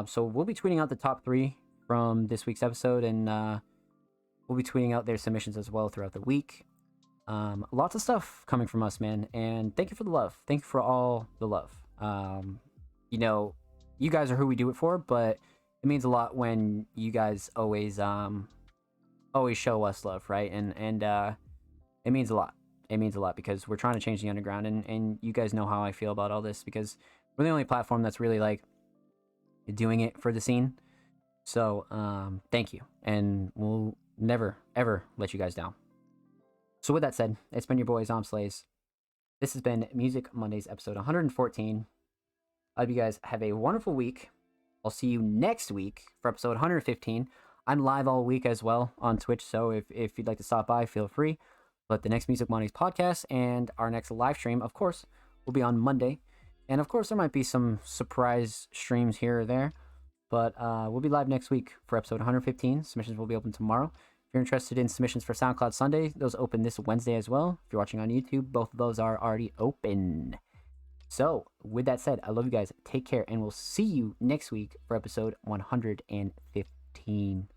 So we'll be tweeting out the top 3 from this week's episode, and we'll be tweeting out their submissions as well throughout the week. Lots of stuff coming from us, man, and thank you for the love. Thank you for all the love. You guys are who we do it for, but it means a lot when you guys always show us love, right? And it means a lot. It means a lot because we're trying to change the underground, and you guys know how I feel about all this, because we're the only platform that's really like doing it for the scene. So thank you, and we'll never ever let you guys down. So with that said, it's been your boy Zomslays. This has been Music Mondays episode 114. I hope you guys have a wonderful week. I'll see you next week for episode 115. I'm live all week as well on Twitch, so if you'd like to stop by, feel free. But the next Music Mondays podcast and our next live stream, of course, will be on Monday. And of course, there might be some surprise streams here or there. But we'll be live next week for episode 115. Submissions will be open tomorrow. If you're interested in submissions for SoundCloud Sunday, those open this Wednesday as well. If you're watching on YouTube, both of those are already open. So, with that said, I love you guys. Take care, and we'll see you next week for episode 115.